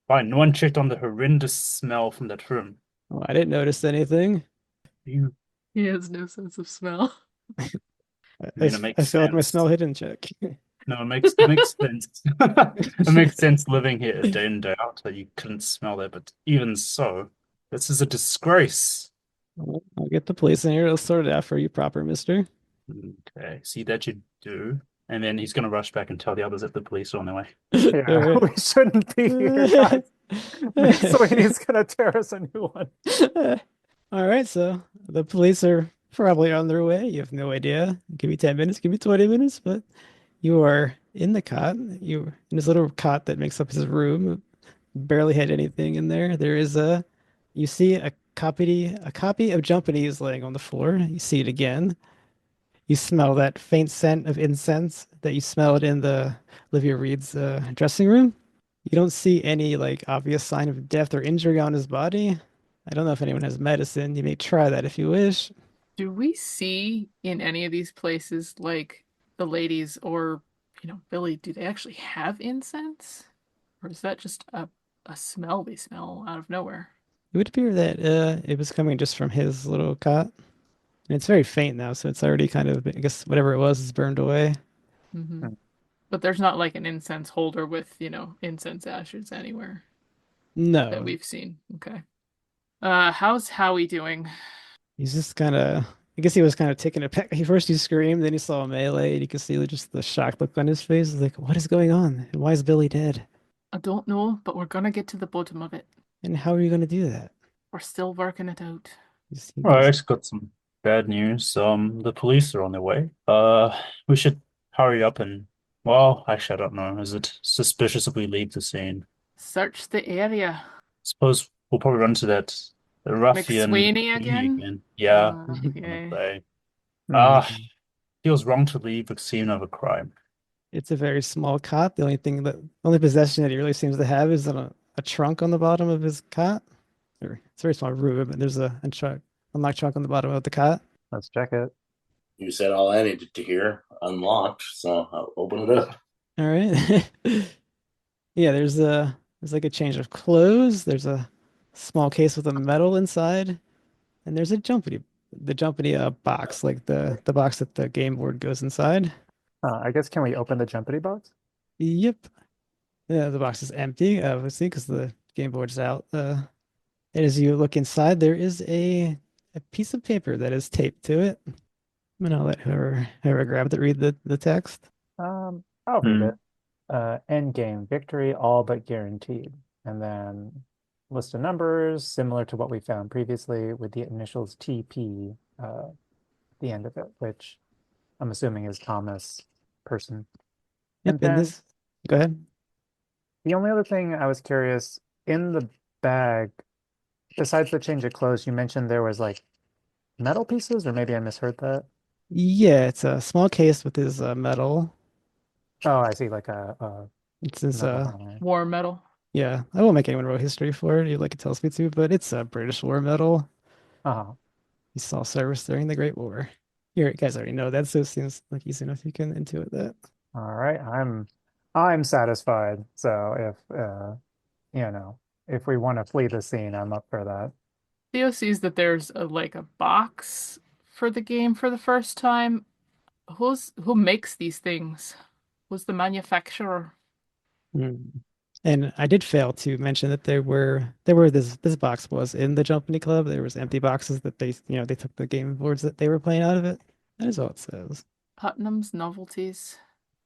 fine, no one checked on the horrendous smell from that room. Well, I didn't notice anything. You, He has no sense of smell. I, I mean, it makes I feel like my sense. smell hidden check. No, it makes sense. It makes sense living here day in, day out that you couldn't smell that, but even so, this is a disgrace. Well, I'll get the police in here. I'll sort it out for you proper, mister. Okay, see that you do. And then he's going to rush back and tell the others that the police are on their way. Yeah, All right. we shouldn't be here, guys. Sweeney's gonna tear us a new one. All right, so the police are probably on their way. You have no idea. Give me 10 minutes, give me 20 minutes, but you are in the cot. You're in this little cot that makes up his room. Barely had anything in there. You see a copy of Jumpanese laying on the floor. You see it again. You smell that faint scent of incense that you smelled in the Olivia Reed's dressing room. You don't see any like obvious sign of death or injury on his body. I don't know if anyone has medicine. You may try that if you wish. Do we see in any of these places, like the ladies or, Billy, do they actually have incense? Or is that just a smell they smell out of nowhere? It would appear that it was coming just from his little cot. And it's very faint now, so it's already kind of, I guess, whatever it was is burned away. Mm-hmm. Hmm. But there's not like an incense holder with, incense ashes anywhere that No, we've seen. Okay. How's Howie doing? he's just kind of, I guess he was kind of taken aback. He screamed, then he saw a melee, and you can see just the shocked look on his face. He's like, what is going on? And why is Billy dead? I don't know, but we're gonna get to the bottom of it. And how are you going to do that? We're still working it out. He All goes, right, got some bad news. The police are on their way. We should hurry up and, well, actually, I don't know. Is it suspicious if we leave the scene? Search the area. Suppose we'll probably run to the ruffian McSweeney again? Yeah, Okay. say. Hmm. Feels wrong to leave the scene of a crime. it's a very small cot. The only possession that he really seems to have is a trunk on the bottom of his cot. It's a very small room, and there's a unlocked trunk on the bottom of the cot. Let's check it. You said all I needed to hear. Unlocked, so I'll open it up. All right. Yeah, there's like a change of clothes. There's a small case with a medal inside, and there's the jumpity box, like the box that the game board goes inside. I guess can we open the Jumpity box? Yep. Yeah, the box is empty, obviously, because the game board's out. And as you look inside, there is a piece of paper that is taped to it. I'm gonna let whoever grabbed it read the text. I'll read Hmm. it. End game victory, all but guaranteed. And then list of numbers similar to what we found previously with the initials TP at the end of it, which I'm assuming is Thomas person. Yep, And and then this. Go ahead. the only other thing I was curious, in the bag, besides the change of clothes, you mentioned there was like metal pieces, or maybe I misheard that. Yeah, it's a small case with his medal. Oh, I see, like a It's his metal helmet. War metal. yeah. I won't make anyone roll history for it, like it tells me to, but it's a British war medal. Oh, He saw service during the Great War. You guys already know that, so it seems like easy enough you can intuit that. all right. I'm satisfied. So if we want to flee the scene, I'm up for that. Theo sees that there's like a box for the game for the first time. Who makes these things? Who's the manufacturer? Hmm. And I did fail to mention that there were this box was in the Jumpany Club. There was empty boxes that they took the game boards that they were playing out of it. That is all it says. Putnam's Novelties.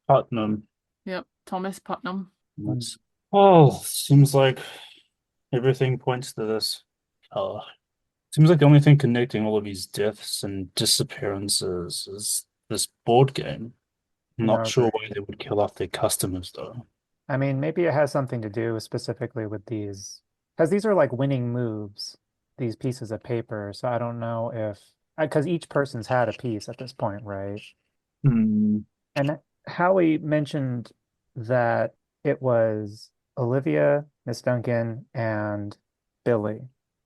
Putnam. Yep, Thomas Putnam. Nice. Oh, seems like everything points to this. Seems like the only thing connecting all of these deaths and disappearances is this board game. I'm No, not sure why agreed. they would kill off their customers though. I mean, maybe it has something to do specifically with these, because these are like winning moves, these pieces of paper. So I don't know if, because each person's had a piece at this point, right? Hmm. And Howie mentioned that it was Olivia, Miss Duncan, and Billy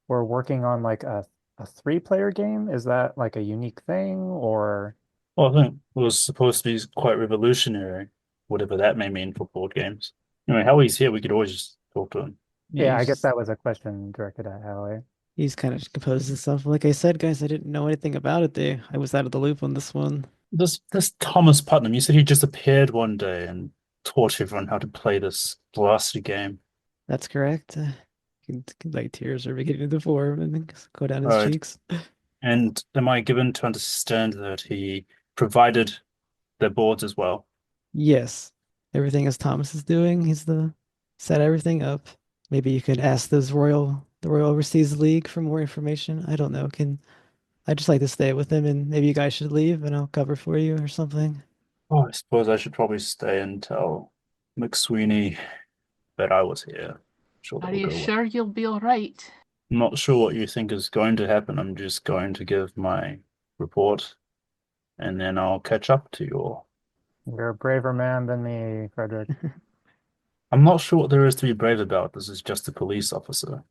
were working on like a three-player game. Is that like a unique thing, or Well, I think it was supposed to be quite revolutionary, whatever that may mean for board games. Anyway, Howie's here, we could always just talk to him. Yeah, yeah, I guess that was a question directed at Howie. he's kind of composed himself. Like I said, guys, I didn't know anything about it. I was out of the loop on this one. This Thomas Putnam, you said he just appeared one day and taught everyone how to play this blasted game. That's correct. Like tears are beginning to form and go down his Right. cheeks. And am I given to understand that he provided their boards as well? Yes, everything as Thomas is doing. He's the set everything up. Maybe you could ask the Royal Overseas League for more information. I don't know. I just like to stay with him, and maybe you guys should leave, and I'll cover for you or something. Oh, I suppose I should probably stay and tell McSweeney that I was here. Sure, that Are will you go well. sure you'll be all right? I'm not sure what you think is going to happen. I'm just going to give my report and then I'll catch up to you all. You're a braver man than me, Frederick. I'm not sure what there is to be brave about. This is just a police officer.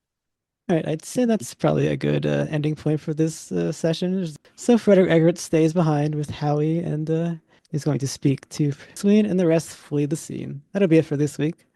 All right, I'd say that's probably a good ending point for this session. So Frederick Eggert stays behind with Howie and is going to speak to Sween, and the rest flee the scene. That'll be it for this week.